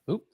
Oop.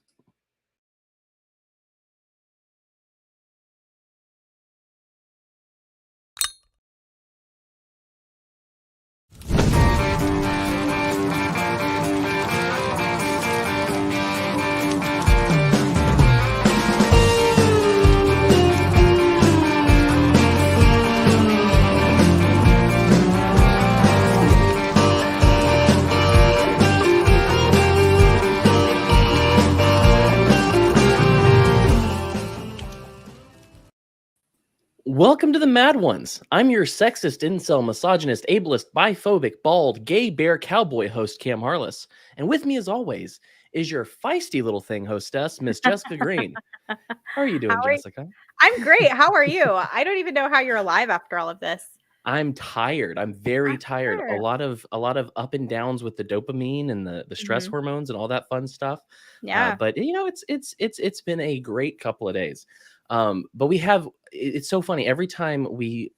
Welcome to the Mad Ones. I'm your sexist, incel, misogynist, ableist, biphobic, bald, gay bear cowboy host, Cam Harless. And with me, as always, is your feisty little thing hostess, Miss Jessica Green. How are you doing, Jessica? I'm great. How are you? I don't even know how you're alive after all of this. I'm tired. I'm very tired. A lot of up and downs with the dopamine and the stress hormones and all that fun stuff. Yeah. But you know, it's been a great couple of days. But it's so funny every time we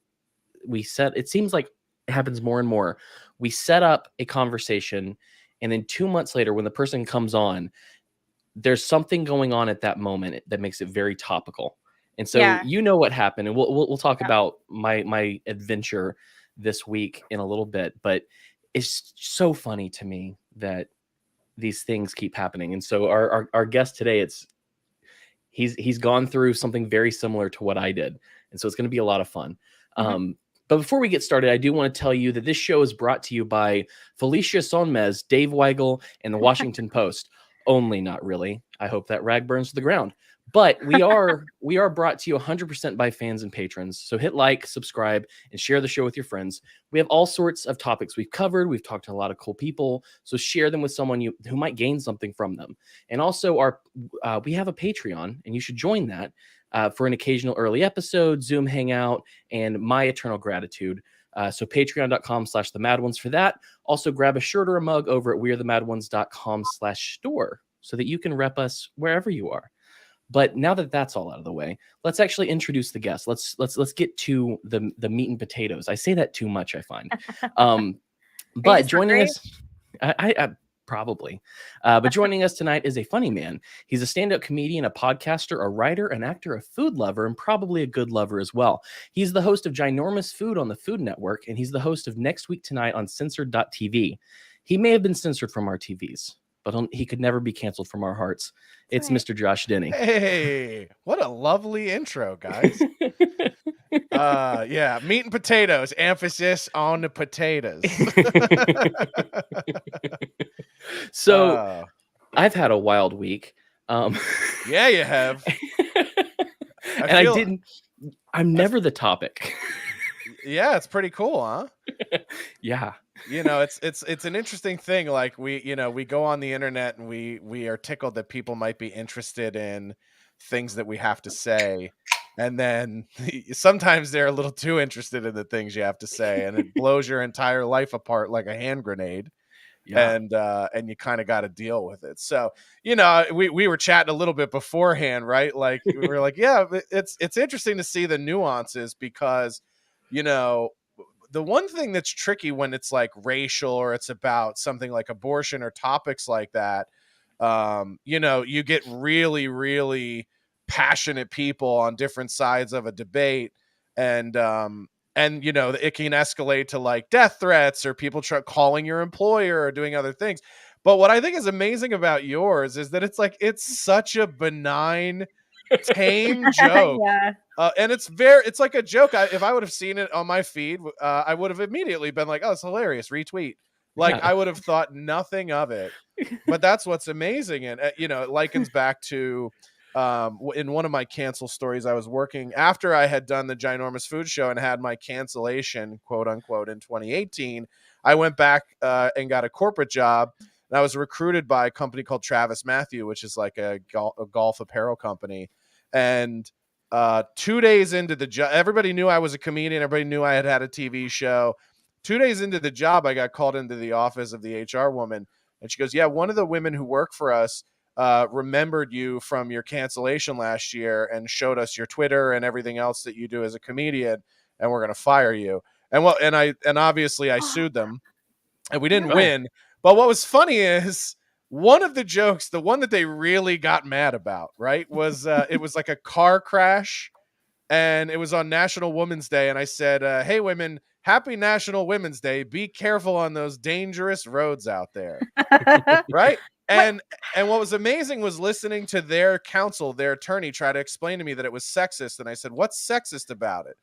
set, it seems like it happens more and more. We set up a conversation, and then 2 months later, when the person comes on, there's something going on at that moment that makes it very topical. And so you know what happened, and we'll talk about my adventure this week in a little bit. But it's so funny to me that these things keep happening. And so our guest today, he's gone through something very similar to what I did, and so it's going to be a lot of fun. But before we get started, I do want to tell you that this show is brought to you by Felicia Sonmez, Dave Weigel, and the Washington Post. Only not really. I hope that rag burns to the ground. But we are brought to you 100% by fans and patrons. So hit like, subscribe, and share the show with your friends. We have all sorts of topics we've covered. We've talked to a lot of cool people. So share them with someone who might gain something from them. And also we have a Patreon, and you should join that for an occasional early episode, Zoom hangout, and my eternal gratitude. So patreon.com/themadOnes for that. Also grab a shirt or a mug over at wearethemadOnes.com/store so that you can rep us wherever you are. But now that that's all out of the way, let's actually introduce the guest. Let's get to the meat and potatoes. I say that too much, I find. But joining us, I probably. But joining us tonight is a funny man. He's a stand-up comedian, a podcaster, a writer, an actor, a food lover, and probably a good lover as well. He's the host of Ginormous Food on the Food Network, and he's the host of Next Week Tonight on Censored.tv. He may have been censored from our TVs, but he could never be canceled from our hearts. It's right. Mr. Josh Denny. Hey, what a lovely intro, guys. Yeah, meat and potatoes, emphasis on the potatoes. So I've had a wild week. Yeah, you have. I'm never the topic. Yeah, it's pretty cool, huh? Yeah. You know, it's an interesting thing. Like we go on the internet and we are tickled that people might be interested in things that we have to say. And then sometimes they're a little too interested in the things you have to say, and it blows your entire life apart like a hand grenade. Yeah. And you kind of got to deal with it. So, you know, we were chatting a little bit beforehand, right? Like we were like, yeah, it's interesting to see the nuances because, you know, the one thing that's tricky when it's like racial or it's about something like abortion or topics like that, you know, you get really, really passionate people on different sides of a debate, and you know, it can escalate to like death threats or people calling your employer or doing other things. But what I think is amazing about yours is that it's such a benign, tame joke. Yeah. And it's like a joke. If I would have seen it on my feed, I would have immediately been like, oh, it's hilarious, retweet. Like, yeah. I would have thought nothing of it. But that's what's amazing. And, you know, it likens back to in one of my cancel stories, I was working after I had done the Ginormous Food Show and had my cancellation, quote unquote, in 2018. I went back and got a corporate job. And I was recruited by a company called Travis Matthew, which is like a golf apparel company. And 2 days into the job, everybody knew I was a comedian. Everybody knew I had a TV show. 2 days into the job, I got called into the office of the HR woman. And she goes, yeah, one of the women who work for us remembered you from your cancellation last year and showed us your Twitter and everything else that you do as a comedian, and we're going to fire you. And obviously I sued them, and we didn't win. But what was funny is one of the jokes, the one that they really got mad about, right, was it was like a car crash, and it was on National Women's Day, and I said, "Hey, women, happy National Women's Day. Be careful on those dangerous roads out there." Right? What? And what was amazing was listening to their counsel, their attorney, try to explain to me that it was sexist. And I said, "What's sexist about it?"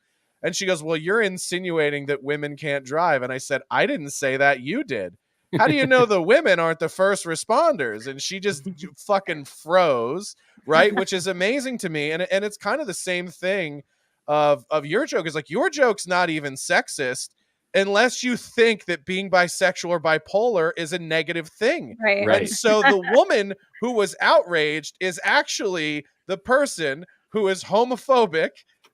And she goes, "Well, you're insinuating that women can't drive." And I said, "I didn't say that, you did. How do you know the women aren't the first responders?" And she just fucking froze, right? Which is amazing to me. And it's kind of the same thing of your joke. Is like, your joke's not even sexist unless you think that being bisexual or bipolar is a negative thing. Right. And Right. so the woman who was outraged is actually the person who is homophobic,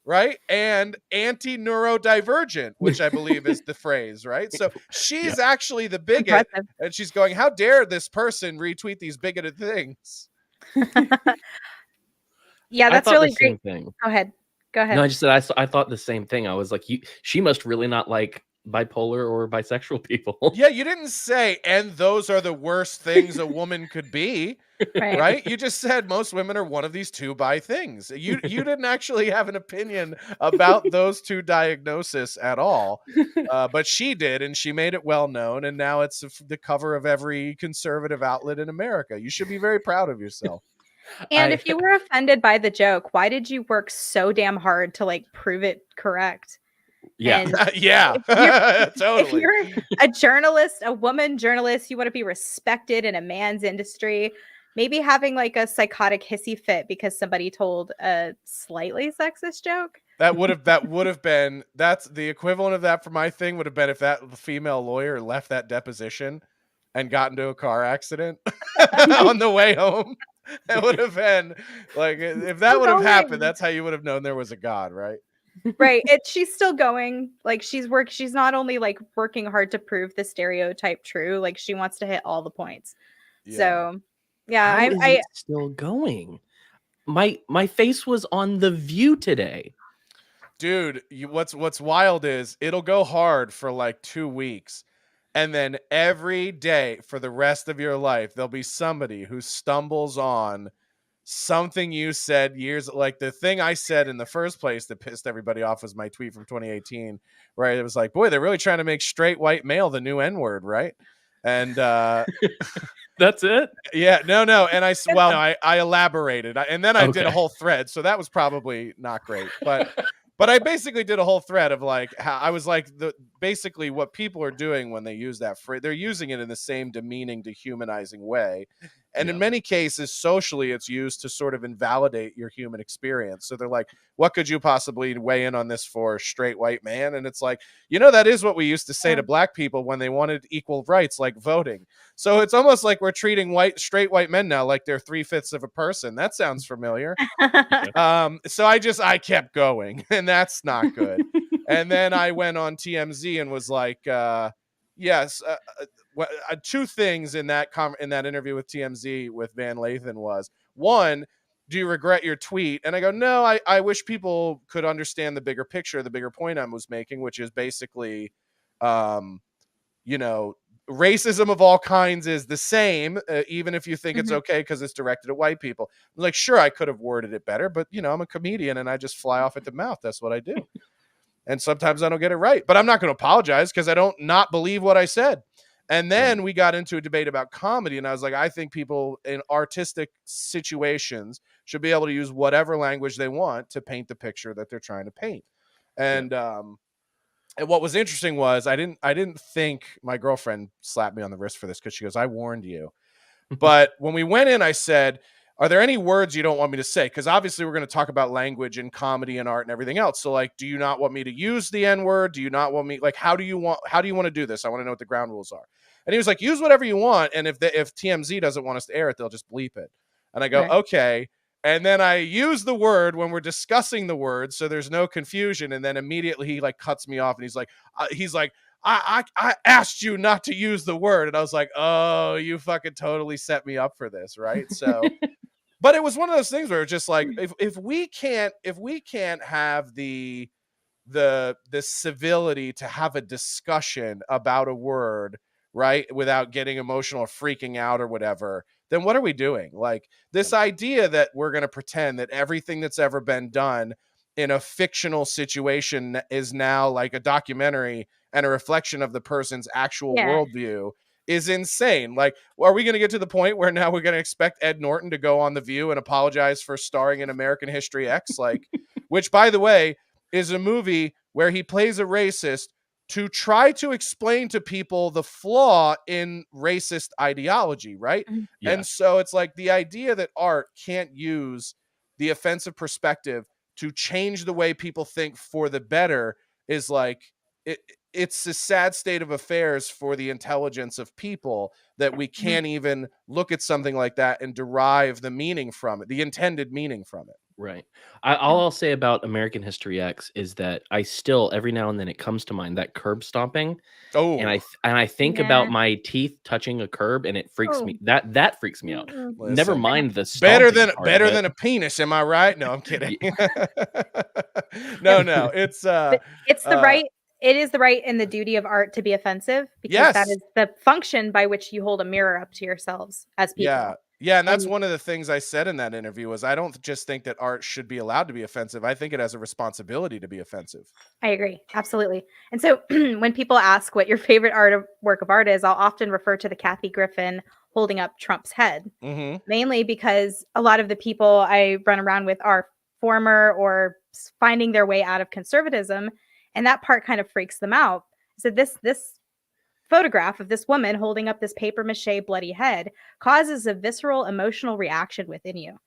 right? And anti-neurodivergent, which I believe is the phrase, right? So she's actually the bigot, Impressive. and she's going, "How dare this person retweet these bigoted things?" Yeah, I that's thought the really great. same thing. Go ahead. Go No, ahead. I just said I thought the same thing. I was like, she must really not like bipolar or bisexual people. Yeah, you didn't say, "And those are the worst things a woman could be." Right. Right? You just said most women are one of these two bi things. You didn't actually have an opinion about those two diagnoses at all, but she did, and she made it well known, and now it's the cover of every conservative outlet in America. You should be very proud of yourself. And I if you were offended by the joke, why did you work so damn hard to like prove it correct? yeah. And Yeah, if totally. you're a journalist, a woman journalist, you want to be respected in a man's industry. Maybe having like a psychotic hissy fit because somebody told a slightly sexist joke. That would have been, that's the equivalent of that for my thing would have been if that female lawyer left that deposition and got into a car accident on the way home. It would have been like, if that Still would have happened, going. that's how you would have known there was a God, right? Right. She's still going. Like she's not only like working hard to prove the stereotype true, like she wants to hit all the points. Yeah. So yeah, How is I it still going? My face was on The View today. Dude, what's wild is it'll go hard for like 2 weeks. And then every day for the rest of your life, there'll be somebody who stumbles on something you said years, like the thing I said in the first place that pissed everybody off was my tweet from 2018, right? It was like, boy, they're really trying to make straight white male the new N-word, right? And That's it? yeah, no, and well, no, I elaborated, and then I did a Okay. whole thread, so that was probably not great, but I basically did a whole thread of like how I was like, basically what people are doing when they use that phrase, they're using it in the same demeaning, dehumanizing way. And in Yeah. many cases, socially, it's used to sort of invalidate your human experience. So they're like, what could you possibly weigh in on this for, straight white man? And it's like, that is what we used to say to black people when they wanted equal rights, like voting. So it's almost like we're treating straight white men now like they're 3/5 of a person. That sounds familiar. So I kept going, and that's not good. And then I went on TMZ and was like, yes, two things in that in that interview with TMZ with Van Lathan was, one, do you regret your tweet? And I go, no, I wish people could understand the bigger picture, the bigger point I was making, which is basically, you know, racism of all kinds is the same, even if you think it's okay because it's directed at white people. I'm like, sure, I could have worded it better, but I'm a comedian and I just fly off at the mouth. That's what I do. And sometimes I don't get it right, but I'm not going to apologize because I don't not believe what I said. And then we got into a debate about comedy, and I was like, I think people in artistic situations should be able to use whatever language they want to paint the picture that they're trying to paint. And what was interesting was I didn't think, my girlfriend slapped me on the wrist for this because she goes, I warned you. But when we went in, I said, are there any words you don't want me to say? Because obviously we're going to talk about language and comedy and art and everything else. So like, do you not want me to use the N-word? Do you not want me, like, how do you want to do this? I want to know what the ground rules are. And he was like, use whatever you want. And if TMZ doesn't want us to air it, they'll just bleep it. And I go, Right. okay. And then I use the word when we're discussing the word, so there's no confusion. And then immediately he like cuts me off, and he's like, I asked you not to use the word. And I was like, oh, you fucking totally set me up for this, right? So, but it was one of those things where it's just like, if we can't have the civility to have a discussion about a word, right, without getting emotional or freaking out or whatever, then what are we doing? Like, this idea that we're going to pretend that everything that's ever been done in a fictional situation is now like a documentary and a reflection of the person's actual Yeah. worldview is insane. Like, are we going to get to the point where now we're going to expect Ed Norton to go on The View and apologize for starring in American History X? Like, which, by the way, is a movie where he plays a racist to try to explain to people the flaw in racist ideology, right? Mhm. Yeah. And so it's like the idea that art can't use the offensive perspective to change the way people think for the better is like, it's a sad state of affairs for the intelligence of people that we Mhm. can't even look at something like that and derive the meaning from it, the intended meaning from it. Right. All I'll say about American History X is that I still, every now and then, it comes to mind that curb stomping, and Oh, I think about Yeah. my teeth touching a curb, and it freaks Oh. me. That freaks me out. Mm-mm. Never listen, mind the better stomping than part of it. a penis, am I right? No, I'm kidding. Ye- No, it's But it's the uh right it is the right and the duty of art to be offensive because that yes. is the function by which you hold a mirror up to yourselves as Yeah. people. Yeah, and that's And one of the things I said in that interview was I don't just think that art should be allowed to be offensive. I think it has a responsibility to be offensive. I agree. Absolutely. And so when people ask what your favorite work of art is, I'll often refer to the Kathy Griffin holding up Trump's head, Mhm. mainly because a lot of the people I run around with are former or finding their way out of conservatism, and that part kind of freaks them out. So this photograph of this woman holding up this paper mache bloody head causes a visceral emotional reaction within you.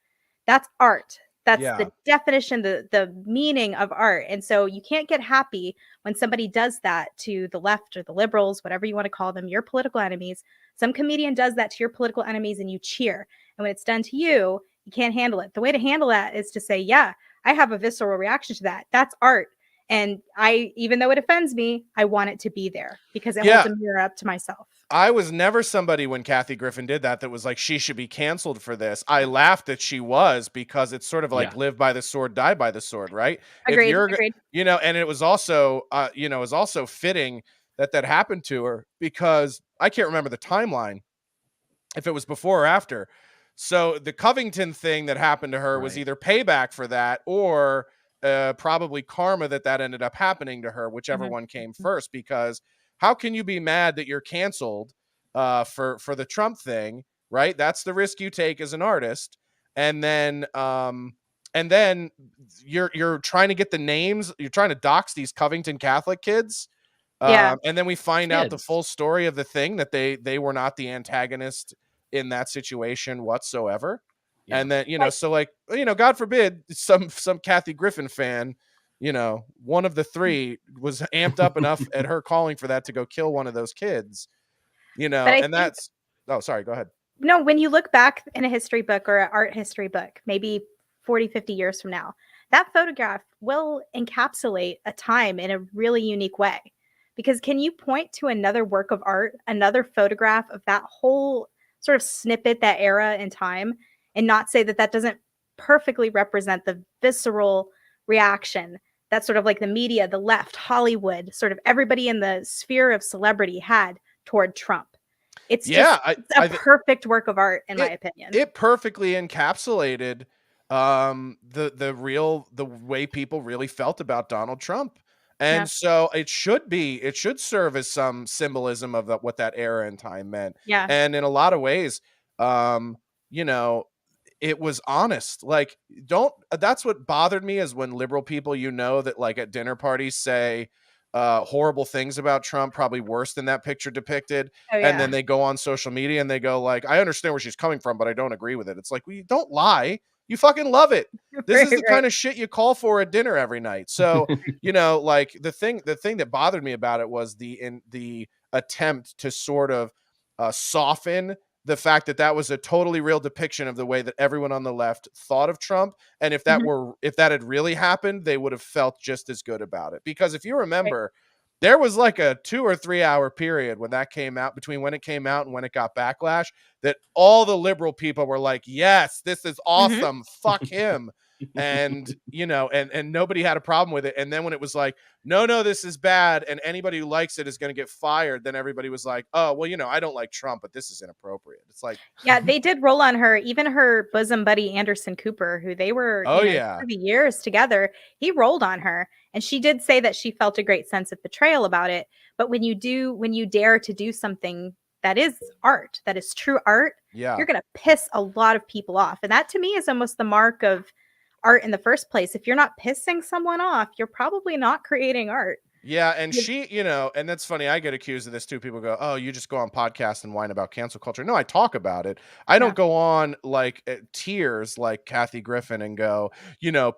That's art. That's Yeah. the definition, the meaning of art. And so you can't get happy when somebody does that to the left or the liberals, whatever you want to call them, your political enemies. Some comedian does that to your political enemies and you cheer. And when it's done to you, you can't handle it. The way to handle that is to say, yeah, I have a visceral reaction to that. That's art. And I, even though it offends me, I want it to be there because it holds Yeah. a mirror up to myself. I was never somebody when Kathy Griffin did that was like she should be canceled for this. I laughed that she was because it's sort of like Yeah. live by the sword, die by the sword, right? If Agreed. you're, Agreed. you know, and it was also, it was also fitting that that happened to her because I can't remember the timeline if it was before or after. So the Covington thing that happened to her was Right. either payback for that or probably karma that ended up happening to her, whichever Mhm. one came first. Because how can you be mad that you're canceled for the Trump thing, right? That's the risk you take as an artist, and then you're trying to get the names, you're trying to dox these Covington Catholic kids. Yeah. And then we find out the Kids. full story of the thing that they were not the antagonist in that situation whatsoever. Yeah. And then, Right. so like, God forbid some Kathy Griffin fan, one of the three was amped up enough at her calling for that to go kill one of those kids, But I and think that's, oh, sorry, go ahead. no, when you look back in a history book or an art history book, maybe 40, 50 years from now, that photograph will encapsulate a time in a really unique way. Because can you point to another work of art, another photograph of that whole sort of snippet, that era in time, and not say that that doesn't perfectly represent the visceral reaction that sort of like the media, the left, Hollywood, sort of everybody in the sphere of celebrity had toward Trump? It's Yeah, just it's a perfect work of art, in my it opinion. it perfectly encapsulated the way people really felt about Donald Trump. Yeah. And so it should serve as some symbolism of what that era and time meant. Yeah. And in a lot of ways, you know, it was honest. Like, don't that's what bothered me is when liberal people, that like at dinner parties say horrible things about Trump, probably worse than that picture depicted, Oh, and then yeah. they go on social media and they go like, I understand where she's coming from, but I don't agree with it. It's like, well, you don't lie, you fucking love it. This Right, is the right. kind of shit you call for at dinner every night. So like the thing that bothered me about it was the attempt to sort of soften the fact that that was a totally real depiction of the way that everyone on the left thought of Trump. And if Mhm. if that had really happened, they would have felt just as good about it. Because if you Right. remember, there was like a 2 or 3 hour period when that came out, between when it came out and when it got backlash, that all the liberal people were like, yes, this is Mhm. awesome. Fuck him. and and nobody had a problem with it. And then when it was like, no, this is bad, and anybody who likes it is going to get fired, then everybody was like, oh, well, I don't like Trump, but this is inappropriate. It's like, Yeah, they did roll on her. Even her bosom buddy Anderson Cooper, who they were, oh yeah, through the years together, he rolled on her, and she did say that she felt a great sense of betrayal about it. But when you dare to do something that is art, that is true art, yeah, you're going to piss a lot of people off, and that to me is almost the mark of art in the first place. If you're not pissing someone off, you're probably not creating art. yeah. And she, and that's funny. I get accused of this too. People go, oh, you just go on podcasts and whine about cancel culture. No, I talk about it. I don't go on like tears like Kathy Griffin and go,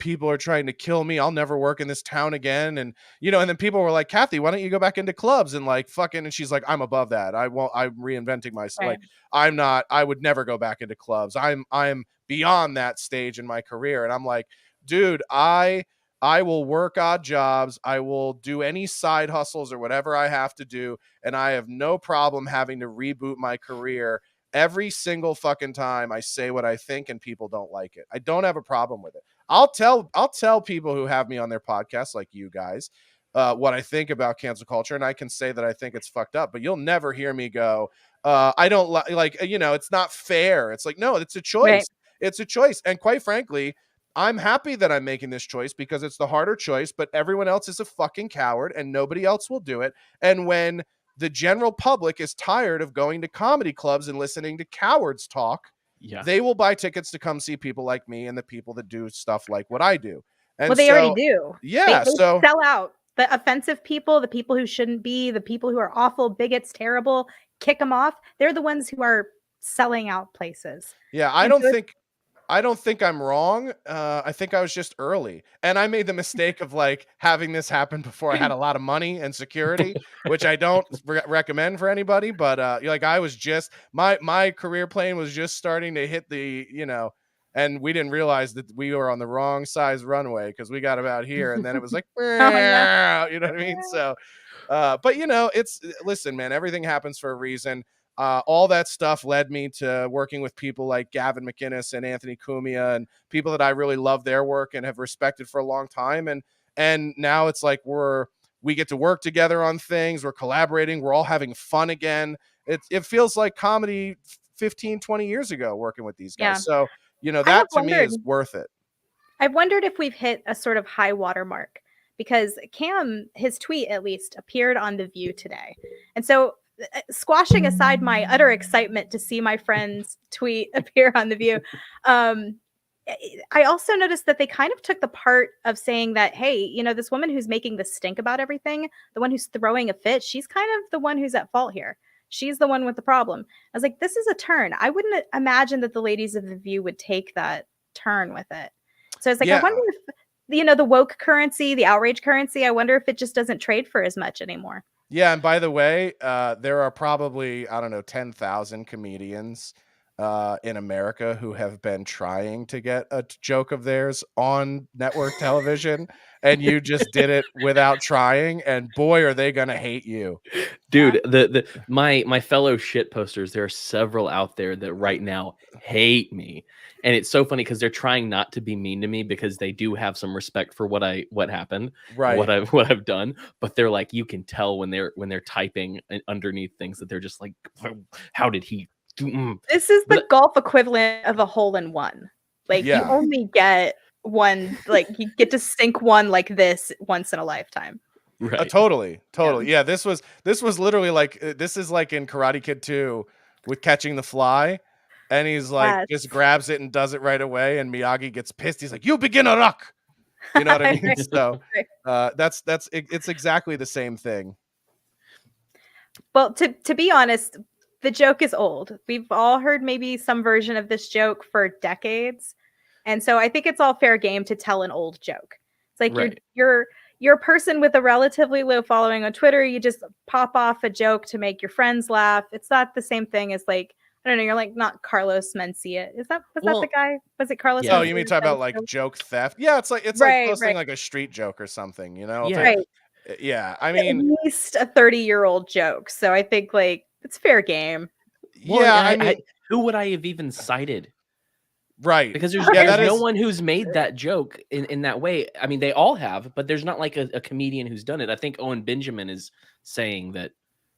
people are trying to kill me. I'll never work in this town again. And, and then people were like, Kathy, why don't you go back into clubs and like fucking, and she's like, I'm above that. I'm reinventing myself. Right. Like, I would never go back into clubs. I'm beyond that stage in my career. And I'm like, dude, I will work odd jobs. I will do any side hustles or whatever I have to do. And I have no problem having to reboot my career every single fucking time I say what I think and people don't like it. I don't have a problem with it. I'll tell people who have me on their podcast, like you guys, what I think about cancel culture. And I can say that I think it's fucked up, but you'll never hear me go, I don't like, it's not fair. It's like, no, it's a choice. Right. It's a choice. And quite frankly, I'm happy that I'm making this choice because it's the harder choice, but everyone else is a fucking coward and nobody else will do it. And when the general public is tired of going to comedy clubs and listening to cowards talk, they will buy tickets to come see people like me and the people that do stuff like what I do. And well, they already do. Yeah. They so sell out the offensive people, the people who shouldn't be, the people who are awful, bigots, terrible, kick them off. They're the ones who are selling out places. Yeah. I don't think I'm wrong. I think I was just early, and I made the mistake of like having this happen before I had a lot of money and security, which I don't recommend for anybody. But like I was just my career plane was just starting to hit the and we didn't realize that we were on the wrong size runway because we got about here, and then it was like, you know what I mean? So, but listen, man, everything happens for a reason. All that stuff led me to working with people like Gavin McInnes and Anthony Cumia and people that I really love their work and have respected for a long time. And now it's like we get to work together on things. We're collaborating. We're all having fun again. It feels like comedy 15, 20 years ago working with these guys. So, that to me is worth it. I've wondered if we've hit a sort of high water mark because Cam, his tweet at least, appeared on The View today. And so squashing aside my utter excitement to see my friend's tweet appear on The View, I also noticed that they kind of took the part of saying that, hey, this woman who's making the stink about everything, the one who's throwing a fit, she's kind of the one who's at fault here. She's the one with the problem. I was like, this is a turn. I wouldn't imagine that the ladies of The View would take that turn with it. So it's like, I wonder if, the woke currency, the outrage currency, I wonder if it just doesn't trade for as much anymore. Yeah, and by the way, there are probably, 10,000 comedians in America who have been trying to get a joke of theirs on network television, and you just did it without trying, and boy, are they gonna hate you. Dude, my fellow shit posters, there are several out there that right now hate me. And it's so funny because they're trying not to be mean to me because they do have some respect for what happened, right? What I've done. But they're like, you can tell when they're typing underneath things that they're just like, how did he do? This is the golf equivalent of a hole in one. Like you only get one, like you get to sink one like this once in a lifetime. Right. Totally. Yeah. This was literally like, this is like in Karate Kid 2 with catching the fly. And he's like, just grabs it and does it right away. And Miyagi gets pissed. He's like, you begin a rock. You know what I mean? So it's exactly the same thing. Well, to be honest, the joke is old. We've all heard maybe some version of this joke for decades. And so I think it's all fair game to tell an old joke. It's like you're a person with a relatively low following on Twitter. You just pop off a joke to make your friends laugh. It's not the same thing as like, I don't know, you're like not Carlos Mencia. Was that the guy? Was it Carlos? Yeah. Oh, you mean talk about like joke theft? Yeah, it's like posting like a street joke or something, Yeah. Yeah. I mean, at least a 30-year-old joke. So I think like it's fair game. Well, yeah, I mean, who would I have even cited Right. Because there's, Yeah, there's that no is. one who's made that joke in that way. I mean, they all have, but there's not like a comedian who's done it. I think Owen Benjamin is saying that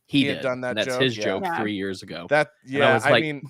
he had did, done that and that's joke. his Yeah. joke Yeah. 3 years ago. That And I yeah. was I like, mean,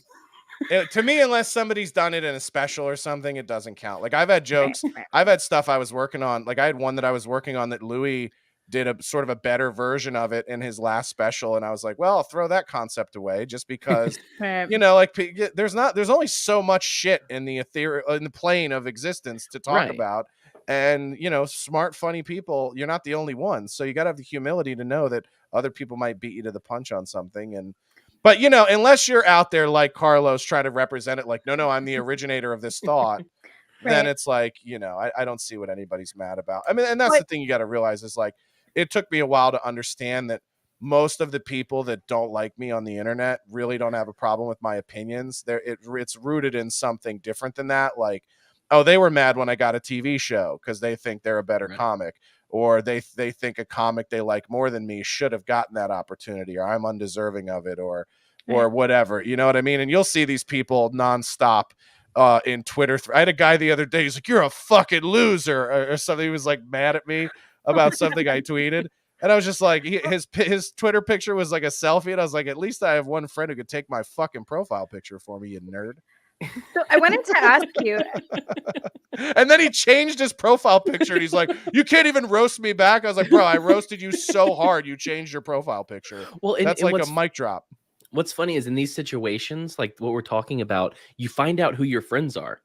to me, unless somebody's done it in a special or something, it doesn't count. Like I've had jokes, Right. I've had stuff I was working on. Like I had one that I was working on that Louis did a sort of a better version of it in his last special, and I was like, well, I'll throw that concept away just because Right. you know, like there's only so much shit in the in the plane of existence to talk Right. about, and you know, smart, funny people, you're not the only ones, so you got to have the humility to know that other people might beat you to the punch on something. And but you know, unless you're out there like Carlos trying to represent it, like no, I'm the originator of this thought, then Right. it's like, you know, I don't see what anybody's mad about. I mean, and that's What- the thing you got to realize is like, it took me a while to understand that most of the people that don't like me on the internet really don't have a problem with my opinions. It's rooted in something different than that. Like, oh, they were mad when I got a TV show because they think they're a better Right. comic, or they think a comic they like more than me should have gotten that opportunity, or I'm undeserving of it, or Right. whatever. You know what I mean? And you'll see these people nonstop in Twitter. I had a guy the other day. He's like, "You're a fucking loser," or something. He was like mad at me about something I tweeted. And I was just like, his Twitter picture was like a selfie. And I was like, at least I have one friend who could take my fucking profile picture for me, you nerd. So I wanted to ask you. And then he changed his profile picture. And he's like, you can't even roast me back. I was like, bro, I roasted you so hard. You changed your profile picture. well, That's like a mic drop. what's funny is in these situations, like what we're talking about, you find out who your friends are.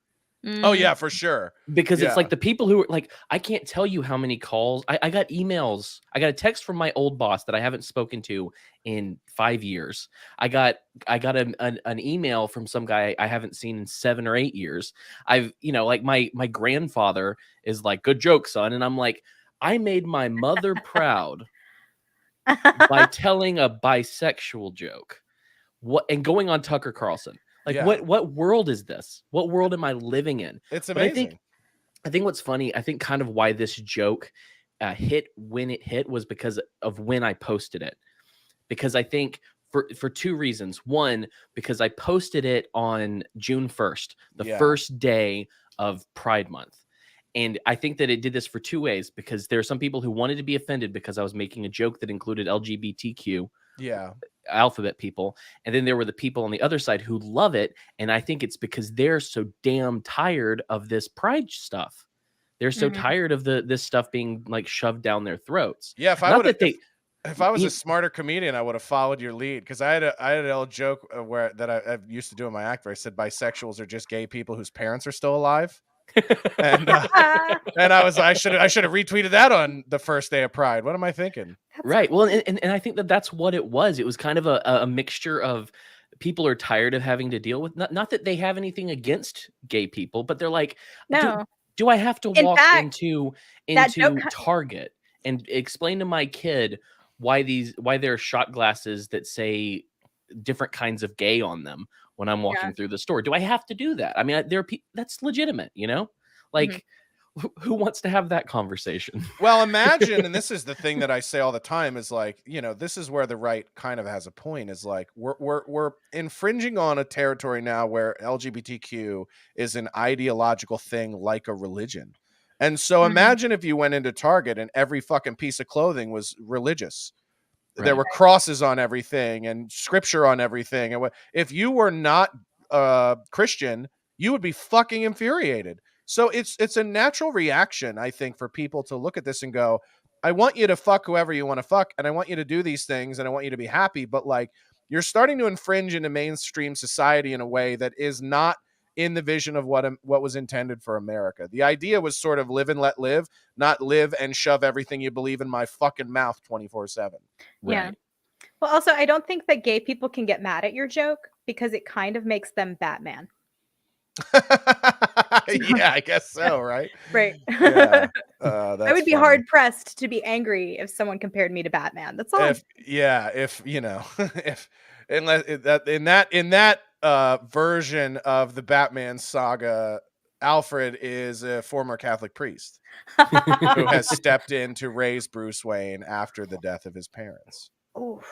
Oh, yeah, for sure. Because Yeah. it's like the people who are like, I can't tell you how many calls I got emails. I got a text from my old boss that I haven't spoken to in 5 years. I got an email from some guy I haven't seen in 7 or 8 years. I've, you know, like my grandfather is like, good joke, son. And I'm like, I made my mother proud by telling a bisexual joke. What, and going on Tucker Carlson. Like, Yeah. what world is this? What world am I living in? It's But amazing. I think what's funny, I think kind of why this joke hit when it hit was because of when I posted it. Because I think for 2 reasons. One, because I posted it on June 1st, the Yeah. first day of Pride Month. And I think that it did this for 2 ways, because there are some people who wanted to be offended because I was making a joke that included LGBTQ Yeah. alphabet people, and then there were the people on the other side who love it. And I think it's because they're so damn tired of this pride stuff. They're so Mhm. tired of this stuff being like shoved down their throats. Yeah. If I Not would have, that they if I was you- a smarter comedian, I would have followed your lead, because I had an old joke where that I used to do in my act where I said bisexuals are just gay people whose parents are still alive, and I was I should have retweeted that on the first day of Pride. What am I thinking? right. Well, and I think that that's what it was. It was kind of a mixture of people are tired of having to deal with, not that they have anything against gay people, but they're like, No. do I have to In walk fact, into that joke Target and explain to my kid why there are shot glasses that say different kinds of gay on them when I'm walking through the store? Do I have to do that? I mean, there are that's legitimate, you know? Like, who wants to have that conversation? Well, imagine, and this is the thing that I say all the time, is like, you know, this is where the right kind of has a point, is like we're infringing on a territory now where LGBTQ is an ideological thing, like a religion. And so imagine if you went into Target and every fucking piece of clothing was religious. There Right. were crosses on everything and scripture on everything. And if you were not Christian, you would be fucking infuriated. So it's a natural reaction, I think, for people to look at this and go, I want you to fuck whoever you want to fuck, and I want you to do these things, and I want you to be happy. But like, you're starting to infringe into mainstream society in a way that is not in the vision of what was intended for America. The idea was sort of live and let live, not live and shove everything you believe in my fucking mouth 24/7. Yeah. Right. Well, also, I don't think that gay people can get mad at your joke because it kind of makes them Batman. Yeah, I guess so, right? Right. Yeah. I would be hard pressed to be angry if someone compared me to Batman. That's all. If you know, if unless in that version of the Batman saga, Alfred is a former Catholic priest who has stepped in to raise Bruce Wayne after the death of his parents. Oof.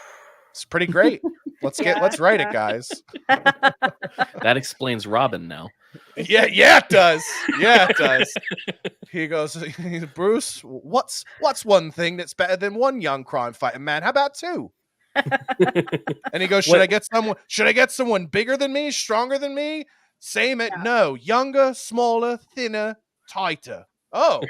It's pretty great. Let's write it, guys. That explains Robin now. Yeah, it does. Yeah, it does. He goes, Bruce, what's one thing that's better than one young crime fighting man? How about two? And he goes, should I get someone bigger than me, stronger than me? Same it. No, younger, smaller, thinner, tighter. Oh.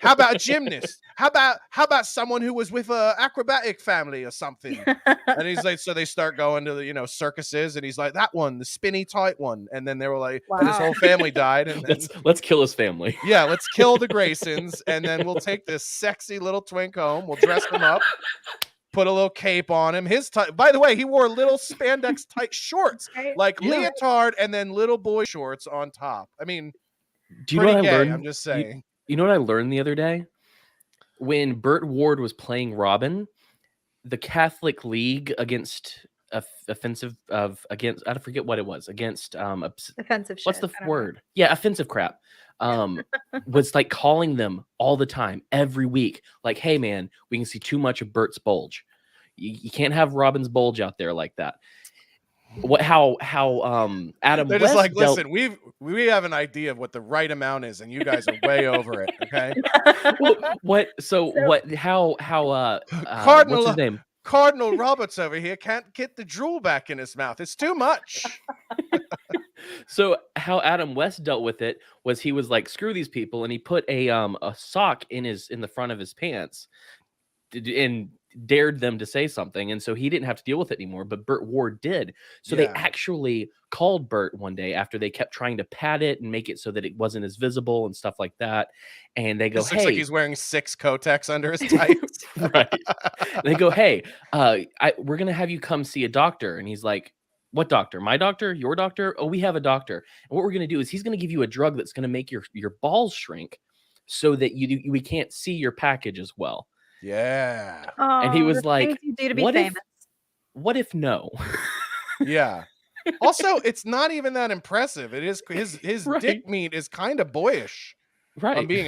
How about a gymnast? How about someone who was with a acrobatic family or something? And he's like, so they start going to the circuses, and he's like, that one, the spinny tight one. And then they were like, his whole family died. And then, let's kill his family. Yeah, let's kill the Graysons, and then we'll take this sexy little twink home. We'll dress him up, put a little cape on him. By the way, he wore little spandex tight shorts, like leotard, and then little boy shorts on top. I mean, do you know what I learned? I'm just saying. You know what I learned the other day? When Burt Ward was playing Robin, the Catholic League against I forget what it was, against offensive shit. What's the word? Yeah, offensive crap. Was like calling them all the time, every week. Like, hey man, we can see too much of Burt's bulge. You can't have Robin's bulge out there like that. How Adam They're West just like, listen, we have an idea of what the right amount is, and you guys are way over it. Okay. How Cardinal, what's his name? Cardinal Roberts over here can't get the drool back in his mouth. It's too much. So how Adam West dealt with it was he was like, screw these people, and he put a sock in the front of his pants and dared them to say something, and so he didn't have to deal with it anymore, but Burt Ward did. So they actually called Burt one day after they kept trying to pad it and make it so that it wasn't as visible and stuff like that, and they go, looks like he's wearing 6 Kotex under his tights. Right. They go, hey, we're gonna have you come see a doctor. And he's like, what doctor? My doctor? Your doctor? Oh, we have a doctor, and what we're gonna do is he's gonna give you a drug that's gonna make your balls shrink so that we can't see your package as well. Yeah. And he was like, you do to be famous. What if no? Yeah. Also, it's not even that impressive. It is his Right. dick meat is kind of boyish. Right. I mean,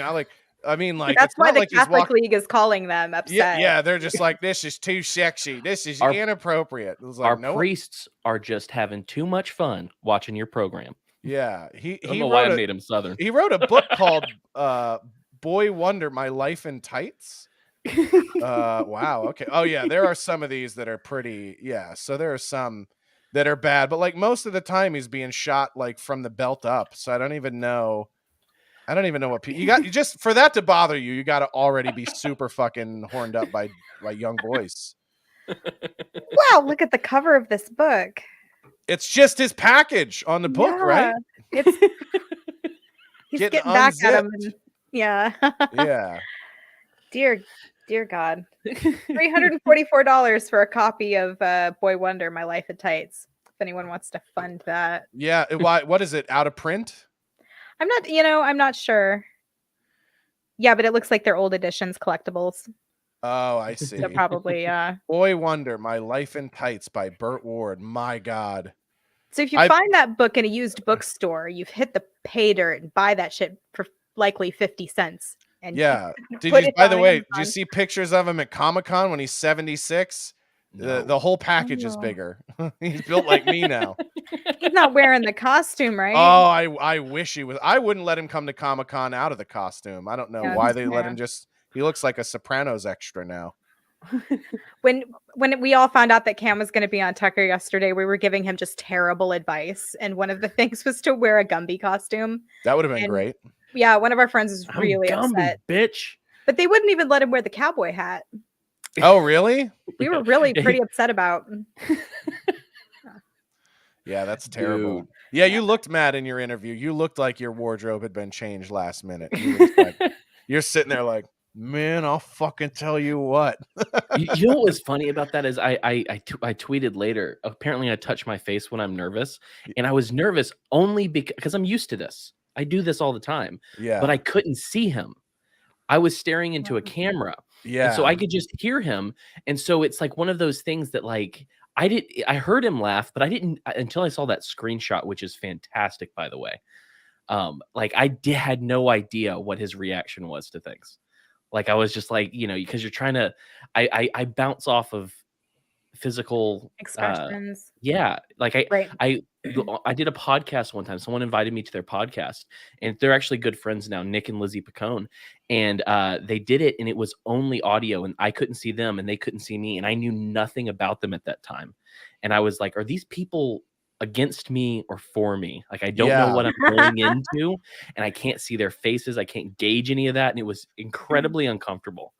like, that's it's why not the like Catholic League is calling them upset. Yeah, they're just like, this is too sexy. This is inappropriate. It was like, our priests are just having too much fun watching your program. Yeah, I don't know why I made him Southern. He wrote a book called Boy Wonder: My Life in Tights. Wow. Okay. Oh yeah, there are some of these that are pretty. Yeah. So there are some that are bad, but like most of the time he's being shot like from the belt up. So I don't even know what you got. You just, for that to bother you, you got to already be super fucking horned up by young boys. Wow, look at the cover of this book. It's just his package on the book, right? He's getting back at him. Yeah. Dear God. $344 for a copy of Boy Wonder: My Life in Tights. If anyone wants to fund that. Yeah. Why? What is it? Out of print? I'm not sure. Yeah, but it looks like they're old editions, collectibles. Oh, I see. So probably, Boy Wonder: My Life in Tights by Burt Ward. My God. So if you find that book in a used bookstore, you've hit the pay dirt and buy that shit for likely 50 cents. And yeah. By the way, did you see pictures of him at Comic-Con when he's 76? No. The whole package is bigger. He's built like me now. He's not wearing the costume, right? Oh, I wish he was. I wouldn't let him come to Comic-Con out of the costume. I don't know why they let him just. He looks like a Sopranos extra now. When we all found out that Cam was going to be on Tucker yesterday, we were giving him just terrible advice, and one of the things was to wear a Gumby costume. That would have been great. Yeah, one of our friends was really upset. Bitch. But they wouldn't even let him wear the cowboy hat. Oh, really? We were really pretty upset about. Yeah, that's terrible. Dude. Yeah, you looked mad in your interview. You looked like your wardrobe had been changed last minute. You're sitting there like, man, I'll fucking tell you what. You know what was funny about that is I tweeted later. Apparently, I touch my face when I'm nervous, and I was nervous only because I'm used to this. I do this all the time. Yeah. But I couldn't see him. I was staring into a camera. Yeah. And so I could just hear him. And so it's like one of those things that like I heard him laugh, but I didn't until I saw that screenshot, which is fantastic, by the way. Like had no idea what his reaction was to things. Like I was just like, because you're trying to I bounce off of physical Expressions. yeah, like Right. I did a podcast one time. Someone invited me to their podcast, and they're actually good friends now, Nick and Lizzie Picone. And they did it, and it was only audio, and I couldn't see them, and they couldn't see me, and I knew nothing about them at that time. And I was like, "Are these people against me or for me? Like, I don't know Yeah. what I'm going into, and I can't see their faces. I can't gauge any of that, and it was incredibly uncomfortable."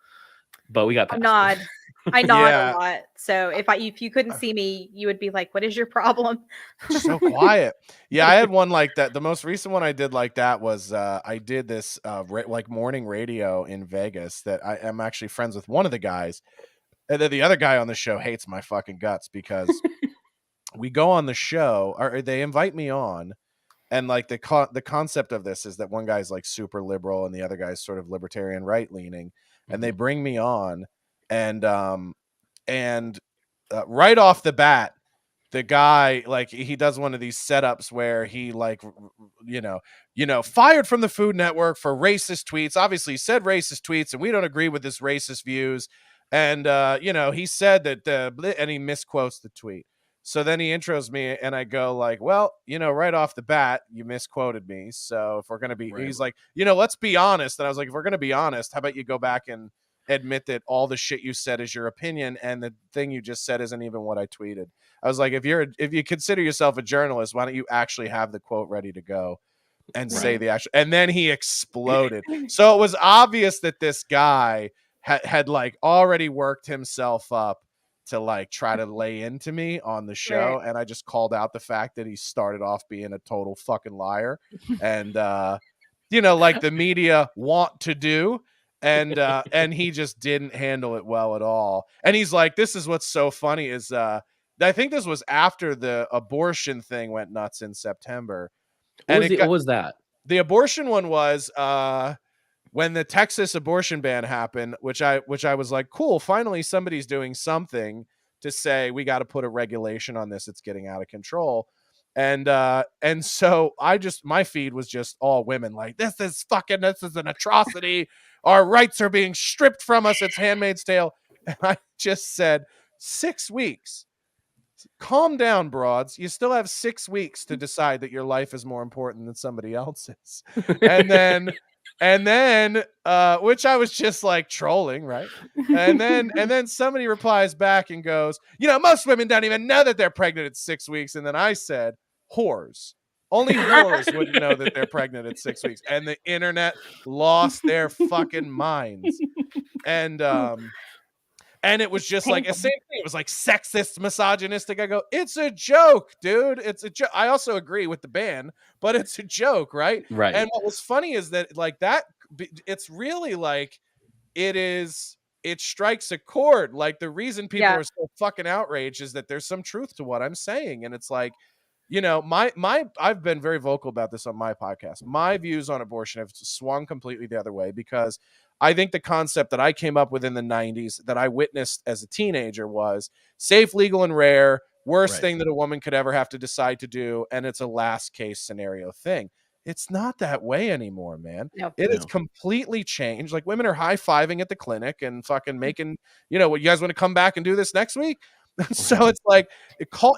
But we got I past nod. it. I nod Yeah. a lot. So if you couldn't see me, you would be like, "What is your problem?" So quiet. Yeah, I had one like that. The most recent one I did like that was I did this like morning radio in Vegas that I am actually friends with one of the guys. And then the other guy on the show hates my fucking guts because we go on the show, or they invite me on, and like the concept of this is that one guy's like super liberal and the other guy's sort of libertarian right leaning, and they bring me on, and and right off the bat, the guy, like, he does one of these setups where he like fired from the Food Network for racist tweets. Obviously he said racist tweets and we don't agree with his racist views, and he said that and he misquotes the tweet. So then he intros me and I go like, well, right off the bat you misquoted me, so if we're gonna be Right. he's like, let's be honest. And I was like, if we're gonna be honest, how about you go back and admit that all the shit you said is your opinion and the thing you just said isn't even what I tweeted. I was like, if you consider yourself a journalist, why don't you actually have the quote ready to go and say Right. the actual? And then he exploded. So it was obvious that this guy had like already worked himself up to like try to lay into me on the show, Right. and I just called out the fact that he started off being a total fucking liar, and like the media want to do. And he just didn't handle it well at all. And he's like, this is what's so funny is I think this was after the abortion thing went nuts in September. What was that? The abortion one was when the Texas abortion ban happened, which I was like, cool, finally somebody's doing something to say we got to put a regulation on this. It's getting out of control. And so my feed was just all women like, this is an atrocity. Our rights are being stripped from us. It's Handmaid's Tale. And I just said, 6 weeks. Calm down, broads. You still have 6 weeks to decide that your life is more important than somebody else's. And then which I was just like trolling, right? And then somebody replies back and goes, most women don't even know that they're pregnant at 6 weeks. And then I said, whores. Only whores wouldn't know that they're pregnant at 6 weeks. And the internet lost their fucking minds. And it was just like a same thing. It was like sexist, misogynistic. I go, it's a joke, dude. It's a joke. I also agree with the ban, but it's a joke, right? Right. And what was funny is that like that, it's really like it strikes a chord. Like the reason people are so fucking outraged is that there's some truth to what I'm saying. And it's like, I've been very vocal about this on my podcast. My views on abortion have swung completely the other way because I think the concept that I came up with in the 90s that I witnessed as a teenager was safe, legal, and rare, worst thing that a woman could ever have to decide to do, and it's a last case scenario thing. It's not that way anymore, man. No. It has completely changed. Like women are high-fiving at the clinic and fucking making, what, you guys want to come back and do this next week? So it's like,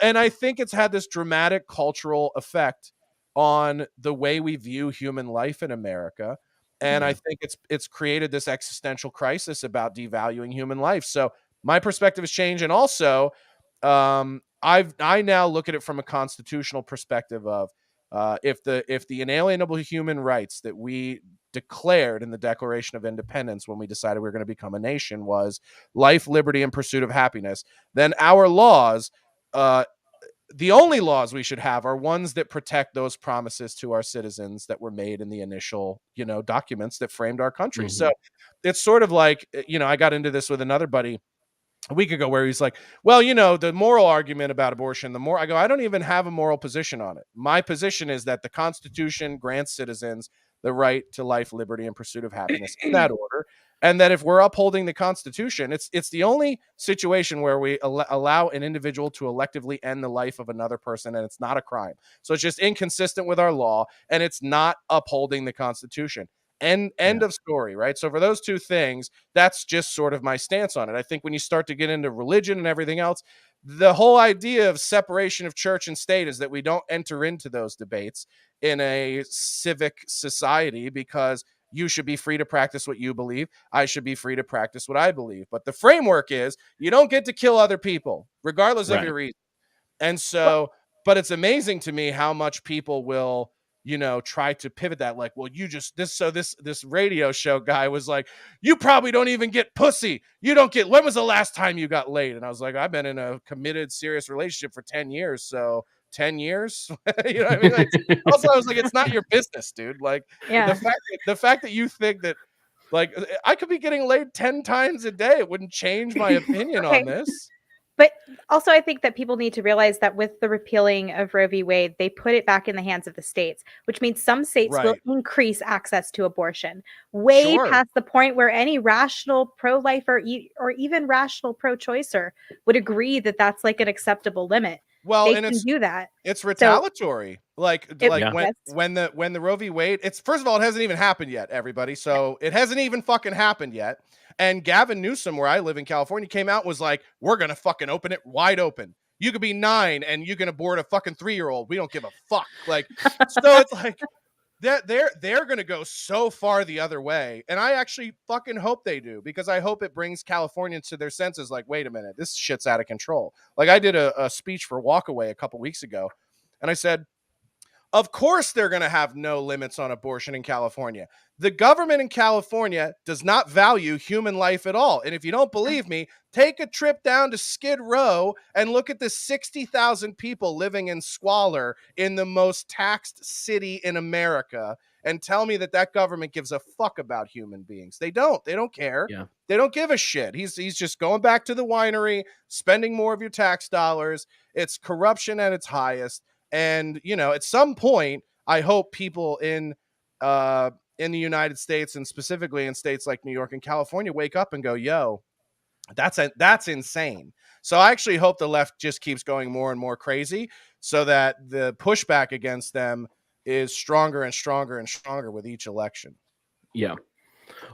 and I think it's had this dramatic cultural effect on the way we view human life in America. And I think it's created this existential crisis about devaluing human life. So my perspective has changed. And also, I now look at it from a constitutional perspective of if the inalienable human rights that we declared in the Declaration of Independence when we decided we were going to become a nation was life, liberty, and pursuit of happiness, then our laws, the only laws we should have are ones that protect those promises to our citizens that were made in the initial, documents that framed our country. So it's sort of like, I got into this with another buddy a week ago where he's like, well, the moral argument about abortion, I go, I don't even have a moral position on it. My position is that the Constitution grants citizens the right to life, liberty, and pursuit of happiness in that order. And that if we're upholding the Constitution, it's the only situation where we allow an individual to electively end the life of another person, and it's not a crime. So it's just inconsistent with our law, and it's not upholding the Constitution. End of story, right? So for those two things, that's just sort of my stance on it. I think when you start to get into religion and everything else, the whole idea of separation of church and state is that we don't enter into those debates in a civic society, because you should be free to practice what you believe. I should be free to practice what I believe. But the framework is you don't get to kill other people, regardless of Right. your reason. And so, but it's amazing to me how much people will, try to pivot that. Like, well, this radio show guy was like, you probably don't even get pussy. You don't get, when was the last time you got laid? And I was like, I've been in a committed, serious relationship for 10 years. So 10 years, you know what I mean? Like, also, I was like, it's not your business, dude. Like Yeah. the fact that you think that, like, I could be getting laid 10 times a day, it wouldn't change my opinion Okay. on this. But also, I think that people need to realize that with the repealing of Roe v. Wade, they put it back in the hands of the states, which means some states will Right. increase access to abortion way Sure. past the point where any rational pro-lifer or even rational pro-choicer would agree that that's like an acceptable limit. Well, They and can do that. it's retaliatory. Like Yeah. when Yes. when the Roe v. Wade, it's, first of all, it hasn't even happened yet, everybody. So it hasn't even fucking happened yet. And Gavin Newsom, where I live in California, came out and was like, we're gonna fucking open it wide open. You could be 9 and you can abort a fucking 3-year-old. We don't give a fuck. Like, so it's like they're gonna go so far the other way. And I actually fucking hope they do, because I hope it brings Californians to their senses. Like, wait a minute, this shit's out of control. Like, I did a speech for Walkaway a couple weeks ago, and I said, of course, they're going to have no limits on abortion in California. The government in California does not value human life at all. And if you don't believe me, take a trip down to Skid Row and look at the 60,000 people living in squalor in the most taxed city in America, and tell me that government gives a fuck about human beings. They don't. They don't care. Yeah. They don't give a shit. He's just going back to the winery, spending more of your tax dollars. It's corruption at its highest. And, at some point, I hope people in the United States, and specifically in states like New York and California, wake up and go, yo, that's insane. So I actually hope the left just keeps going more and more crazy, so that the pushback against them is stronger and stronger and stronger with each election. Yeah.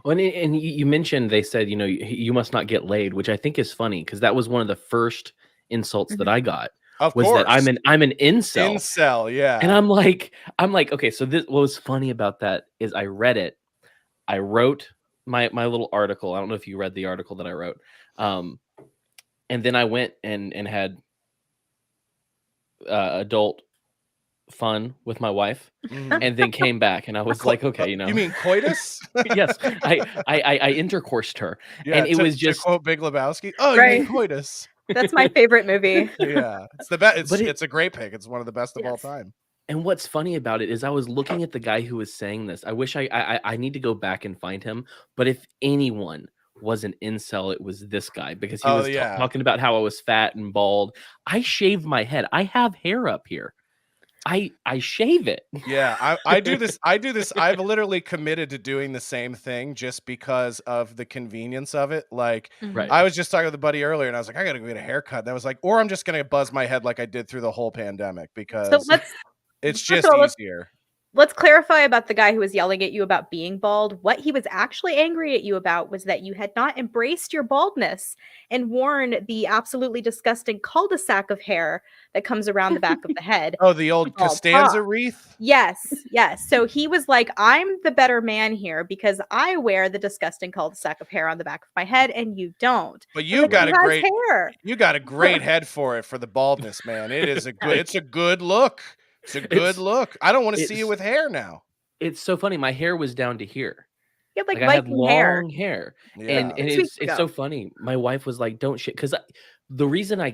Well, and you mentioned, they said, you must not get laid, which I think is funny, because that was one of the first insults that I got. Of was course. that I'm an incel. Incel, yeah. And I'm like, okay, so what was funny about that is I read it. I wrote my little article. I don't know if you read the article that I wrote. And then I went and had adult fun with my wife, and then came back, and I was like, okay, You mean coitus? Yes, I intercoursed her, and it was just, to quote Big Lebowski. Oh, Right. you mean coitus? That's my favorite movie. Yeah, it's the best. But It's a great pick. It's one of the best of all Yes. time. And what's funny about it is I was looking at the guy who was saying this. I wish I need to go back and find him. But if anyone was an incel, it was this guy, because he was talking about how I was fat and bald. I shaved my head. I have hair up here. I shave it. Yeah, I do this. I've literally committed to doing the same thing just because of the convenience of it. Like, Right. I was just talking with a buddy earlier, and I was like, I gotta go get a haircut. And I was like, or I'm just gonna buzz my head like I did through the whole pandemic, because it's just easier. Let's clarify about the guy who was yelling at you about being bald. What he was actually angry at you about was that you had not embraced your baldness and worn the absolutely disgusting cul-de-sac of hair that comes around the back of the head. Oh, the old Bald Costanza top. wreath? Yes. So he was like, I'm the better man here because I wear the disgusting cul-de-sac of hair on the back of my head and you don't. But you got He has hair. You got a great head for it, for the baldness, man. It is it's a good look. It's a good look. I don't want to see you with hair now. It's so funny. My hair was down to here. You had I had long hair. Yeah. And it's so funny. My wife was like, don't shit. Because the reason I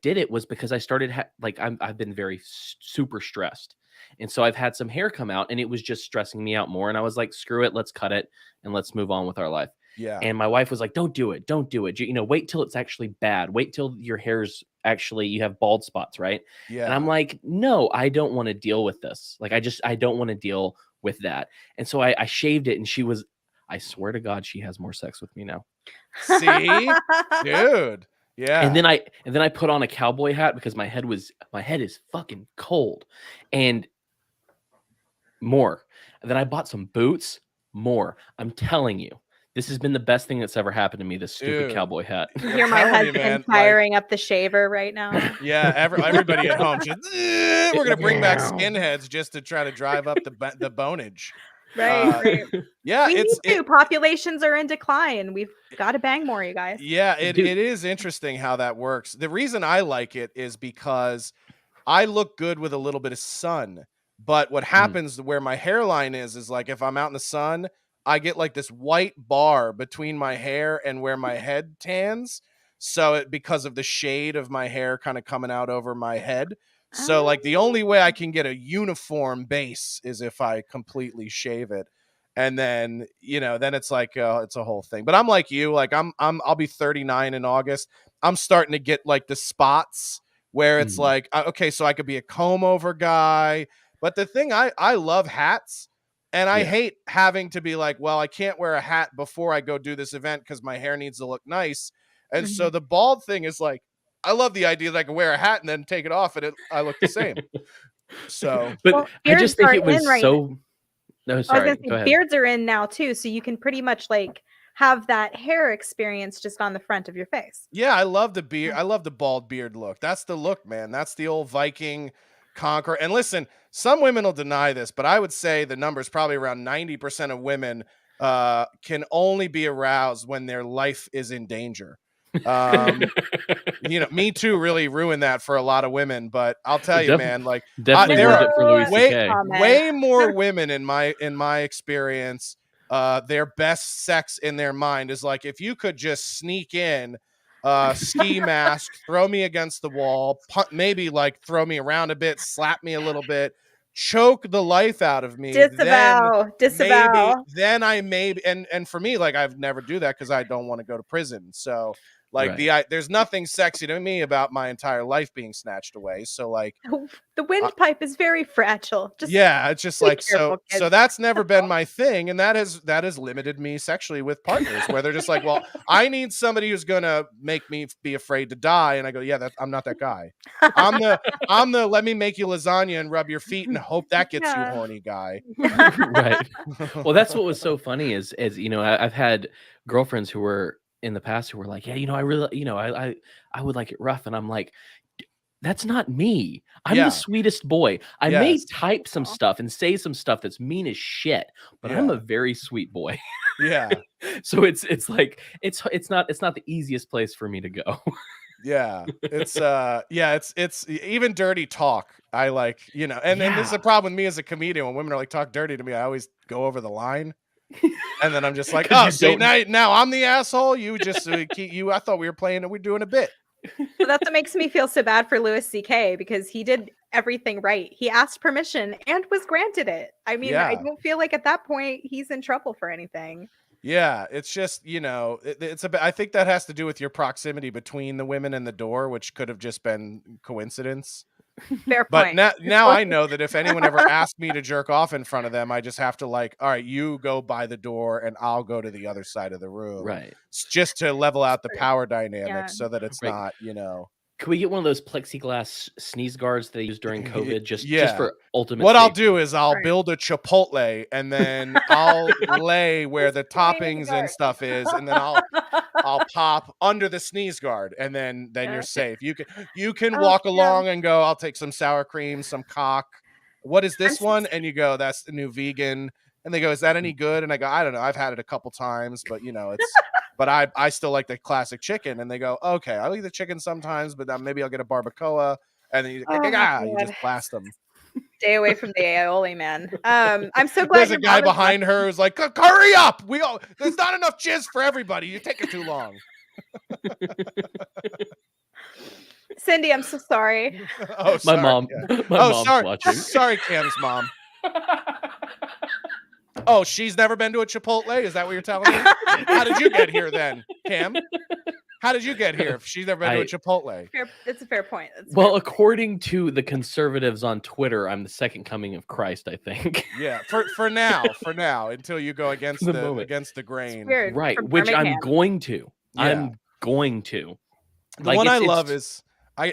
did it was because I started, I've been very super stressed. And so I've had some hair come out, and it was just stressing me out more. And I was like, screw it. Let's cut it and let's move on with our life. Yeah. And my wife was like, don't do it. Don't do it. Wait till it's actually bad. Wait till your hair's actually, you have bald spots, right? Yeah. And I'm like, no, I don't want to deal with this. Like, I don't want to deal with that. And so I shaved it, and I swear to God, she has more sex with me now. See? Dude. Yeah. And then I put on a cowboy hat because my head is fucking cold, and more. And then I bought some boots, more. I'm telling you, This has been the best thing that's ever happened to me. This stupid Dude. cowboy hat. You I'm hear my telling you, husband man, like- firing up the shaver right now. Yeah, everybody at home just, we're gonna bring back skinheads just to try to drive up the bonage. Right. Yeah, We need to. Populations are in decline. We've got to bang more, you guys. Yeah, it is interesting how that works. The reason I like it is because I look good with a little bit of sun. But what happens where my hairline is like if I'm out in the sun, I get like this white bar between my hair and where my head tans. So because of the shade of my hair kind of coming out over my head. So like the only way I can get a uniform base is if I completely shave it. And then, then it's like it's a whole thing. But I'm like you, like I'll be 39 in August. I'm starting to get like the spots where it's like, okay, so I could be a comb over guy. But the thing, I love hats, and I hate having to be like, well, I can't wear a hat before I go do this event because my hair needs to look nice. And so the bald thing is like, I love the idea that I can wear a hat and then take it off and I look the same. So, but I just think it was so. No, sorry. Go ahead. Beards are in now too, so you can pretty much like have that hair experience just on the front of your face. Yeah, I love the beard. I love the bald beard look. That's the look, man. That's the old Viking conqueror. And listen, some women will deny this, but I would say the number is probably around 90% of women can only be aroused when their life is in danger. Me Too really ruined that for a lot of women, but I'll tell you, man, like definitely there ruined it for Louis C.K. way more women in my experience. Their best sex in their mind is like if you could just sneak in, ski mask, throw me against the wall, maybe like throw me around a bit, slap me a little bit, choke the life out of me. Disavow. Then I maybe and for me, like I've never do that because I don't want to go to prison. So like there's nothing sexy to me about my entire life being snatched away. So like the windpipe is very fragile. It's just like careful, so that's never been my thing, and that has limited me sexually with partners where they're just like, well, I need somebody who's gonna make me be afraid to die, and I go, yeah, I'm not that guy. I'm the let me make you lasagna and rub your feet and hope that gets you horny guy. Right. Well, that's what was so funny is I've had girlfriends who were in the past who were like, yeah, I really, I would like it rough. And I'm like, that's not me. I'm the sweetest boy. I may type some stuff and say some stuff that's mean as shit, but I'm a very sweet boy. Yeah. So it's like, it's not the easiest place for me to go. Yeah, it's even dirty talk. I like, and this is a problem with me as a comedian. When women are like, talk dirty to me, I always go over the line. And then I'm just like, oh, so now I'm the asshole. You just I thought we were playing and we're doing a bit. Well, that's what makes me feel so bad for Louis C.K. because he did everything right. He asked permission and was granted it. I mean, I don't feel like at that point he's in trouble for anything. Yeah, it's just, it's I think that has to do with your proximity between the women and the door, which could have just been coincidence. Fair point. But now I know that if anyone ever asked me to jerk off in front of them, I just have to like, all right, you go by the door and I'll go to the other side of the room. Right. It's just to level out the power dynamic so that it's not, Can we get one of those plexiglass sneeze guards they use during COVID just for ultimate What safety? I'll do is I'll build a Chipotle and then I'll lay where the toppings and stuff is, and then I'll pop under the sneeze guard, and then you're safe. You can walk along and go, I'll take some sour cream, some cock. What is this one? And you go, that's the new vegan. And they go, is that any good? And I go, I don't know. I've had it a couple times, but it's but I still like the classic chicken. And they go, okay, I'll eat the chicken sometimes, but maybe I'll get a barbacoa. And then you just blast them. Stay away from the aioli, man. I'm so glad there's a guy behind her who's like, hurry up. There's not enough jizz for everybody. You're taking too long. Cindy, I'm so sorry. Oh, sorry. My mom. Yeah. My mom's sorry. watching. Sorry, Cam's mom. Oh, she's never been to a Chipotle? Is that what you're telling me? How did you get here then, Cam? How did you get here if she's never been to a Chipotle? It's a fair point. according to the conservatives on Twitter, I'm the second coming of Christ, I think. Yeah, for now, until you go against the grain. Right, which I'm going to. Yeah. I'm going to. The one I love is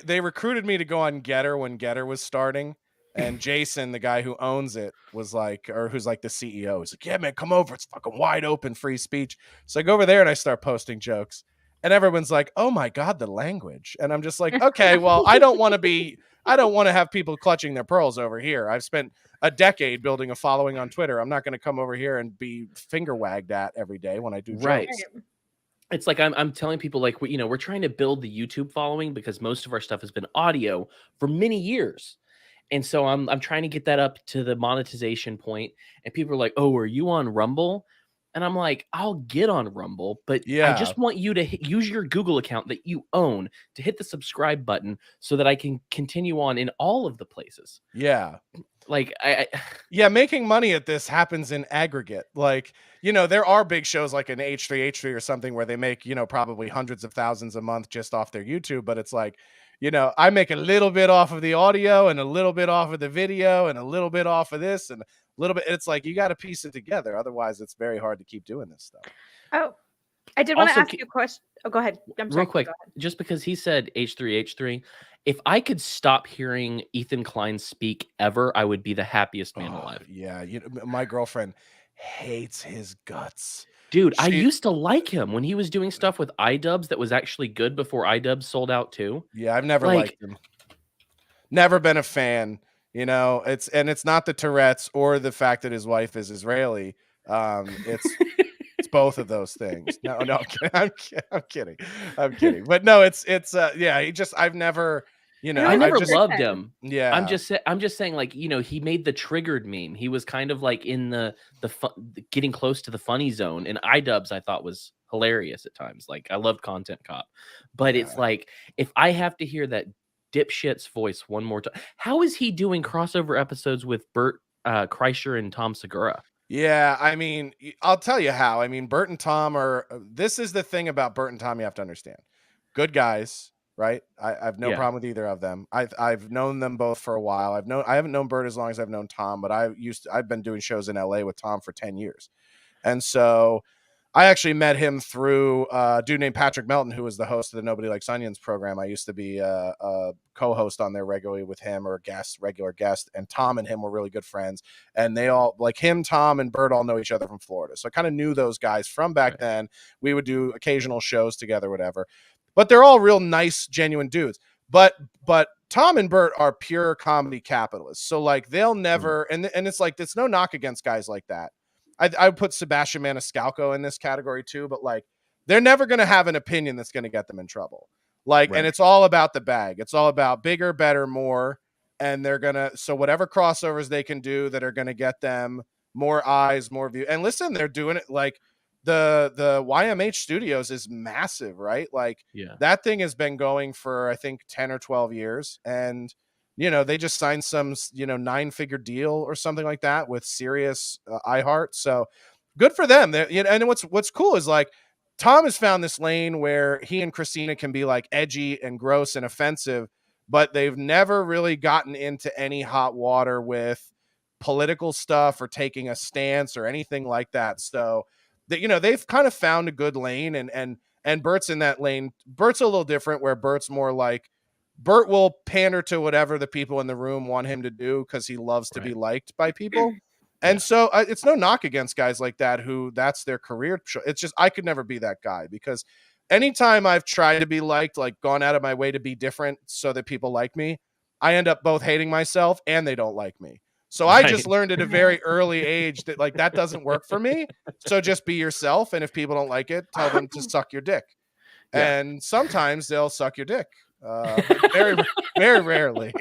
they recruited me to go on Getter when Getter was starting. And Jason, the guy who owns it, was like, or who's like the CEO, he's like, yeah, man, come over. It's fucking wide open free speech. So I go over there and I start posting jokes. And everyone's like, oh my God, the language. And I'm just like, okay, well, I don't want to have people clutching their pearls over here. I've spent a decade building a following on Twitter. I'm not going to come over here and be finger wagged at every day when I do Right. jokes. It's like I'm telling people, like, we're trying to build the YouTube following because most of our stuff has been audio for many years. And so I'm trying to get that up to the monetization point, and people are like, "Oh, are you on Rumble?" And I'm like, "I'll get on Rumble, but I Yeah. just want you to use your Google account that you own to hit the subscribe button so that I can continue on in all of the places." Yeah. Like Yeah, making money at this happens in aggregate. Like, there are big shows like an H3 or something where they make, probably hundreds of thousands a month just off their YouTube, but it's like, I make a little bit off of the audio and a little bit off of the video and a little bit off of this and a little bit. It's like you got to piece it together. Otherwise, it's very hard to keep doing this stuff. Oh, I did want to Also, ask you a question. Oh, go ahead. I'm sorry. real quick, Go ahead. just because he said H3, if I could stop hearing Ethan Klein speak ever, I would be the happiest man alive. Yeah, my girlfriend hates his guts. Dude, I used to like him when he was doing stuff with iDubbbz that was actually good before iDubbbz sold out too. Yeah, I've never liked him. Never been a fan. It's not the Tourette's or the fact that his wife is Israeli. It's both of those things. No, I'm kidding. But no, it's yeah. I've never. I never loved listen. him. Yeah, I'm just saying, like, he made the triggered meme. He was kind of like in the getting close to the funny zone. And iDubbbz I thought was hilarious at times. Like, I loved Content Cop, but it's like, if I have to hear that dipshit's voice one more time, how is he doing crossover episodes with Bert Kreischer and Tom Segura? Yeah, I mean, I'll tell you how. I mean, Bert and Tom are. This is the thing about Bert and Tom you have to understand. Good guys, right? I have no problem with either of them. I've known them both for a while. I haven't known Bert as long as I've known Tom, but I've been doing shows in LA with Tom for 10 years. And so I actually met him through a dude named Patrick Melton, who was the host of the Nobody Likes Onions program. I used to be a co-host on there regularly with him, or regular guest. And Tom and him were really good friends. And they all, like him, Tom, and Bert all know each other from Florida. So I kind of knew those guys from back then. We would do occasional shows together, whatever. But they're all real nice, genuine dudes. But Tom and Bert are pure comedy capitalists. So like they'll never, and it's like, it's no knock against guys like that. I would put Sebastian Maniscalco in this category too, but like they're never going to have an opinion that's going to get them in trouble. Like, and it's all about the bag. It's all about bigger, better, more. And so whatever crossovers they can do that are going to get them more eyes, more view. And listen, they're doing it like the YMH Studios is massive, right? Like that thing has been going for, I think, 10 or 12 years. And they just signed some, 9-figure deal or something like that with Sirius iHeart. So good for them. And what's cool is like Tom has found this lane where he and Christina can be like edgy and gross and offensive, but they've never really gotten into any hot water with political stuff or taking a stance or anything like that. So that, they've kind of found a good lane, and Bert's in that lane. Bert's a little different, where Bert's more like, Bert will pander to whatever the people in the room want him to do because he loves to be liked by people. And so it's no knock against guys like that who that's their career. It's just I could never be that guy, because anytime I've tried to be liked, like gone out of my way to be different so that people like me, I end up both hating myself and they don't like me. So I just learned at a very early age that like that doesn't work for me. So just be yourself. And if people don't like it, tell them to suck your dick. And sometimes they'll suck your dick. But very, very rarely.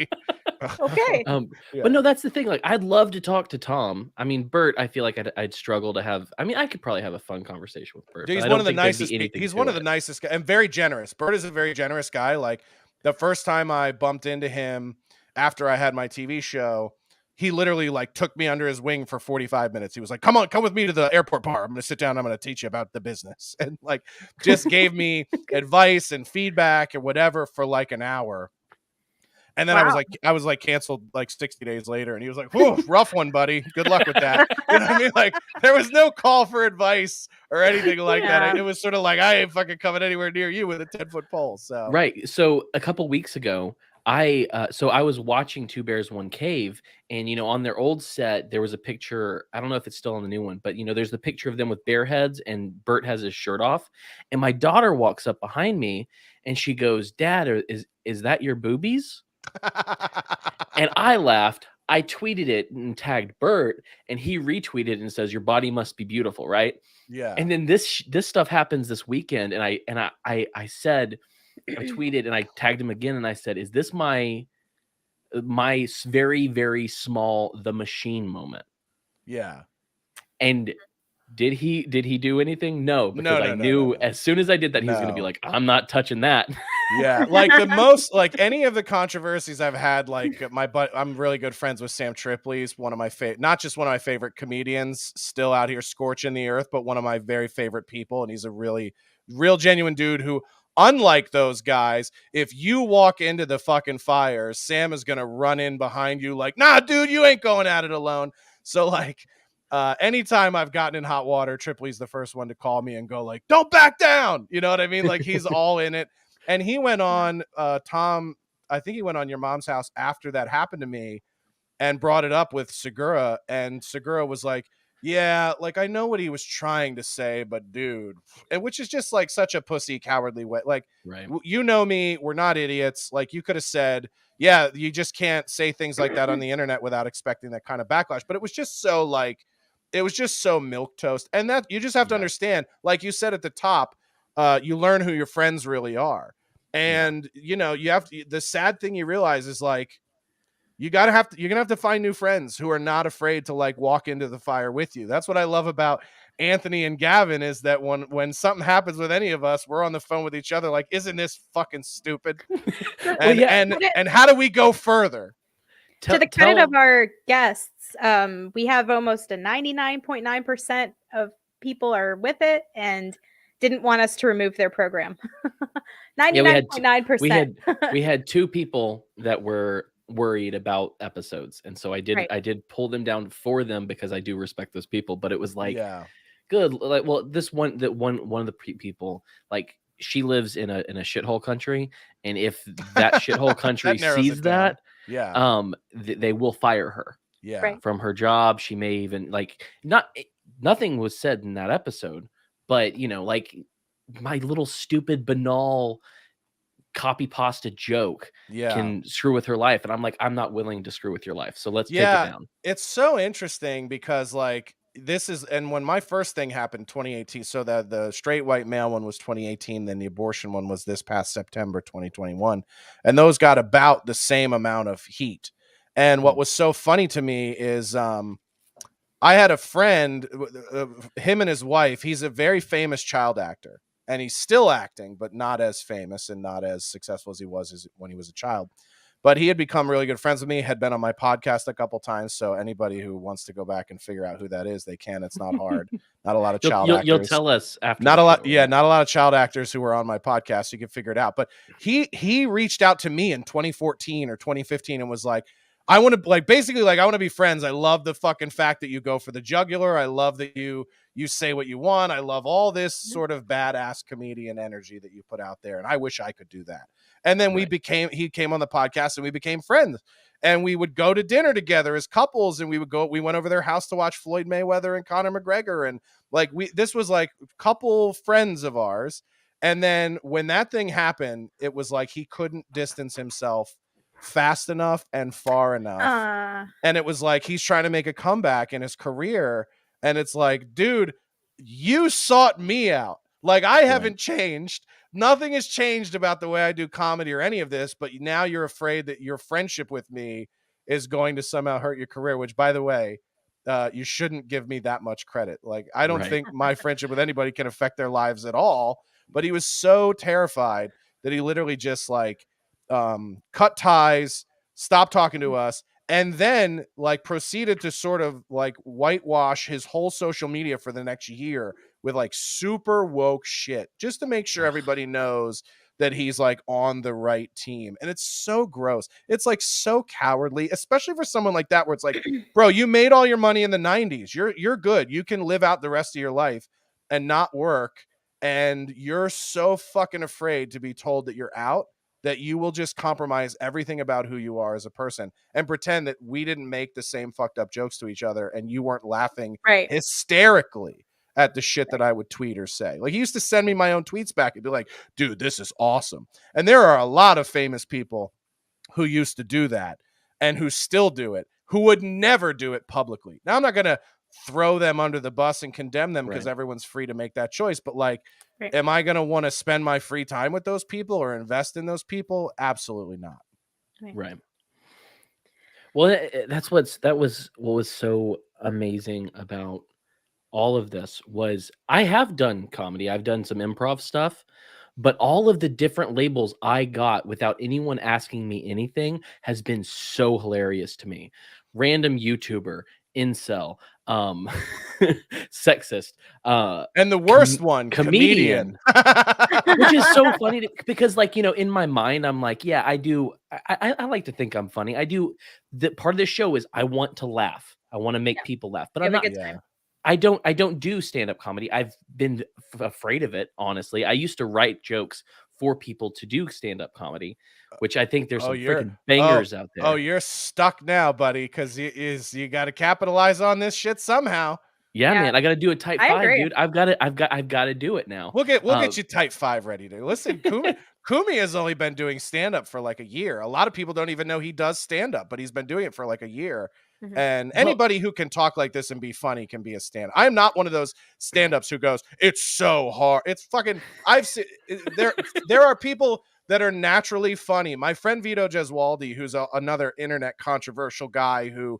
Okay. But no, that's the thing. Like, I'd love to talk to Tom. I mean, Bert, I feel like I'd struggle to have. I mean, I could probably have a fun conversation with Bert. Dude, he's one of the nicest. He's one of the nicest guys, and very generous. Bert is a very generous guy. Like the first time I bumped into him after I had my TV show, he literally like took me under his wing for 45 minutes. He was like, come with me to the airport bar. I'm going to sit down. I'm going to teach you about the business. And like, just gave me advice and feedback and whatever for like an hour. And then I was like canceled like 60 days later. And he was like, whew, rough one, buddy. Good luck with that. You know what I mean? Like there was no call for advice or anything like that. It was sort of like, I ain't fucking coming anywhere near you with a 10-foot pole. So, right. So a couple weeks ago, So I was watching Two Bears One Cave, and on their old set there was a picture. I don't know if it's still on the new one, but there's the picture of them with bear heads, and Bert has his shirt off, and my daughter walks up behind me, and she goes, "Dad, is that your boobies?" And I laughed. I tweeted it and tagged Bert, and he retweeted and says, "Your body must be beautiful," right? Yeah. And then this stuff happens this weekend, and I said, I tweeted and I tagged him again, and I said, "Is this my very, very small The Machine moment?" Yeah. And did he do anything? No, because I knew as soon as I did that, he was going to be like, "I'm not touching that." Yeah, like the most, like any of the controversies I've had, like I'm really good friends with Sam Tripoli. He's one of my favorite, not just one of my favorite comedians, still out here scorching the earth, but one of my very favorite people. And he's a really, real genuine dude who, unlike those guys, if you walk into the fucking fire, Sam is going to run in behind you like, "Nah, dude, you ain't going at it alone." So like, anytime I've gotten in hot water, Tripoli's the first one to call me and go like, "Don't back down." You know what I mean? Like he's all in it. And he went on, Tom, I think he went on Your Mom's House after that happened to me and brought it up with Segura. And Segura was like, "Yeah, like I know what he was trying to say, but dude," and which is just like such a pussy, cowardly way. Like, Right. you know me, we're not idiots. Like you could have said, "Yeah, you just can't say things like that on the internet without expecting that kind of backlash." But it was just so like, it was just so milquetoast. And that you just have to understand, like you said at the top, you learn who your friends really are. And you have to, the sad thing you realize is like, you're gonna have to find new friends who are not afraid to like walk into the fire with you. That's what I love about Anthony and Gavin, is that when something happens with any of us, we're on the phone with each other like, "Isn't this fucking stupid?" And how do we go further? To the credit of our guests, we have almost a 99.9% of people are with it and didn't want us to remove their program. 99.9%. We had two people that were worried about episodes, and so I did pull them down for them because I do respect those people. But it was like, good. Like, well, this one of the people, like, she lives in a shithole country, and if that shithole country sees that, they will fire her. From her job. She may even like nothing was said in that episode, but like my little stupid banal copy pasta joke can screw with her life, and I'm like, I'm not willing to screw with your life, so let's take it down. It's so interesting because like this is, and when my first thing happened 2018, so that the straight white male one was 2018, then the abortion one was this past September 2021, and those got about the same amount of heat. And what was so funny to me is I had a friend, him and his wife, he's a very famous child actor, and he's still acting, but not as famous and not as successful as he was when he was a child. But he had become really good friends with me, had been on my podcast a couple times. So anybody who wants to go back and figure out who that is, they can. It's not hard. Not a lot of child actors. You'll tell us after. Not a lot. Yeah, not a lot of child actors who were on my podcast. So you can figure it out. But he reached out to me in 2014 or 2015 and was like, "I want to I want to be friends. I love the fucking fact that you go for the jugular. I love that you say what you want. I love all this sort of badass comedian energy that you put out there. And I wish I could do that." And then he came on the podcast and we became friends, and we would go to dinner together as couples, and we went over their house to watch Floyd Mayweather and Conor McGregor. And like, this was like a couple friends of ours. And then when that thing happened, it was like, he couldn't distance himself fast enough and far enough. And it was like, he's trying to make a comeback in his career. And it's like, dude, you sought me out. Like, I haven't changed. Nothing has changed about the way I do comedy or any of this, but now you're afraid that your friendship with me is going to somehow hurt your career, which, by the way, you shouldn't give me that much credit. Like, I don't think my friendship with anybody can affect their lives at all. But he was so terrified that he literally just like cut ties, stopped talking to us, and then like proceeded to sort of like whitewash his whole social media for the next year with like super woke shit, just to make sure everybody knows that he's like on the right team. And it's so gross. It's like so cowardly, especially for someone like that, where it's like, bro, you made all your money in the 90s. You're good. You can live out the rest of your life and not work. And you're so fucking afraid to be told that you're out. that you will just compromise everything about who you are as a person and pretend that we didn't make the same fucked up jokes to each other and you weren't laughing Right. hysterically at the shit that I would tweet or say. Like, he used to send me my own tweets back and be like, dude, this is awesome. And there are a lot of famous people who used to do that and who still do it, who would never do it publicly. Now, I'm not going to throw them under the bus and condemn them because Right. everyone's free to make that choice. But like, Right. am I going to want to spend my free time with those people or invest in those people? Absolutely not. Right. Well, that was what was so amazing about all of this was I have done comedy. I've done some improv stuff, but all of the different labels I got without anyone asking me anything has been so hilarious to me. Random YouTuber, incel, sexist, And the worst one, comedian. which is so funny because, like, you know, in my mind, I'm like, yeah, I do. I like to think I'm funny. I do. The part of the show is I want to laugh. I want to make people laugh, but I'm Have a not. good time. I don't do stand-up comedy. I've been afraid of it, honestly. I used to write jokes for people to do stand-up comedy, which I think there's some freaking bangers out there. Oh, you're stuck now, buddy, because you got to capitalize on this shit somehow. Yeah, Yeah. man, I got to do a type I 5, agree. dude. I've got to do it now. We'll get you type 5 ready to listen. Kumi has only been doing stand-up for like a year. A lot of people don't even know he does stand-up, but he's been doing it for like a year. Mhm. And anybody who can talk like this and be funny can be a stand. I'm not one of those stand-ups who goes, it's so hard. It's fucking, I've seen there are people that are naturally funny. My friend Vito Gesualdi, who's another internet controversial guy who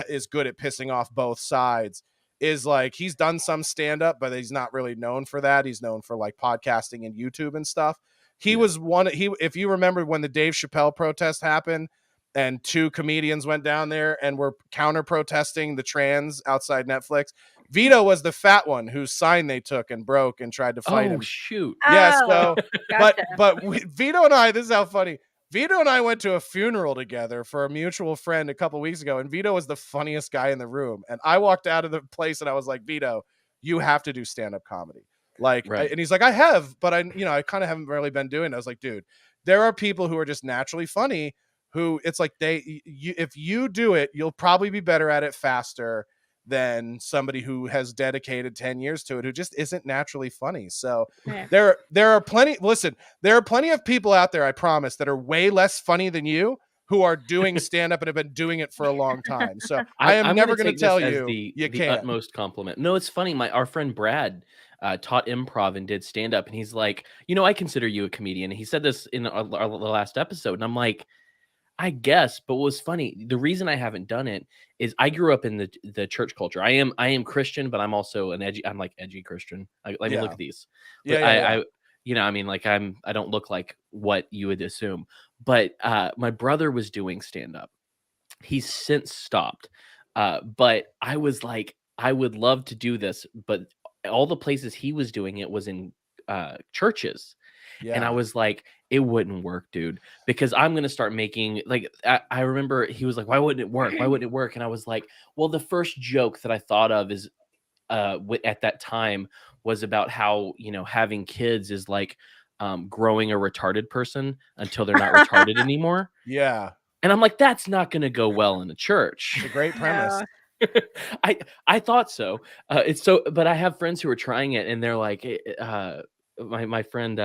is good at pissing off both sides, is like, he's done some stand-up, but he's not really known for that. He's known for like podcasting and YouTube and stuff. He was if you remember when the Dave Chappelle protest happened and 2 comedians went down there and were counter protesting the trans outside Netflix, Vito was the fat one whose sign they took and broke and tried to fight him. Shoot. Yeah, Oh, so gotcha. Vito and I, this is how funny. Vito and I went to a funeral together for a mutual friend a couple weeks ago, and Vito was the funniest guy in the room. And I walked out of the place and I was like, Vito, you have to do stand-up comedy. Like, Right. and he's like, I have, but I kind of haven't really been doing it. I was like, dude, there are people who are just naturally funny who it's like if you do it, you'll probably be better at it faster than somebody who has dedicated 10 years to it, who just isn't naturally funny. So Yeah. there are plenty of people out there, I promise, that are way less funny than you who are doing stand-up and have been doing it for a long time. So I'm never going to tell you the can't. utmost compliment. No, it's funny. Our friend Brad taught improv and did stand-up, and he's like, I consider you a comedian. And he said this in the last episode, and I'm like, I guess, but what was funny, the reason I haven't done it is I grew up in the church culture. I am Christian, but I'm also I'm like edgy Christian. Let me look at these. Yeah. I mean, like I don't look like what you would assume. But my brother was doing stand-up. He's since stopped. But I was like, I would love to do this, but all the places he was doing it was in churches. Yeah. And I was like, it wouldn't work, dude, because I'm going to start making like, I remember he was like, why wouldn't it work? Why wouldn't it work? And I was like, well, the first joke that I thought of is at that time was about how, having kids is like growing a retarded person until they're not retarded anymore. Yeah. And I'm like, that's not going to go well in a church. It's a great premise. I thought so. But I have friends who are trying it and they're like, my friend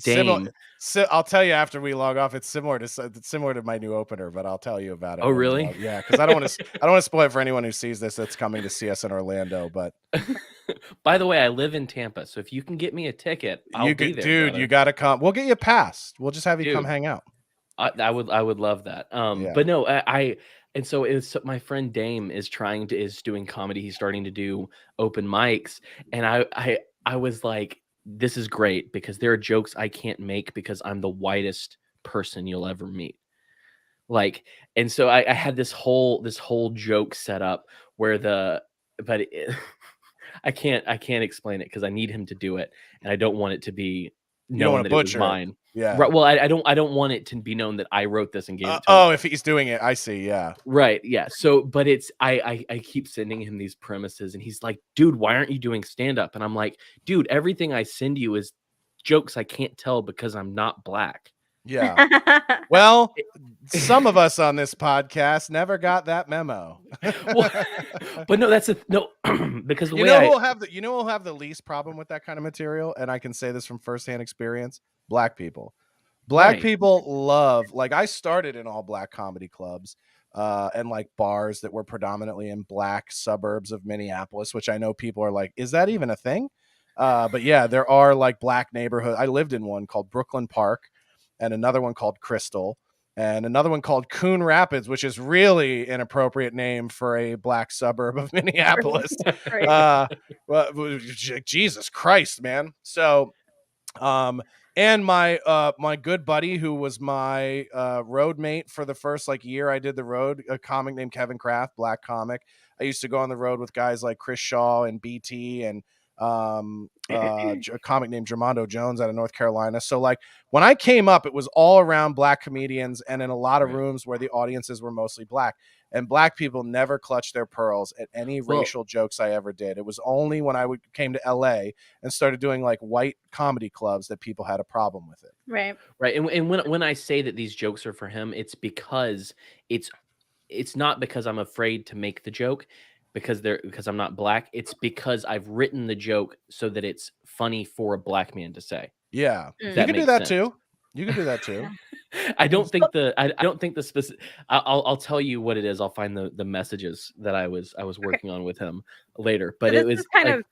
Dame. So I'll tell you after we log off. It's similar to my new opener, but I'll tell you about it. Oh, really? Yeah, because I don't want to spoil it for anyone who sees this that's coming to see us in Orlando. But by the way, I live in Tampa, so if you can get me a ticket, I'll be there, dude. brother. You got to come. We'll get you passed. We'll just have you come hang out. I would love that. But no, and so it's my friend Dame is doing comedy. He's starting to do open mics, and I was like, this is great because there are jokes I can't make because I'm the whitest person you'll ever meet. Like, and so I had this whole joke set up where I can't explain it because I need him to do it, and I don't want it to be known that it was mine. Yeah. Right. Well, I don't want it to be known that I wrote this and gave it to him. If he's doing it, I see. Yeah. Right. Yeah. So, but it's I keep sending him these premises, and he's like, dude, why aren't you doing stand up? And I'm like, dude, everything I send you is jokes I can't tell because I'm not black. Yeah. Well, some of us on this podcast never got that memo. Well, but no, that's no because the You way know I who will have the least problem with that kind of material, and I can say this from firsthand experience: Black people. Black right. people love, like, I started in all Black comedy clubs and like bars that were predominantly in Black suburbs of Minneapolis, which I know people are like, is that even a thing? But yeah, there are like Black neighborhood. I lived in one called Brooklyn Park, and another one called Crystal, and another one called Coon Rapids, which is really an appropriate name for a Black suburb of Minneapolis. Right. Well, Jesus Christ, man. So um and my good buddy who was my road mate for the first like year I did the road, a comic named Kevin Kraft, Black comic. I used to go on the road with guys like Chris Shaw and BT and a comic named Germando Jones out of North Carolina. So like when I came up, it was all around Black comedians and in a lot of Right. rooms where the audiences were mostly Black. And Black people never clutched their pearls at any Well, racial jokes I ever did. It was only when came to LA and started doing like white comedy clubs that people had a problem with it. Right. right. And when I say that these jokes are for him, it's because it's not because I'm afraid to make the joke because I'm not Black. It's because I've written the joke so that it's funny for a Black man to say. Yeah, If Mm. you that can do makes that sense. too. You can do that too. I don't think I don't think the specific. I'll tell you what it is. I'll find the messages that I was Okay. working on with him later. So But it was like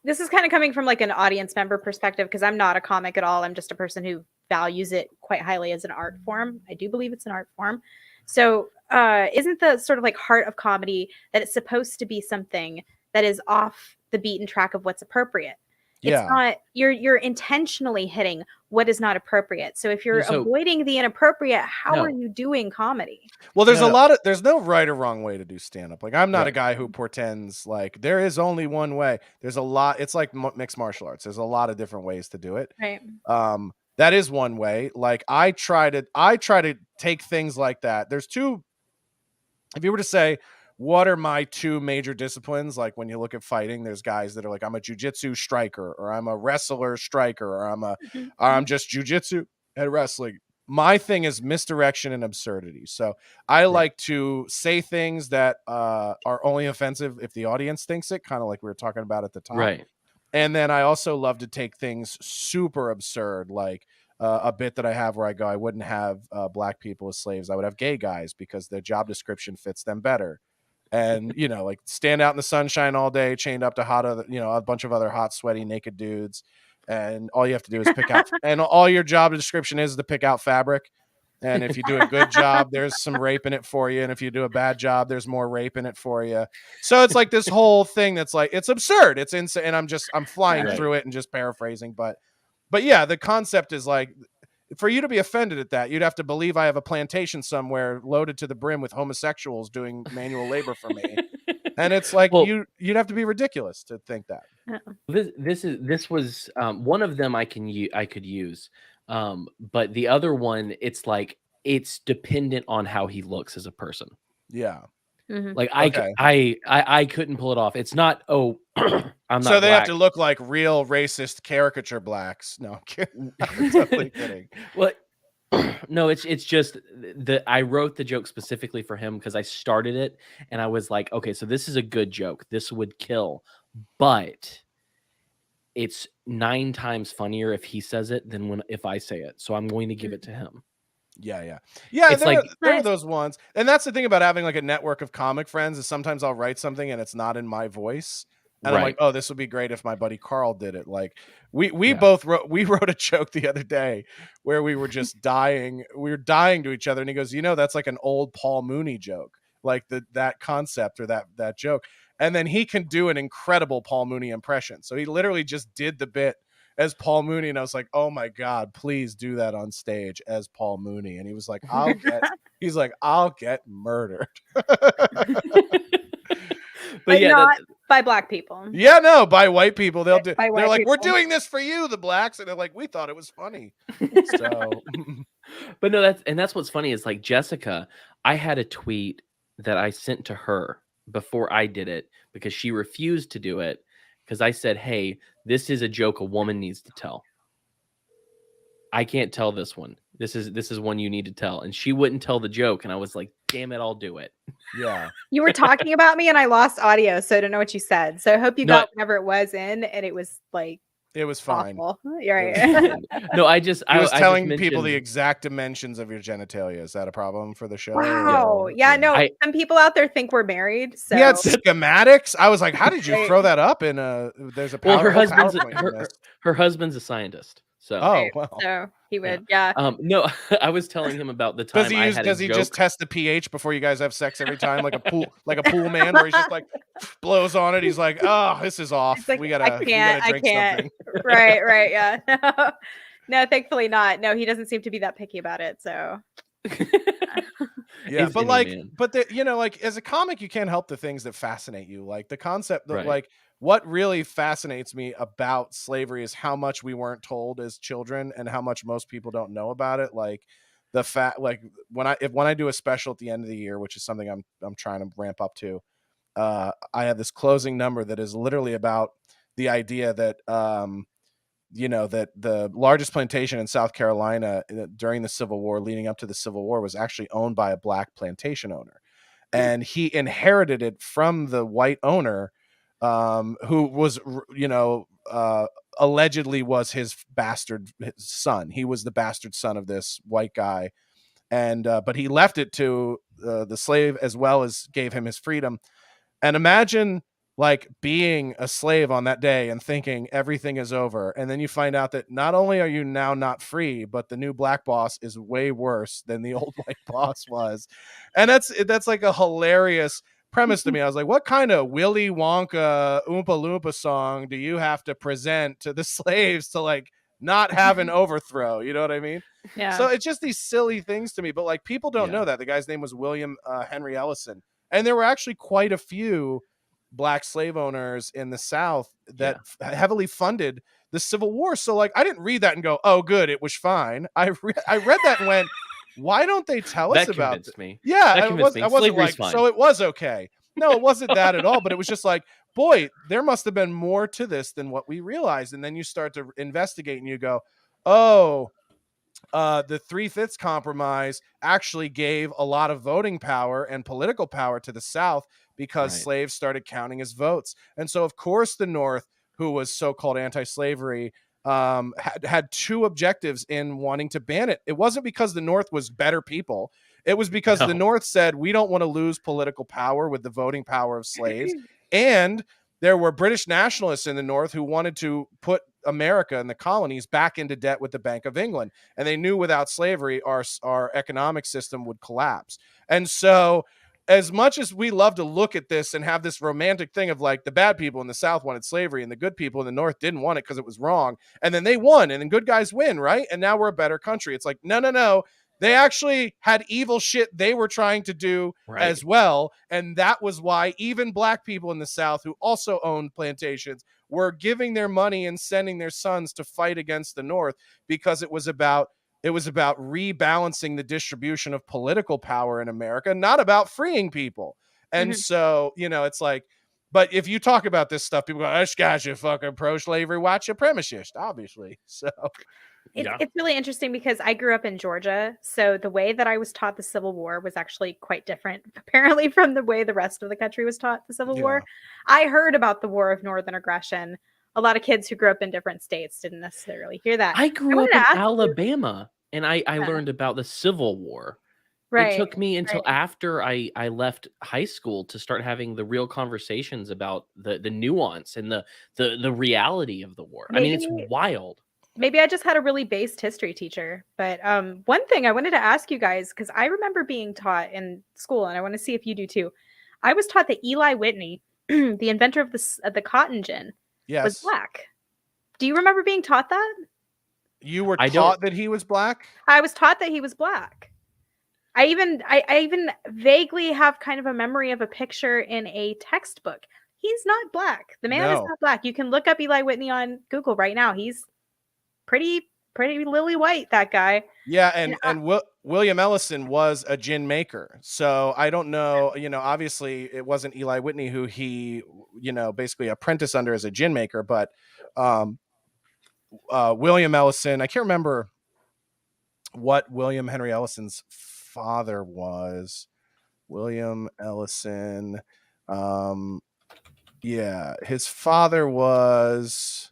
this is kind of coming from like an audience member perspective because I'm not a comic at all. I'm just a person who values it quite highly as an art form. I do believe it's an art form. So isn't the sort of like heart of comedy that it's supposed to be something that is off the beaten track of what's appropriate? It's Yeah. not you're intentionally hitting what is not appropriate. So if you're So avoiding the inappropriate, how are no, you doing comedy? Well, there's no. there's no right or wrong way to do stand up. Like I'm not a Right. guy who pretends like there is only one way. There's a lot. It's like mixed martial arts. There's a lot of different ways to do it. Right. That is one way. Like I try to take things like that. There's two. If you were to say, what are my two major disciplines? Like when you look at fighting, there's guys that are like, I'm a jujitsu striker, or I'm a wrestler striker, or Mhm. I'm just jujitsu and wrestling. My thing is misdirection and absurdity. So I Right. like to say things that are only offensive if the audience thinks it, kind of like we were talking about at the top. Right. And then I also love to take things super absurd, like a bit that I have where I go, I wouldn't have Black people as slaves. I would have gay guys because their job description fits them better. And, you know, like stand out in the sunshine all day, chained up to a bunch of other hot, sweaty, naked dudes. And all you have to do is pick out, and all your job description is to pick out fabric. And if you do a good job, there's some rape in it for you. And if you do a bad job, there's more rape in it for you. So it's like this whole thing that's like, it's absurd. It's insane. And I'm flying Right. through it and just paraphrasing. But yeah, the concept is like, for you to be offended at that, you'd have to believe I have a plantation somewhere loaded to the brim with homosexuals doing manual labor for me. And it's like, Well, you'd have to be ridiculous to think that. this was one of them I could use, but the other one it's like it's dependent on how he looks as a person. Yeah. Mhm. Like Okay. I couldn't pull it off. It's not I'm So not they have Black. to look like real racist caricature Blacks. No, I'm kidding. I'm totally kidding. Well, no, it's just I wrote the joke specifically for him because I started it and I was like, okay, so this is a good joke. This would kill, but it's 9 times funnier if he says it than if I say it. So I'm going to give it to him. Yeah. It's There like are Nice. those ones, and that's the thing about having like a network of comic friends is sometimes I'll write something and it's not in my voice, and I'm like, right. oh, this would be great if my buddy Carl did it. Like we Yeah. both wrote a joke the other day where we were just dying. We were dying to each other, and he goes, that's like an old Paul Mooney joke, like that concept or that joke. And then he can do an incredible Paul Mooney impression. So he literally just did the bit as Paul Mooney, and I was like, "Oh my god, please do that on stage as Paul Mooney." And he was like, "I'll get murdered." But yeah, not by Black people. Yeah, no, by white people, By they're white like, "We're people. doing this for you, the Blacks," and they're like, "We thought it was funny." So, but no, that's what's funny is like Jessica. I had a tweet that I sent to her before I did it because she refused to do it because I said, "Hey, this is a joke a woman needs to tell." I can't tell this one. This is one you need to tell. And she wouldn't tell the joke. And I was like, damn it, I'll do it. Yeah. You were talking about me and I lost audio, so I don't know what you said. So I hope you No, got whatever it was in, and it was like It was fine. awful. You're It right. was fine. no, I just He was I telling just people the mentioned- exact dimensions of your genitalia. Is that a problem for the show? Wow. Yeah, no, I- some people out there think we're married. So He had schematics. I was like, how did you Right. throw that up in a there's a Well, power, her whole husband's PowerPoint in this. her husband's a scientist. So Oh, well. so he would, no, I was telling him about the Does time he I use had does a he joke. just test the pH before you guys have sex every time, like a pool man where he's just like blows on it? He's like, oh, this is off. It's like, we I gotta drink something. Right, yeah. No, thankfully not. No, he doesn't seem to be that picky about it. So Yeah, It's but Denny, like, man. but the, like as a comic, you can't help the things that fascinate you. Like the concept that, Right. like, what really fascinates me about slavery is how much we weren't told as children and how much most people don't know about it. Like the fact, like when I do a special at the end of the year, which is something I'm trying to ramp up to, I have this closing number that is literally about the idea that that the largest plantation in South Carolina during the Civil War, leading up to the Civil War, was actually owned by a black plantation owner, and he inherited it from the white owner, who was allegedly was his bastard son. He was the bastard son of this white guy, and but he left it to the slave as well as gave him his freedom. And imagine like being a slave on that day and thinking everything is over. And then you find out that not only are you now not free, but the new black boss is way worse than the old white boss was. And that's like a hilarious premise to me. I was like, what kind of Willy Wonka Oompa Loompa song do you have to present to the slaves to like not have an overthrow? You know what I mean? yeah. So it's just these silly things to me, but like people don't Yeah. know that the guy's name was William Henry Ellison. And there were actually quite a few black slave owners in the South that heavily funded the Civil War. So like, I didn't read that and go, oh, good, it was fine. I read that and went, why don't they tell us That about convinced me. Yeah, That I convinced me. wasn't Slavery's like, fine. so it was okay. No, it wasn't that at all. But it was just like, boy, there must have been more to this than what we realized. And then you start to investigate and you go, oh, the 3/5 compromise actually gave a lot of voting power and political power to the South because Right. slaves started counting as votes. And so, of course, the North, who was so-called anti-slavery, had two objectives in wanting to ban it. It wasn't because the North was better people. It was because the No. North said, we don't want to lose political power with the voting power of slaves. And there were British nationalists in the North who wanted to put America and the colonies back into debt with the Bank of England. And they knew without slavery, our economic system would collapse. And so as much as we love to look at this and have this romantic thing of like the bad people in the South wanted slavery and the good people in the North didn't want it because it was wrong. And then they won and then good guys win, right? And now we're a better country. It's like, no. They actually had evil shit they were trying to do as well. And that was why even black people in the South who also owned plantations were giving their money and sending their sons to fight against the North because it was about rebalancing the distribution of political power in America, not about freeing people. And so, it's like, but if you talk about this stuff, people go, this guy's a fucking pro-slavery, watch a premiership, obviously. So It's really interesting because I grew up in Georgia. So the way that I was taught the Civil War was actually quite different, apparently, from the way the rest of the country was taught the Civil War. I heard about the War of Northern Aggression. A lot of kids who grew up in different states didn't necessarily hear that. I grew up in Alabama and I learned about the Civil War. Right. It took me until after I left high school to start having the real conversations about the nuance and the reality of the war. I mean, it's wild. Maybe I just had a really based history teacher. But one thing I wanted to ask you guys, because I remember being taught in school, and I want to see if you do too. I was taught that Eli Whitney, the inventor of the cotton gin, was black. Do you remember being taught that? You were taught that he was black? I was taught that he was black. I even vaguely have kind of a memory of a picture in a textbook. He's not black. The man is not black. You can look up Eli Whitney on Google right now. He's pretty lily white, that guy. Yeah, and William Ellison was a gin maker. So I don't know, obviously it wasn't Eli Whitney who he, basically apprenticed under as a gin maker, but William Ellison, I can't remember what William Henry Ellison's father was. William Ellison. Yeah, his father was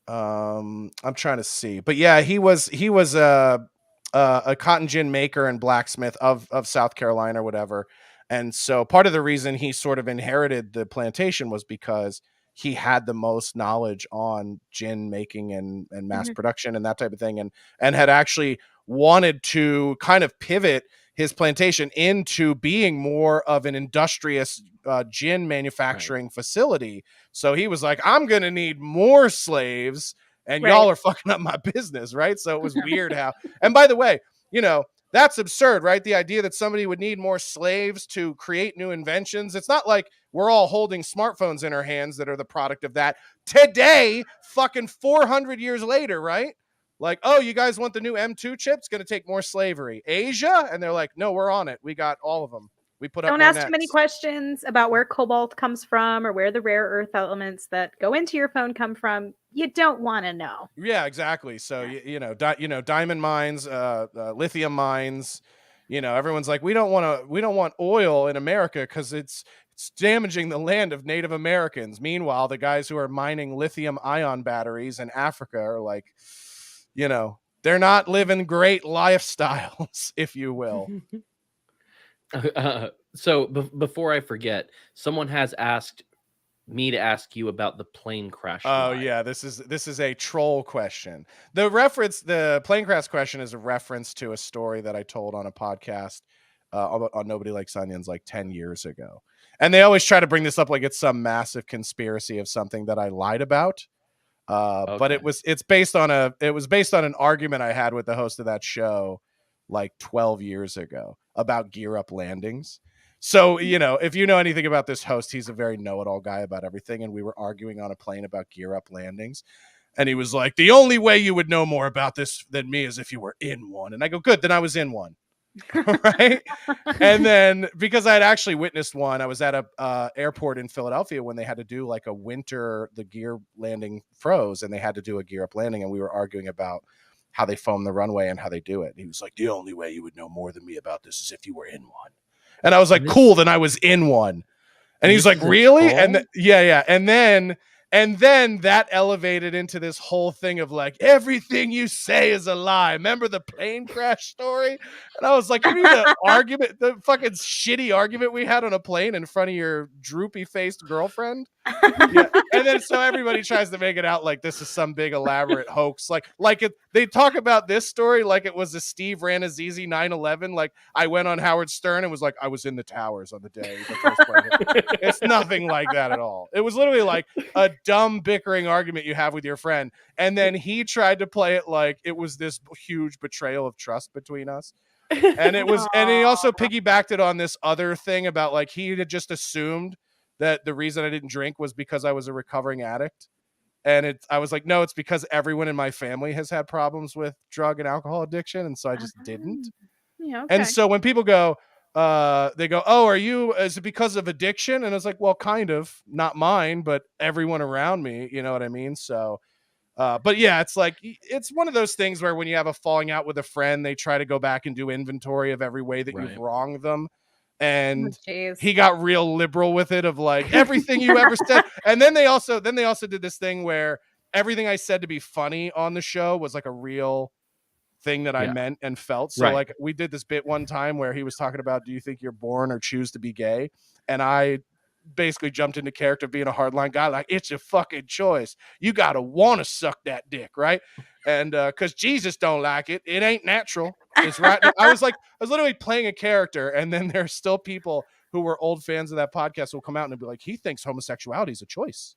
I'm trying to see. But yeah, he was a cotton gin maker and blacksmith of South Carolina or whatever. And so part of the reason he sort of inherited the plantation was because he had the most knowledge on gin making and mass Mhm. production and that type of thing, and had actually wanted to kind of pivot his plantation into being more of an industrious gin manufacturing facility. So he was like, I'm going to need more slaves and Right. y'all are fucking up my business. Right. So it was weird how, and by the way, you know, that's absurd, right? The idea that somebody would need more slaves to create new inventions. It's not like we're all holding smartphones in our hands that are the product of that today, fucking 400 years later, right? Like, oh, you guys want the new M2 chips? Going to take more slavery. Asia? And they're like, no, we're on it. We got all of them. We put up Don't more ask too many nets. questions about where cobalt comes from or where the rare earth elements that go into your phone come from. You don't want to know. Yeah, exactly. So Yeah. you know, diamond mines, lithium mines. You know, everyone's like, we don't want oil in America because it's damaging the land of Native Americans. Meanwhile, the guys who are mining lithium ion batteries in Africa are like, you know, they're not living great lifestyles, if you will. So before I forget, someone has asked me to ask you about the plane crash Oh lie. yeah, this is a troll question. The plane crash question is a reference to a story that I told on a podcast on Nobody Likes Onions like 10 years ago. And they always try to bring this up like it's some massive conspiracy of something that I lied about. But Okay. it's based on an argument I had with the host of that show like 12 years ago about gear up landings. So, you know, if you know anything about this host, he's a very know-it-all guy about everything. And we were arguing on a plane about gear up landings. And he was like, the only way you would know more about this than me is if you were in one. And I go, good, then I was in one. Right. And then because I had actually witnessed one, I was at a airport in Philadelphia when they had to do like the gear landing froze and they had to do a gear up landing. And we were arguing about how they foam the runway and how they do it. And he was like, the only way you would know more than me about this is if you were in one. And I was like, And this, cool, then I was in one. And and he's this like, is a really? troll? Yeah. And then that elevated into this whole thing of like, everything you say is a lie. Remember the plane crash story? And I was like, you mean the fucking shitty argument we had on a plane in front of your droopy faced girlfriend? Yeah. And then so everybody tries to make it out like this is some big elaborate hoax. They talk about this story like it was a Steve Ranazizi 9/11. Like I went on Howard Stern and was like, I was in the towers on the day the first plane hit. It's nothing like that at all. It was literally like a dumb bickering argument you have with your friend. And then he tried to play it like it was this huge betrayal of trust between us. And he also piggybacked it on this other thing about like he had just assumed that the reason I didn't drink was because I was a recovering addict. And I was like, no, it's because everyone in my family has had problems with drug and alcohol addiction. And so I just didn't. Yeah, And okay. so when people go, they go, oh, is it because of addiction? And it's like, well, kind of, not mine, but everyone around me, you know what I mean? So, but yeah, it's like, it's one of those things where when you have a falling out with a friend, they try to go back and do inventory of every way that you've Right. wronged them. Oh, And jeez. he got real liberal with it of like everything you ever said. And then they also did this thing where everything I said to be funny on the show was like a real thing that I Yeah. meant and felt. So Right. like we did this bit one time where he was talking about, do you think you're born or choose to be gay? And I basically jumped into character being a hardline guy, like it's your fucking choice. You gotta want to suck that dick, right? And because Jesus don't like it, it ain't natural. It's right. I was literally playing a character, and then there's still people who were old fans of that podcast who will come out and be like, he thinks homosexuality is a choice.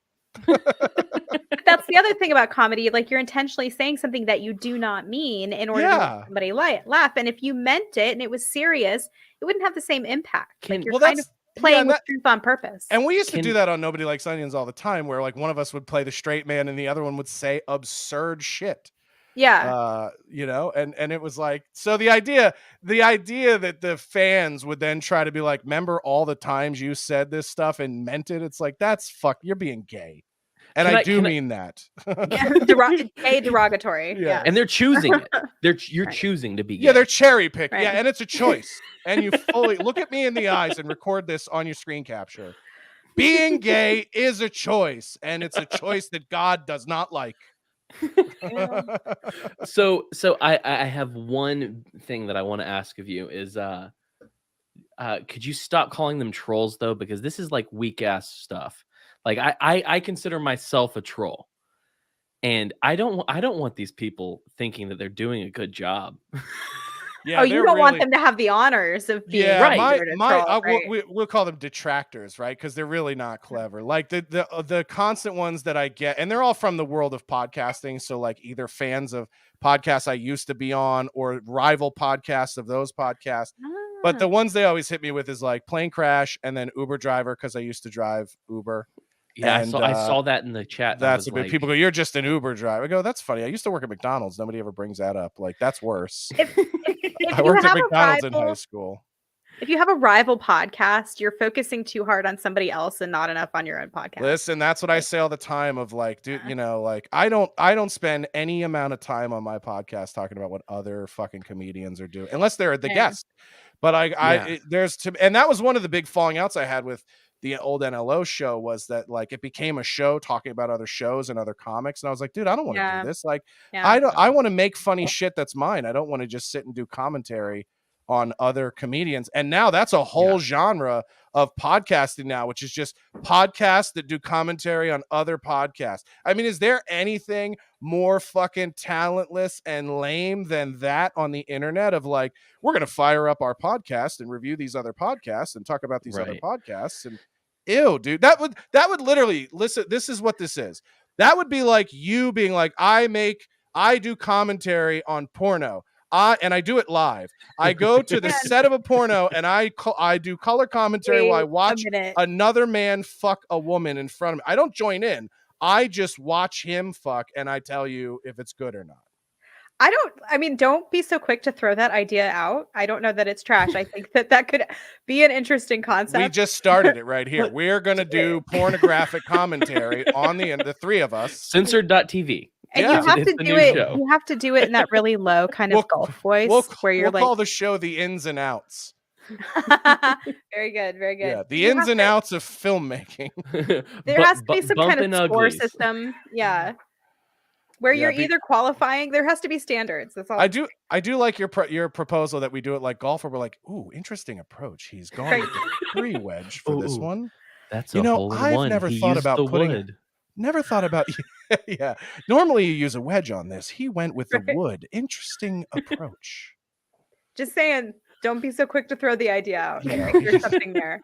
That's the other thing about comedy. Like you're intentionally saying something that you do not mean in order to make Yeah. somebody laugh. And if you meant it and it was serious, it wouldn't have the same impact. Like you're Well, kind of playing with that, truth on purpose. and we used to do Can that on Nobody Likes Onions all the time, where like one of us would play the straight man and the other one would say absurd shit. Yeah. You know, and it was like, so the idea that the fans would then try to be like, remember all the times you said this stuff and meant it, it's like, that's you're being gay. And Can I I- do can I- mean that. A derogatory. Yeah. Yeah. And they're choosing it. You're Right. choosing to be gay. Yeah, they're cherry picked. Right. Yeah, and it's a choice. And you fully look at me in the eyes and record this on your screen capture. Being gay is a choice, and it's a choice that God does not like. Yeah. So I have one thing that I want to ask of you is could you stop calling them trolls though, because this is like weak ass stuff. Like I consider myself a troll, and I don't want these people thinking that they're doing a good job. Yeah, Oh, you they're don't want really- them to have the honors of being Yeah, Right. my considered a my troll, right? we'll call them detractors, right? Because they're really not clever. Like the constant ones that I get, and they're all from the world of podcasting. So like either fans of podcasts I used to be on or rival podcasts of those podcasts. But the Ah. ones they always hit me with is like plane crash and then Uber driver, because I used to drive Uber. Yeah, And, I saw that in the chat. And I That's was a bit. like, People go, "You're just an Uber driver." I go, "That's funny. I used to work at McDonald's. Nobody ever brings that up. Like that's worse." If I you worked at have a McDonald's in high rival, school. if you have a rival podcast, you're focusing too hard on somebody else and not enough on your own podcast. Listen, that's what I Like, say all the time. Of like, dude, Yeah. you know, like I don't spend any amount of time on my podcast talking about what other fucking comedians are doing, unless they're the Yeah. guest. But Yeah. and that was one of the big falling outs I had with the old NLO show, was that like it became a show talking about other shows and other comics, and I was like, dude, I don't want to Yeah. do this. Like, Yeah. I want to make funny shit that's mine. I don't want to just sit and do commentary on other comedians. And now that's a whole genre of podcasting now, which is just podcasts that do commentary on other podcasts. I mean, is there anything more fucking talentless and lame than that on the internet of like, we're going to fire up our podcast and review these other podcasts and talk about these other Right. podcasts? And ew, dude, that would literally, listen, this is what this is. That would be like you being like, I do commentary on porno. And I do it live. I go to the Man. set of a porno and I do color commentary while I Wait watch a minute. another man fuck a woman in front of me. I don't join in. I just watch him fuck and I tell you if it's good or not. Don't be so quick to throw that idea out. I don't know that it's trash. I think that could be an interesting concept. We just started it right here. We're going to do pornographic commentary on the three of us. Censored.tv. And Yeah. you have It's to the do new it. show. You have to do it in that really low kind of golf voice where you're we'll like, call the show The Ins and Outs. very good, very good. Yeah, the You ins have and to- outs of filmmaking. There has to be some kind bumping of score uglies. system. Yeah. Where Yeah, you're either qualifying, there has to be standards. That's all. I do like your proposal that we do it like golf, where we're like, ooh, interesting approach. He's gone Right. with the free wedge for this Ooh. one. That's You a know, hole in I've one. never He thought used about the putting- wood. Never thought about yeah. Normally you use a wedge on this. He went with the Right. wood. Interesting approach. Just saying, don't be so quick to throw the idea out. Yeah. I think there's something there.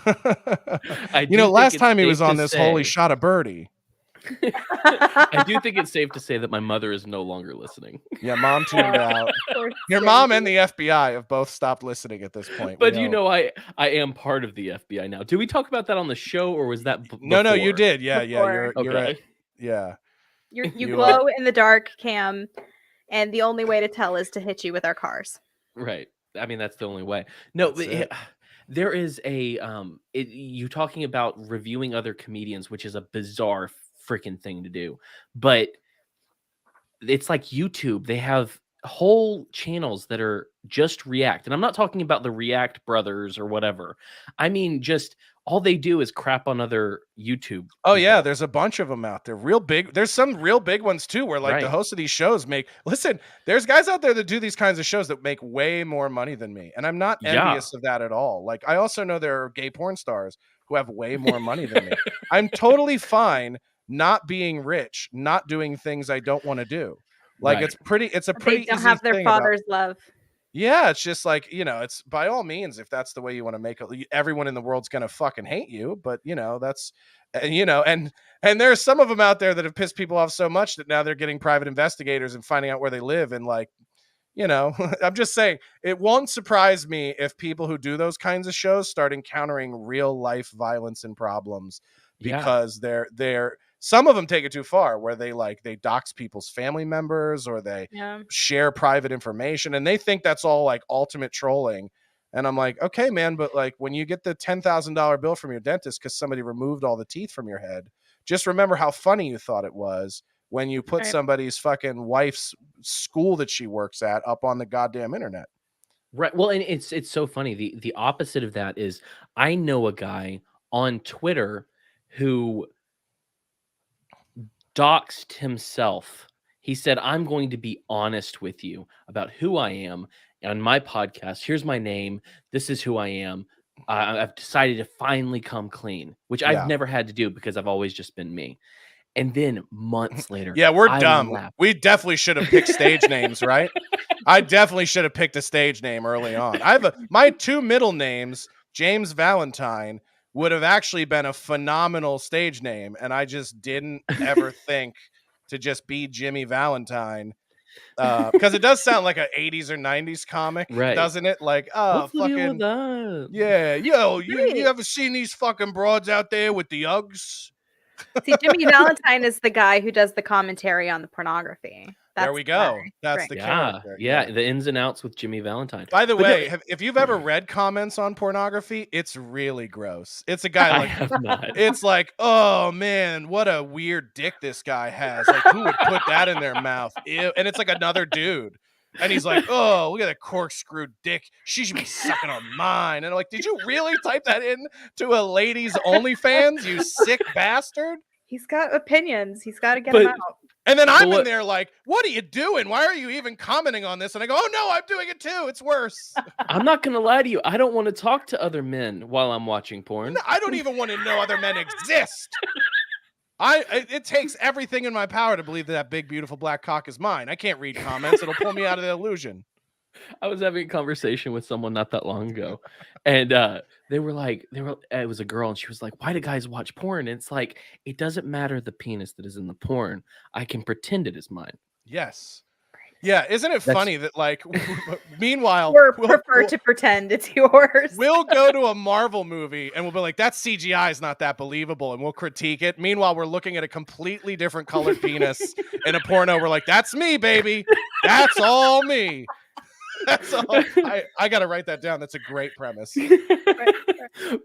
I You know, do last think it's time he was safe to on this hole, he say- shot a birdie. I do think it's safe to say that my mother is no longer listening. Yeah, mom tuned out. Poor Your mom and the FBI have both stopped listening at this point. But We you know. I am part of the FBI now. Did we talk about that on the show, or was that No, you before? did. Yeah, Before. You're right. Okay. Yeah. You You glow in the dark, Cam, and the only way to tell is to hit you with our cars. Right. I mean, that's the only way. No, That's but it. there is a you talking about reviewing other comedians, which is a bizarre freaking thing to do. But it's like YouTube. They have whole channels that are just React. And I'm not talking about the React brothers or whatever. I mean, just all they do is crap on other YouTube. Oh yeah, people. there's a bunch of them out there. Real big. There's some real big ones too, where like the Right. hosts of these shows listen, there's guys out there that do these kinds of shows that make way more money than me. And I'm not Yeah. envious of that at all. Like I also know there are gay porn stars who have way more money than me. I'm totally fine not being rich, not doing things I don't want to do. Like Right. it's a But pretty they don't easy have their thing about- father's love. Yeah, it's just like, it's by all means, if that's the way you want to make it, everyone in the world's going to fucking hate you. But, that's, and there's some of them out there that have pissed people off so much that now they're getting private investigators and finding out where they live. And like, I'm just saying, it won't surprise me if people who do those kinds of shows start encountering real life violence and problems Yeah. because some of them take it too far, where they dox people's family members or they Yeah. share private information, and they think that's all like ultimate trolling. And I'm like, okay, man, but like when you get the $10,000 bill from your dentist because somebody removed all the teeth from your head, just remember how funny you thought it was when you put Right. somebody's fucking wife's school that she works at up on the goddamn internet. Right. Well, and it's so funny. The opposite of that is I know a guy on Twitter who doxed himself. He said, "I'm going to be honest with you about who I am on my podcast. Here's my name. This is who I am. I've decided to finally come clean," which I've Yeah. never had to do because I've always just been me. And then months later, Yeah, we're I dumb. laughed. We definitely should have picked stage names, right? I definitely should have picked a stage name early on. I have my two middle names, James Valentine, would have actually been a phenomenal stage name, and I just didn't ever think to just be Jimmy Valentine. Because it does sound like an 80s or 90s comic, Right. doesn't it? Like, oh, What's the deal with fucking that? yeah, yo, you Right. ever seen these fucking broads out there with the Uggs? See, Jimmy Valentine is the guy who does the commentary on the pornography. There That's we the go. guy. That's Right. the Yeah, character. yeah, the ins and outs with Jimmy Valentine. By the But no, way, if you've ever read comments on pornography, it's really gross. It's a guy I like have not. it's like, oh man, what a weird dick this guy has. Like, who would put that in their mouth? Ew. And it's like another dude. And he's like, oh, look at that corkscrew dick. She should be sucking on mine. And I'm like, did you really type that in to a lady's OnlyFans, you sick bastard? He's got opinions. He's got to get But- them out. And then I'm in what- there like, what are you doing? Why are you even commenting on this? And I go, oh no, I'm doing it too. It's worse. I'm not gonna lie to you. I don't want to talk to other men while I'm watching porn. No, I don't even want to know other men exist. It takes everything in my power to believe that big, beautiful black cock is mine. I can't read comments. It'll pull me out of the illusion. I was having a conversation with someone not that long ago, and it was a girl, and she was like, "Why do guys watch porn?" And it's like, it doesn't matter the penis that is in the porn. I can pretend it is mine. Yes. Yeah. Isn't it That's- funny that like, meanwhile, Or prefer to pretend it's yours. we'll go to a Marvel movie and we'll be like, that CGI is not that believable, and we'll critique it. Meanwhile, we're looking at a completely different colored penis in a porno. We're like, that's me, baby. That's all me. That's all. I got to write that down. That's a great premise.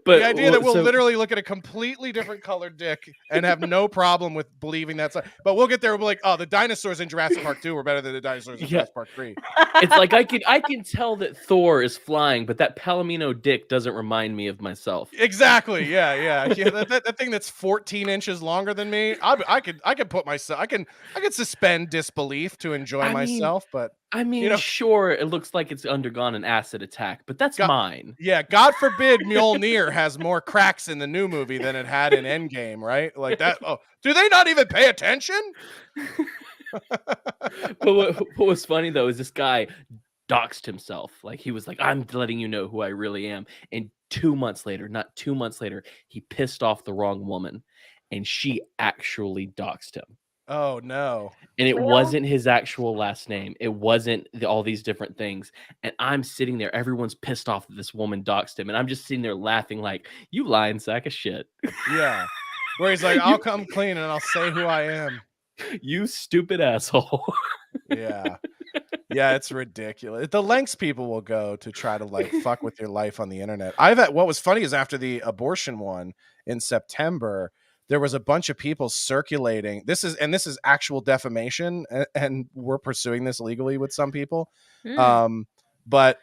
But The idea that we'll so- literally look at a completely different colored dick and have no problem with believing that's, but we'll get there. We'll be like, oh, the dinosaurs in Jurassic Park 2 were better than the dinosaurs in Yeah. Jurassic Park 3. it's like I can tell that Thor is flying, but that Palomino dick doesn't remind me of myself. Exactly. Yeah. That thing that's 14 inches longer than me. I could put myself. I can suspend disbelief to enjoy I mean, myself. But I mean, You know- sure, it looks like it's undergone an acid attack, but that's God- mine. yeah, God forbid Mjolnir has more cracks in the new movie than it had in Endgame, right? Like that. Oh, do they not even pay attention? But what was funny though is this guy doxed himself. Like he was like, "I'm letting you know who I really am." And 2 months later, not 2 months later, he pissed off the wrong woman, and she actually doxed him. Oh no. And it Well- wasn't his actual last name. It wasn't all these different things. And I'm sitting there. Everyone's pissed off that this woman doxed him, and I'm just sitting there laughing like, "You lying sack of shit." Yeah. Where he's like, I'll come clean and I'll say who I am. You stupid asshole. Yeah. Yeah, it's ridiculous. The lengths people will go to try to like fuck with your life on the internet. What was funny is after the abortion one in September, there was a bunch of people circulating. This is actual defamation, and we're pursuing this legally with some people. But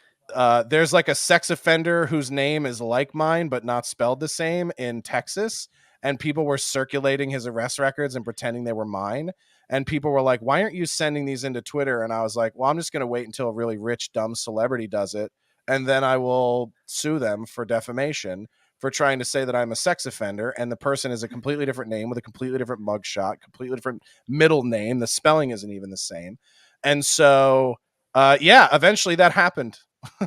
there's like a sex offender whose name is like mine but not spelled the same in Texas, and people were circulating his arrest records and pretending they were mine. And people were like, why aren't you sending these into Twitter? And I was like, well, I'm just going to wait until a really rich, dumb celebrity does it, and then I will sue them for defamation for trying to say that I'm a sex offender, and the person is a completely different name with a completely different mugshot, completely different middle name. The spelling isn't even the same. And so, eventually that happened.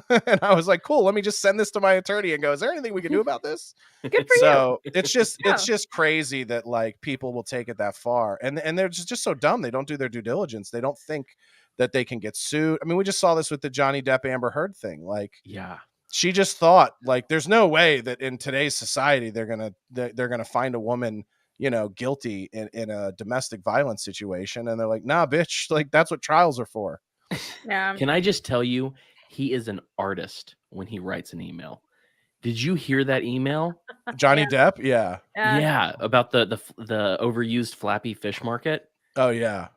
And I was like, cool, let me just send this to my attorney and go, is there anything we can do about this? Good for So it's just Yeah. it's just crazy that like people will take it that far, and they're just so dumb. They don't do their due diligence. They don't think that they can get sued. I mean, we just saw this with the Johnny Depp Amber Heard thing. Like, Yeah. she just thought like there's no way that in today's society they're gonna find a woman, guilty in a domestic violence situation, and they're like, nah, bitch, like that's what trials are for. Yeah. Can I just tell you, he is an artist when he writes an email. Did you hear that email? Johnny Depp? Yeah. Yeah, about the overused Flappy Fish Market. Oh yeah.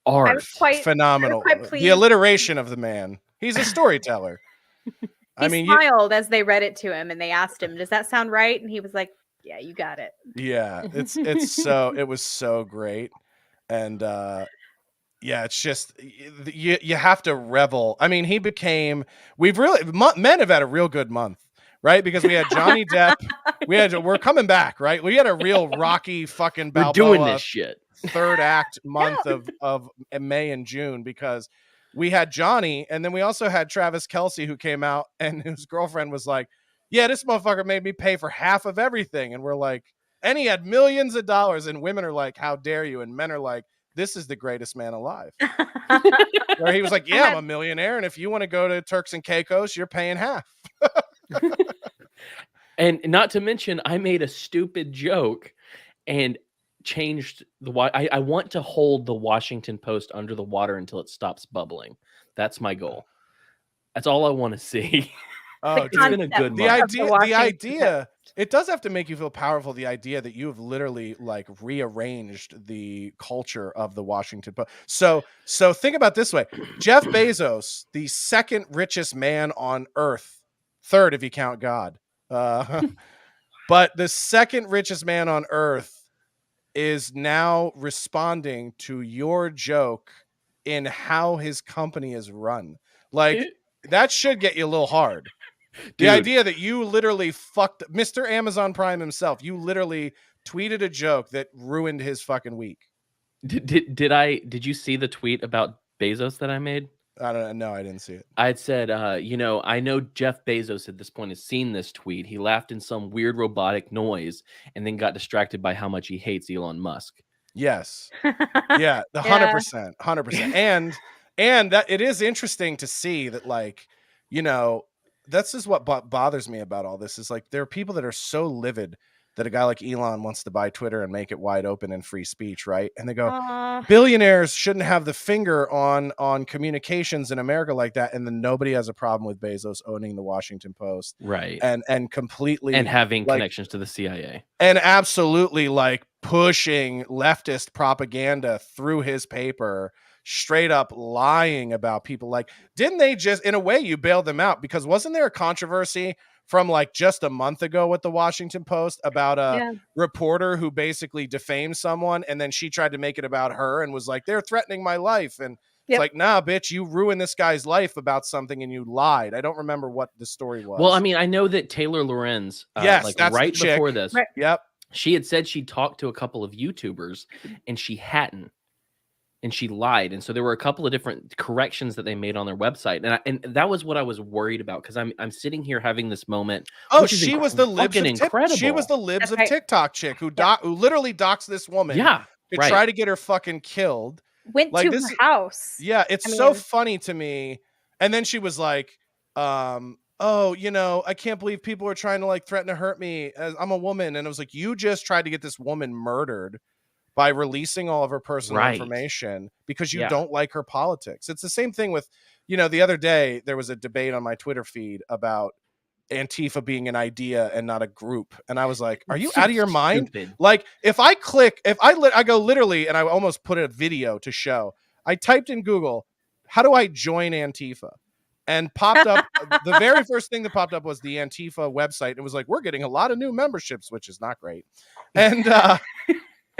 I Art. was quite Phenomenal. quite The pleased. alliteration of the man. He's a storyteller. He smiled as they read it to him, and they asked him, "Does that sound right?" And he was like, "Yeah, you got it." Yeah, it was so great. And yeah, it's just you have to revel. I mean, men have had a real good month, right? Because we had Johnny Depp, we're coming back, right? We had a real Rocky fucking We're doing Balboa this shit. third act month of May and June, because we had Johnny, and then we also had Travis Kelce, who came out and whose girlfriend was like, "Yeah, this motherfucker made me pay for half of everything," and we're like, and he had millions of dollars, and women are like, "How dare you?" And men are like, "This is the greatest man alive." Where he was like, "Yeah, I'm a millionaire, and if you want to go to Turks and Caicos, you're paying half." And not to mention, I made a stupid joke and changed I want to hold the Washington Post under the water until it stops bubbling. That's my goal. That's all I want to see. Oh, It's been a good the month. idea, it does have to make you feel powerful. The idea that you have literally like rearranged the culture of the Washington Post. So think about it this way: Jeff Bezos, the second richest man on Earth, third if you count God, but the second richest man on Earth is now responding to your joke in how his company is run. Like, that should get you a little hard. The Dude. idea that you literally fucked Mr. Amazon Prime himself, you literally tweeted a joke that ruined his fucking week. Did you see the tweet about Bezos that I made? I don't know. I didn't see it. I had said, I know Jeff Bezos at this point has seen this tweet. He laughed in some weird robotic noise and then got distracted by how much he hates Elon Musk. Yes. Yeah, 100%. 100%. And that it is interesting to see that, like, that's just what bothers me about all this is, like, there are people that are so livid that a guy like Elon wants to buy Twitter and make it wide open and free speech, right? And they go, billionaires shouldn't have the finger on communications in America like that. And then nobody has a problem with Bezos owning the Washington Post, right? And completely and having connections to the CIA, and absolutely like pushing leftist propaganda through his paper, straight up lying about people. Like, didn't they just, in a way, you bailed them out? Because wasn't there a controversy from like just a month ago with the Washington Post about a reporter who basically defamed someone, and then she tried to make it about her and was like, they're threatening my life, and it's like, nah, bitch, you ruined this guy's life about something and you lied. I don't remember what the story was. Well, I mean, I know that Taylor Lorenz, yes, that's right the chick before this, yep, she had said she talked to a couple of YouTubers and she hadn't. And she lied, and so there were a couple of different corrections that they made on their website, and that was what I was worried about, because I'm sitting here having this moment. Oh, she was the libs of incredible. She was the libs of TikTok chick who literally doxed this woman. Yeah, to try to get her fucking killed. Went to her house. Yeah, it's so funny to me. And then she was like, "Oh, I can't believe people are trying to like threaten to hurt me as I'm a woman." And it was like, you just tried to get this woman murdered by releasing all of her personal information because you don't like her politics. It's the same thing with, the other day there was a debate on my Twitter feed about Antifa being an idea and not a group. And I was like, are you out of your mind? Like, if I go literally, and I almost put a video to show, I typed in Google, how do I join Antifa? And popped up, the very first thing that popped up was the Antifa website. It was like, we're getting a lot of new memberships, which is not great.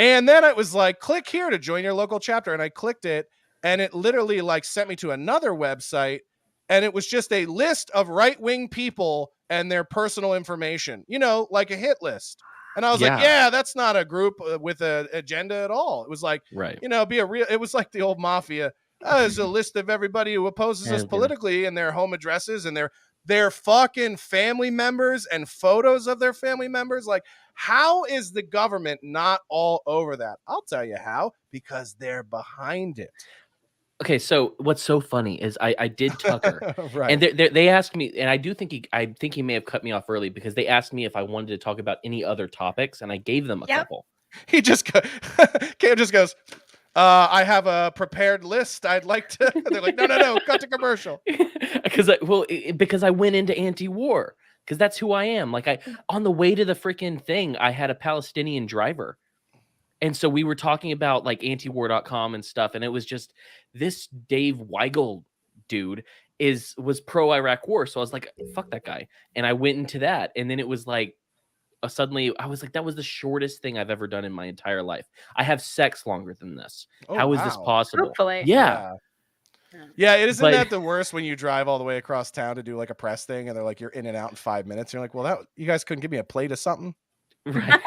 And then it was like, click here to join your local chapter. And I clicked it, and it literally like sent me to another website. And it was just a list of right-wing people and their personal information, like a hit list. And I was like, yeah, that's not a group with an agenda at all. It was like, it was like the old mafia. There's a list of everybody who opposes us politically and their home addresses and their fucking family members and photos of their family members. Like, how is the government not all over that? I'll tell you how, because they're behind it. Okay, so what's so funny is I did Tucker, right. And they asked me, and I think he may have cut me off early because they asked me if I wanted to talk about any other topics, and I gave them a couple. He just Cam just goes, I have a prepared list. I'd like to. They're like, no, cut to commercial. Because I went into anti-war. because that's who I am. Like on the way to the freaking thing, I had a Palestinian driver. And so we were talking about like antiwar.com and stuff. And it was just this Dave Weigel dude was pro Iraq war. So I was like, fuck that guy. And I went into that. And then it was like, suddenly I was like, that was the shortest thing I've ever done in my entire life. I have sex longer than this. Oh, How is this wow. possible? Hopefully. Yeah. Yeah, it isn't But- that the worst when you drive all the way across town to do like a press thing and they're like, you're in and out in 5 minutes. You're like, well, you guys couldn't give me a plate of something? Right.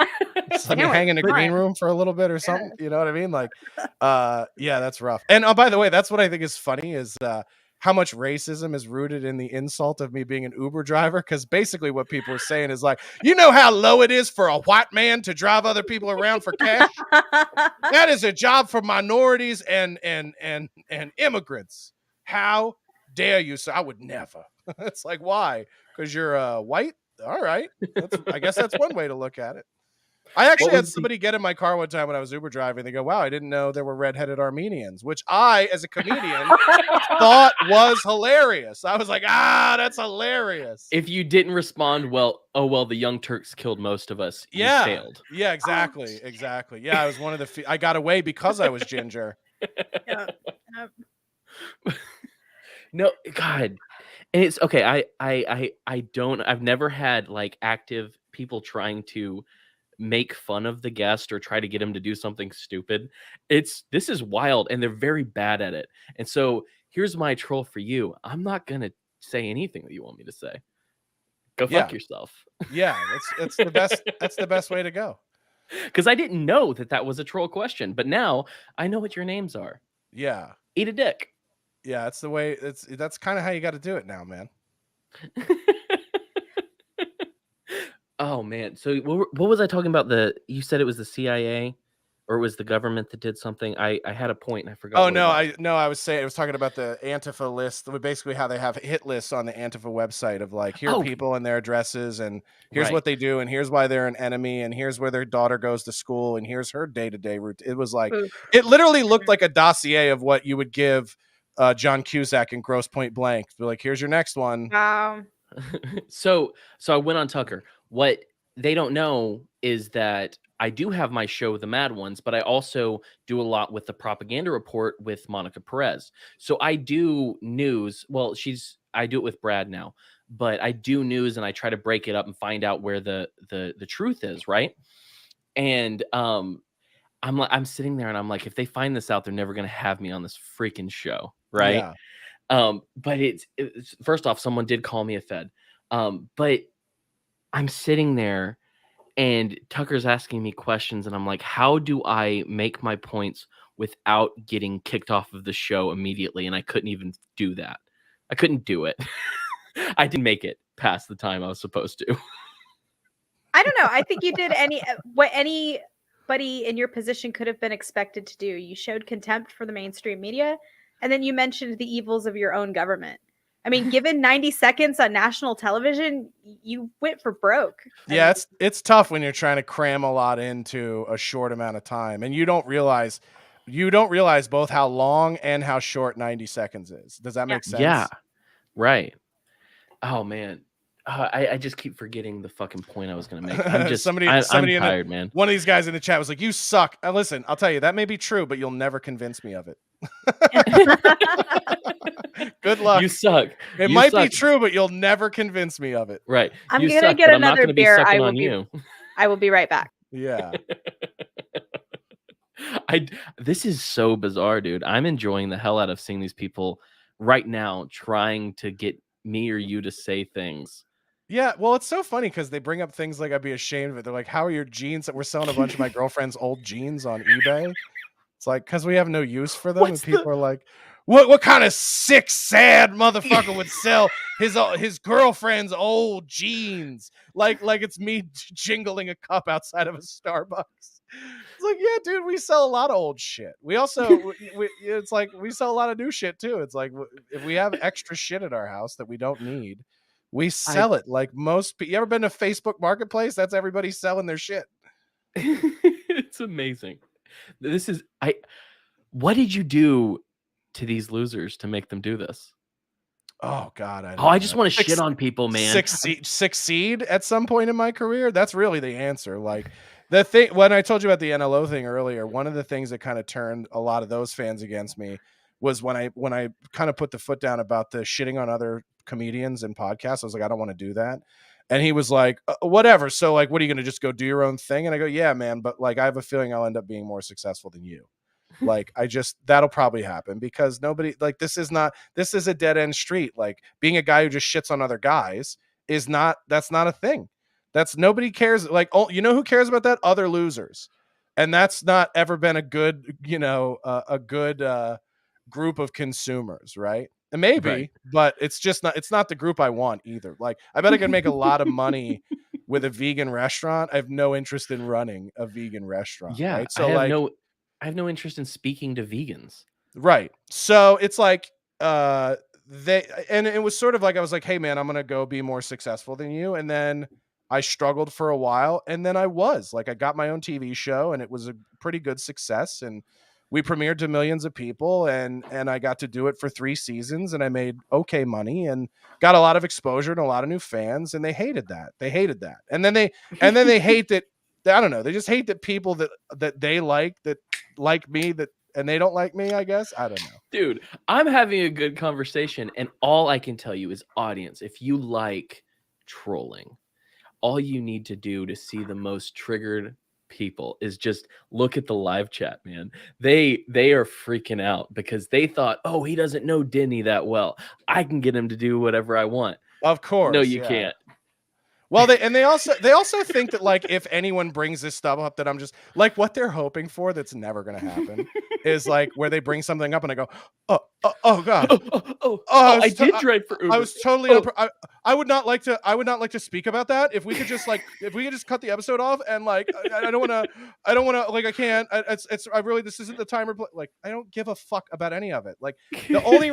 Just let me Sandwich, hang in the green fine. room for a little bit or something. You know what I mean? Like, yeah, that's rough. And by the way, that's what I think is funny is how much racism is rooted in the insult of me being an Uber driver. Because basically what people are saying is like, you know how low it is for a white man to drive other people around for cash? That is a job for minorities and immigrants. How dare you? So I would never. It's like, why? Because you're white? All right. I guess that's one way to look at it. I actually had somebody get in my car one time when I was Uber driving. They go, wow, I didn't know there were redheaded Armenians, which I, as a comedian, thought was hilarious. I was like, that's hilarious. If you didn't respond, the Young Turks killed most of us. You failed. Yeah, exactly. Exactly. Yeah, I was one of the I got away because I was ginger. No, God. And it's okay. I've never had like active people trying to make fun of the guest or try to get him to do something stupid. This is wild, and they're very bad at it. And so here's my troll for you. I'm not gonna say anything that you want me to say. Go fuck yourself. Yeah, that's the best. That's the best way to go. Because I didn't know that was a troll question, but now I know what your names are. Yeah. Eat a dick. Yeah, that's the way. That's kind of how you got to do it now, man. Oh man, so what was I talking about? You said it was the CIA, or it was the government that did something. I had a point and I forgot. Oh no, I was talking about the Antifa list. Basically, how they have hit lists on the Antifa website of like, here are people and their addresses, and here's what they do, and here's why they're an enemy, and here's where their daughter goes to school, and here's her day-to-day routine. It was like, it literally looked like a dossier of what you would give John Cusack in Gross Point Blank. Be like, here's your next one. Wow. So I went on Tucker. What they don't know is that I do have my show, The Mad Ones, but I also do a lot with the Propaganda Report with Monica Perez. So I do news. Well, I do it with Brad now, but I do news and I try to break it up and find out where the truth is, right? And I'm sitting there and I'm like, if they find this out, they're never gonna have me on this freaking show, right? Yeah. But it's first off, someone did call me a Fed. But I'm sitting there and Tucker's asking me questions and I'm like, how do I make my points without getting kicked off of the show immediately? And I couldn't even do that. I couldn't do it. I didn't make it past the time I was supposed to. I don't know. I think you did what anybody in your position could have been expected to do. You showed contempt for the mainstream media, and then you mentioned the evils of your own government. I mean, given 90 seconds on national television, you went for broke. Yeah, it's tough when you're trying to cram a lot into a short amount of time, and you don't realize both how long and how short 90 seconds is. Does that make sense? Yeah, right. Oh man, I just keep forgetting the fucking point I was gonna make. I'm just I'm tired, man. One of these guys in the chat was like, "You suck." Listen, I'll tell you, that may be true, but you'll never convince me of it. Good luck. You suck. It might be true, but you'll never convince me of it. Right. I'm gonna get another beer. I will be right back. Yeah. This is so bizarre, dude. I'm enjoying the hell out of seeing these people right now trying to get me or you to say things. Yeah, well, it's so funny because they bring up things like, I'd be ashamed of it. They're like, how are your jeans? We're selling a bunch of my girlfriend's old jeans on eBay. It's like, because we have no use for them. And people are like, what kind of sick, sad motherfucker would sell his girlfriend's old jeans? Like it's me jingling a cup outside of a Starbucks. It's like, yeah, dude, we sell a lot of old shit. We also, it's like, we sell a lot of new shit too. It's like, if we have extra shit at our house that we don't need, we sell it. Like most people, you ever been to Facebook Marketplace? That's everybody selling their shit. It's amazing. What did you do to these losers to make them do this? Oh God, I Oh, don't I just know. want to shit on people, man. Succeed at some point in my career. That's really the answer. Like the thing when I told you about the NLO thing earlier, one of the things that kind of turned a lot of those fans against me was when I kind of put the foot down about the shitting on other comedians and podcasts. I was like, I don't want to do that. And he was like, whatever. So like, what are you going to just go do your own thing? And I go, yeah, man. But like, I have a feeling I'll end up being more successful than you. Like that'll probably happen because nobody like this is a dead end street. Like being a guy who just shits on other guys that's not a thing. That's nobody cares. Like, oh, you know who cares about that? Other losers. And that's not ever been a good, a good group of consumers, right? And maybe, Right. but it's not the group I want either. Like, I bet I can make a lot of money with a vegan restaurant. I have no interest in running a vegan restaurant, Yeah, right? So like, I have no interest in speaking to vegans. right. So it's like they and it was sort of like I was like, "Hey man, I'm going to go be more successful than you." And then I struggled for a while and then I got my own TV show and it was a pretty good success and we premiered to millions of people and I got to do it for 3 seasons and I made okay money and got a lot of exposure and a lot of new fans and they hated that. They hated that. And then they hate that I don't know, they just hate that people that they that like me that and they don't like me, I guess. I don't know. Dude, I'm having a good conversation, and all I can tell you is, audience, if you like trolling, all you need to do to see the most triggered people is just look at the live chat, man. They are freaking out because they thought, oh, he doesn't know Denny that well. I can get him to do whatever I want. Of course. No, you yeah. can't. Well, they also think that like if anyone brings this stuff up that I'm just like what they're hoping for that's never gonna happen is like where they bring something up and I go, oh God. I did drive for Uber. I was totally I would not like to speak about that. If we could just cut the episode off and like I don't wanna like I can't. I really this isn't the time or like I don't give a fuck about any of it. Like the only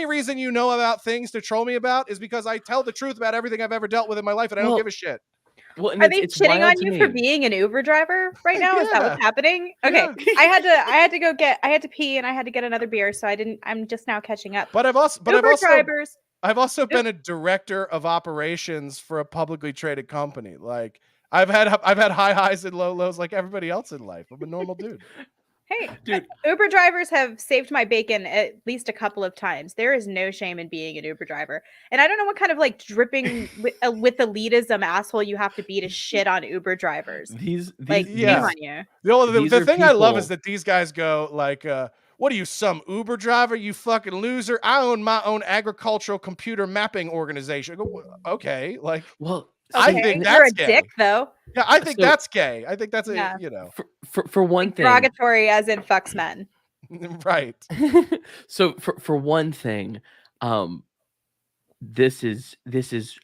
reason you know about things to troll me about is because I tell the truth about everything I've ever dealt with in my life and I don't give a shit. Well, and Are they it's shitting wild on to you me. for being an Uber driver right now? Is that Yeah. what's happening? Okay. Yeah. I had to pee and I had to get another beer, so I'm just now catching up. But Drivers. I've also been a director of operations for a publicly traded company. Like I've had high highs and low lows like everybody else in life. I'm a normal dude. Hey, Dude. Uber drivers have saved my bacon at least a couple of times. There is no shame in being an Uber driver. And I don't know what kind of like dripping with elitism asshole you have to be to shit on Uber drivers. These Like, yeah. shame on you. The thing I love is that these guys go like, what are you, some Uber driver? You fucking loser. I own my own agricultural computer mapping organization. I go, okay. Like, well, I Okay, think you're that's a gay. dick though. Yeah, I think So- that's gay. I think that's Yeah. for one thing. Derogatory as in fucks men. Right. So for one thing, this is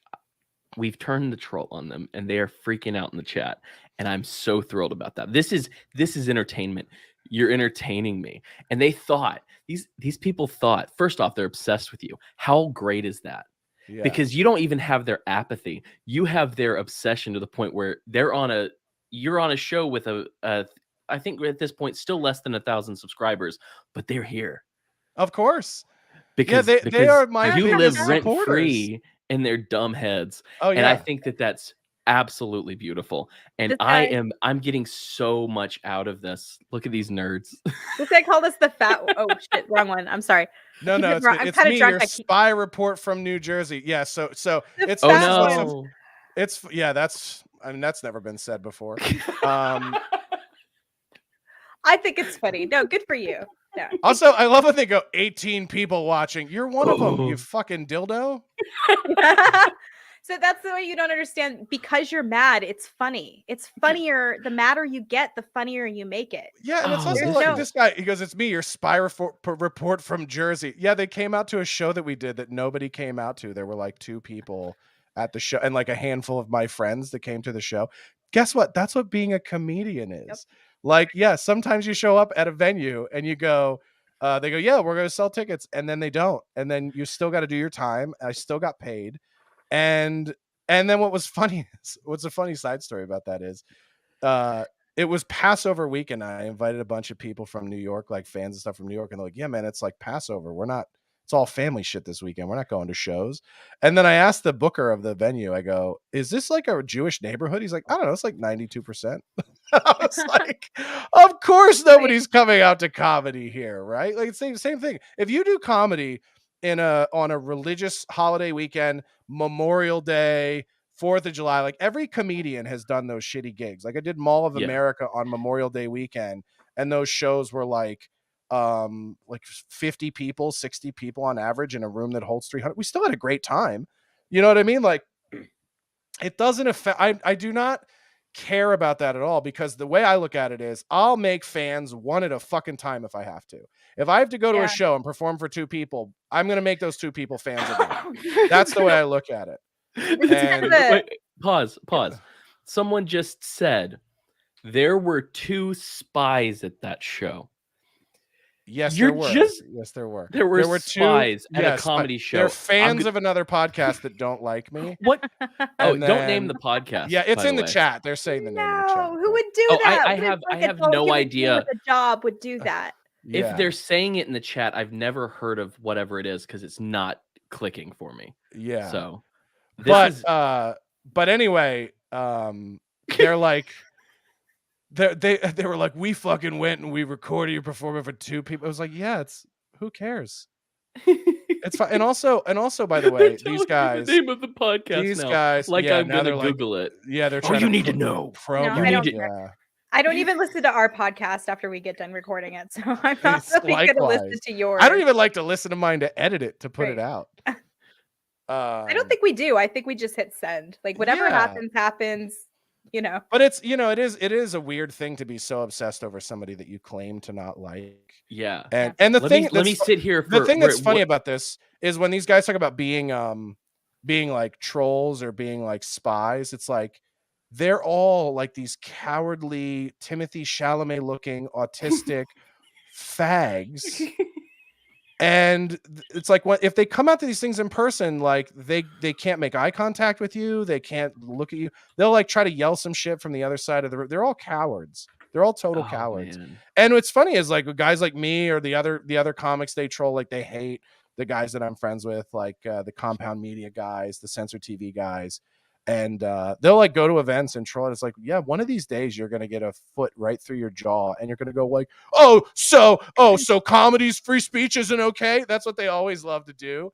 we've turned the troll on them and they are freaking out in the chat, and I'm so thrilled about that. This is entertainment. You're entertaining me. And they thought these people thought, first off, they're obsessed with you. How great is that? Yeah. Because you don't even have their apathy. You have their obsession to the point where you're on a show with I think at this point still less than 1,000 subscribers, but they're here. Of course. Because they are my you live biggest rent supporters. free in their dumb heads. Oh yeah. And I think that's absolutely beautiful. And I'm getting so much out of this. Look at these nerds. This guy called us the fat. Oh shit, wrong one. I'm sorry. No, it's kinda me, drunk. your spy report from New Jersey. Yeah, so it's Oh fat no. it's that's never been said before. I think it's funny. No, good for you. Yeah. Also, I love when they go 18 people watching. You're one of them, you fucking dildo. So that's the way you don't understand. Because you're mad, it's funny. It's funnier. The madder you get, the funnier you make it. Yeah, and it's Oh, also there's like no- this guy. He goes, "It's me, your spy report from Jersey." Yeah, they came out to a show that we did that nobody came out to. There were like 2 people at the show and like a handful of my friends that came to the show. Guess what? That's what being a comedian is. Yep. Like, yeah, sometimes you show up at a venue and you go, they go, "Yeah, we're going to sell tickets," and then they don't, and then you still got to do your time. I still got paid, and then what's a funny side story about that is, it was Passover weekend. I invited a bunch of people from New York, like fans and stuff from New York, and they're like, "Yeah, man, it's like Passover. it's all family shit this weekend. We're not going to shows. And then I asked the booker of the venue, I go, is this like a Jewish neighborhood? He's like, I don't know, it's like 92%. I was like, of course nobody's coming out to comedy here, right? Like it's the same thing. If you do comedy on a religious holiday weekend, Memorial Day, 4th of July, like every comedian has done those shitty gigs. Like I did Mall of America on Memorial Day weekend, and those shows were like 50 people, 60 people on average in a room that holds 300. We still had a great time. You know what I mean? Like it doesn't affect, I do not care about that at all, because the way I look at it is I'll make fans one at a fucking time if I have to. If I have to go to a show and perform for 2 people, I'm going to make those 2 people fans again. That's the way I look at it. And wait, pause. Someone just said there were 2 spies at that show. Yes, there were. Yes, there were. There were spies at a comedy show. They're fans of another podcast that don't like me. What? Don't name the podcast. Yeah, it's in the chat. They're saying the name in the chat. Who would do that? I have no idea. With a job would do that. If they're saying it in the chat, I've never heard of whatever it is because it's not clicking for me. Yeah. So, but anyway, they're like. They were like, we fucking went and we recorded you performing for 2 people. I was like, yeah, it's who cares? It's fine. And also, by the way, these guys, the name of the podcast. These guys, like I'm gonna Google it. Yeah, they're trying. You need to know. I don't even listen to our podcast after we get done recording it, so I'm not really going to listen to yours. I don't even like to listen to mine to edit it to put it out. I don't think we do. I think we just hit send. Like whatever happens. You know, but it's it is a weird thing to be so obsessed over somebody that you claim to not like. Yeah, and the thing. Let me sit here. The thing that's funny about this is when these guys talk about being like trolls or being like spies. It's like they're all like these cowardly Timothy Chalamet looking autistic fags. And it's like if they come out to these things in person, like they can't make eye contact with you, they can't look at you. They'll like try to yell some shit from the other side of the room. They're all cowards. They're all total cowards. Man. And what's funny is like guys like me or the other comics they troll, like they hate the guys that I'm friends with, like the Compound Media guys, the Censor TV guys. And they'll like go to events and troll. It's like, yeah, one of these days you're gonna get a foot right through your jaw, and you're gonna go like, so comedy's free speech isn't okay. That's what they always love to do.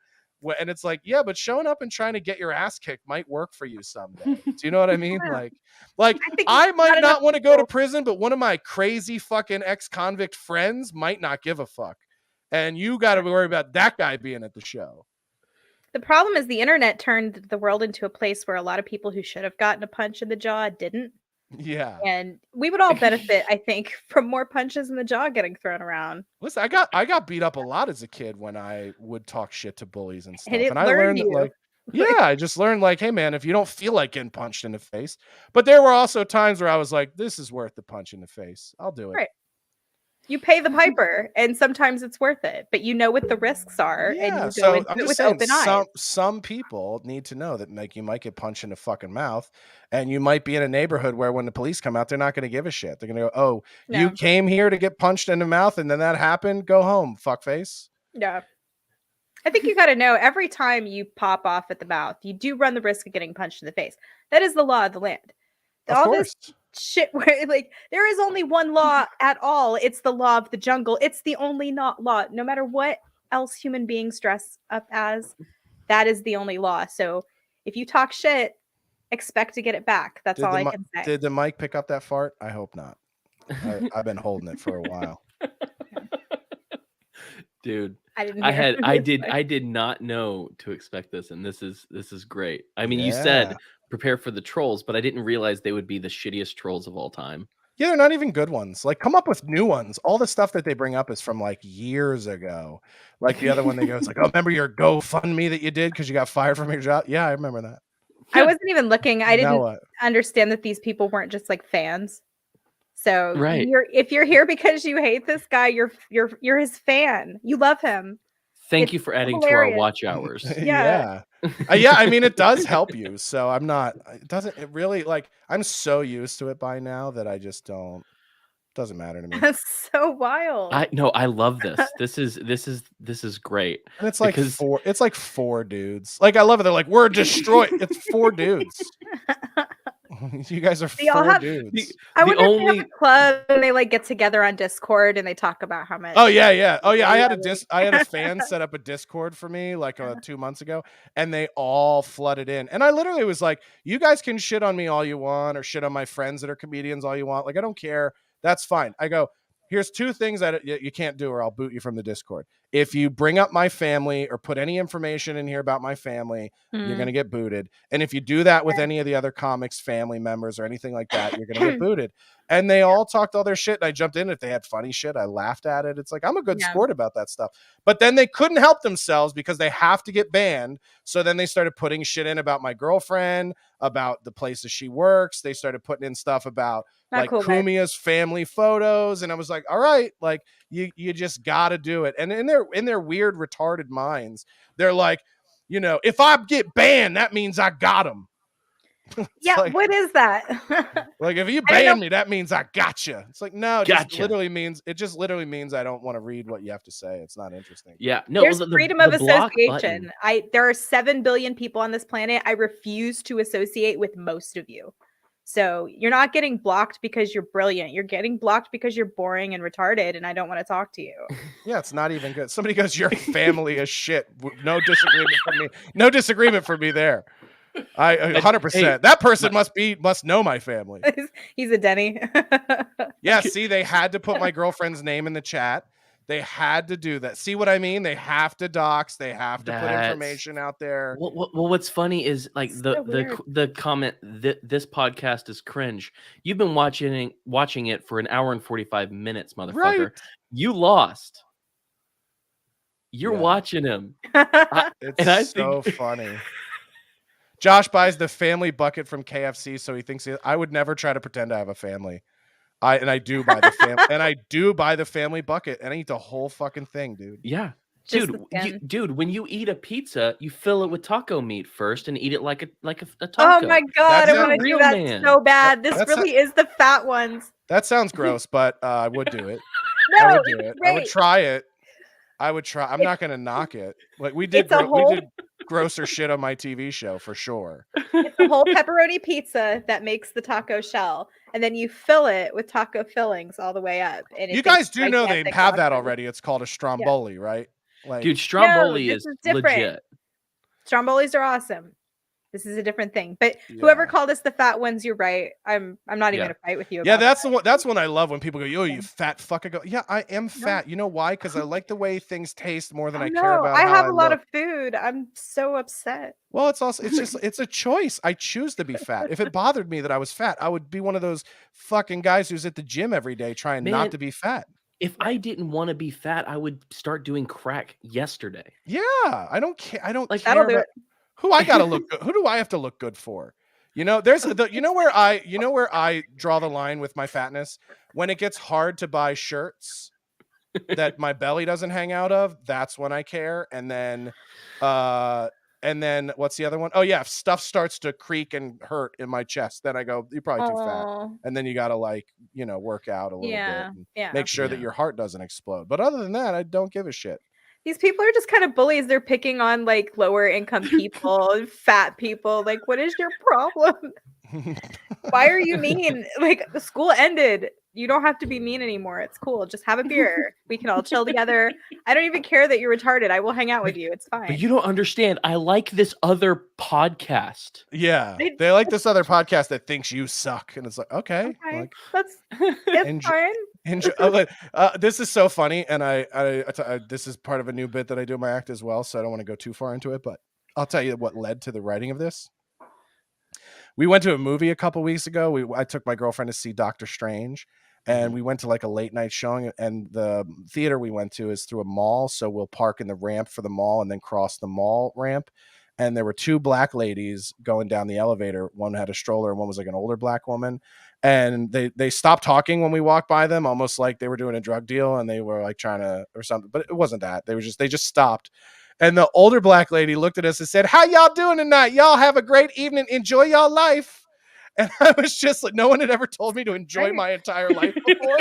And it's like, yeah, but showing up and trying to get your ass kicked might work for you someday. Do you know what I mean? Like I might not want to go to prison, but one of my crazy fucking ex-convict friends might not give a fuck, and you got to worry about that guy being at the show. The problem is the internet turned the world into a place where a lot of people who should have gotten a punch in the jaw didn't. Yeah. And we would all benefit, I think, from more punches in the jaw getting thrown around. Listen, I got beat up a lot as a kid when I would talk shit to bullies and stuff. And I learned that, like, I just learned like, hey man, if you don't feel like getting punched in the face. But there were also times where I was like, this is worth the punch in the face. I'll do it. Right. You pay the piper, and sometimes it's worth it, but you know what the risks are, and you go into it with open eyes. Some people need to know that you might get punched in the fucking mouth, and you might be in a neighborhood where when the police come out, they're not going to give a shit. They're going to go, you came here to get punched in the mouth, and then that happened. Go home, fuckface. Yeah. I think you got to know every time you pop off at the mouth, you do run the risk of getting punched in the face. That is the law of the land. Of course. This shit where like there is only one law at all. It's the law of the jungle. It's the only not law. No matter what else human beings dress up as, that is the only law. So if you talk shit, expect to get it back. That's all I can say. Did the mic pick up that fart? I hope not. I've been holding it for a while. Dude, I did not know to expect this, and this is great. I mean, you said prepare for the trolls, but I didn't realize they would be the shittiest trolls of all time. Yeah, they're not even good ones. Like, come up with new ones. All the stuff that they bring up is from like years ago. Like the other one they go, it's like, oh, remember your GoFundMe that you did because you got fired from your job? Yeah, I remember that. I wasn't even looking. I didn't understand that these people weren't just like fans. So if you're here because you hate this guy, you're his fan. You love him. Thank you for adding to our watch hours. Yeah. I mean, it does help you. So I'm so used to it by now that I just don't. Doesn't matter to me. That's so wild. I love this. This is great. And it's like Because four dudes. Like I love it. They're like, we're destroyed. It's four dudes. You guys are They all four have- dudes. I the wonder if they have only a club and they like get together on Discord and they talk about how much. Oh yeah. I had love I had a fan set up a Discord for me like 2 months ago, and they all flooded in. And I literally was like, you guys can shit on me all you want, or shit on my friends that are comedians all you want. Like I don't care. That's fine. I go, here's two things that you can't do, or I'll boot you from the Discord. If you bring up my family or put any information in here about my family, you're going to get booted. And if you do that with any of the other comics, family members, or anything like that, you're going to get booted. And they all talked all their shit. And I jumped in. If they had funny shit, I laughed at it. It's like, I'm a good sport about that stuff. But then they couldn't help themselves because they have to get banned. So then they started putting shit in about my girlfriend, about the places she works. They started putting in stuff about like cool, Kumia's family photos. And I was like, all right, like you just got to do it. And in their weird, retarded minds, they're like, you know, if I get banned, that means I got them. Yeah, like, what is that? like if you ban me, that means I gotcha. It's like, no, it just literally means I don't want to read what you have to say. It's not interesting. Yeah, no, There's freedom of association. Button. There are 7 billion people on this planet. I refuse to associate with most of you. So you're not getting blocked because you're brilliant. You're getting blocked because you're boring and retarded, and I don't want to talk to you. Yeah, it's not even good. Somebody goes, your family is shit. No disagreement from me. No disagreement from me there. I 100%. Hey, that person must know my family. He's a Denny. Yeah, see, they had to put my girlfriend's name in the chat. They had to do that. See what I mean? They have to dox. They have to put information out there. Well, what's funny is like the comment this podcast is cringe. You've been watching it for an hour and 45 minutes, motherfucker. Right. You lost. You're watching him. It's so funny. Josh buys the family bucket from KFC, so he thinks I would never try to pretend I have a family. I do buy the family, and I do buy the family bucket, and I eat the whole fucking thing, dude. Yeah, dude. When you eat a pizza, you fill it with taco meat first and eat it like a taco. Oh my god, I want to do that so bad. This really is the fat ones. That sounds gross, but I would do it. No, I would do it. I would try it. I'm not gonna knock it. Like we did grosser shit on my TV show for sure. It's a whole pepperoni pizza that makes the taco shell, and then you fill it with taco fillings all the way up. And you guys do know they have that already. It's called a stromboli, right? Like, dude, stromboli is legit. Strombolis are awesome. This is a different thing. But whoever called us the fat ones, you're right. I'm not even gonna fight with you about that's one I love when people go, yo, you fat fuck. I go, yeah, I am fat. You know why? Because I like the way things taste more than I care about. I have a lot of food. I'm so upset. Well, it's a choice. I choose to be fat. If it bothered me that I was fat, I would be one of those fucking guys who's at the gym every day trying not to be fat. If I didn't want to be fat, I would start doing crack yesterday. Yeah, I don't care. I don't care. That'll do it. Who I gotta look good? Who do I have to look good for? You know, you know where I draw the line with my fatness? When it gets hard to buy shirts that my belly doesn't hang out of, that's when I care. And then what's the other one? Oh yeah, if stuff starts to creak and hurt in my chest, then I go, you're probably too fat. And then you gotta work out a little bit and make sure that your heart doesn't explode. But other than that, I don't give a shit. These people are just kind of bullies. They're picking on like lower income people, fat people. Like, what is your problem? Why are you mean? Like, the school ended. You don't have to be mean anymore. It's cool. Just have a beer. We can all chill together. I don't even care that you're retarded. I will hang out with you. It's fine. But you don't understand. I like this other podcast. Yeah. They like this other podcast that thinks you suck. And it's like, okay. Like, it's fine. Enjoy. This is so funny. And I this is part of a new bit that I do in my act as well. So I don't want to go too far into it, but I'll tell you what led to the writing of this. We went to a movie a couple weeks ago. I took my girlfriend to see Doctor Strange, and we went to like a late night showing, and the theater we went to is through a mall. So we'll park in the ramp for the mall and then cross the mall ramp. And there were two black ladies going down the elevator. One had a stroller and one was like an older black woman. And they stopped talking when we walked by them, almost like they were doing a drug deal and they were like trying to, or something, but it wasn't that. They just stopped. And the older black lady looked at us and said, how y'all doing tonight? Y'all have a great evening. Enjoy y'all life. And I was just like, no one had ever told me to enjoy my entire life before.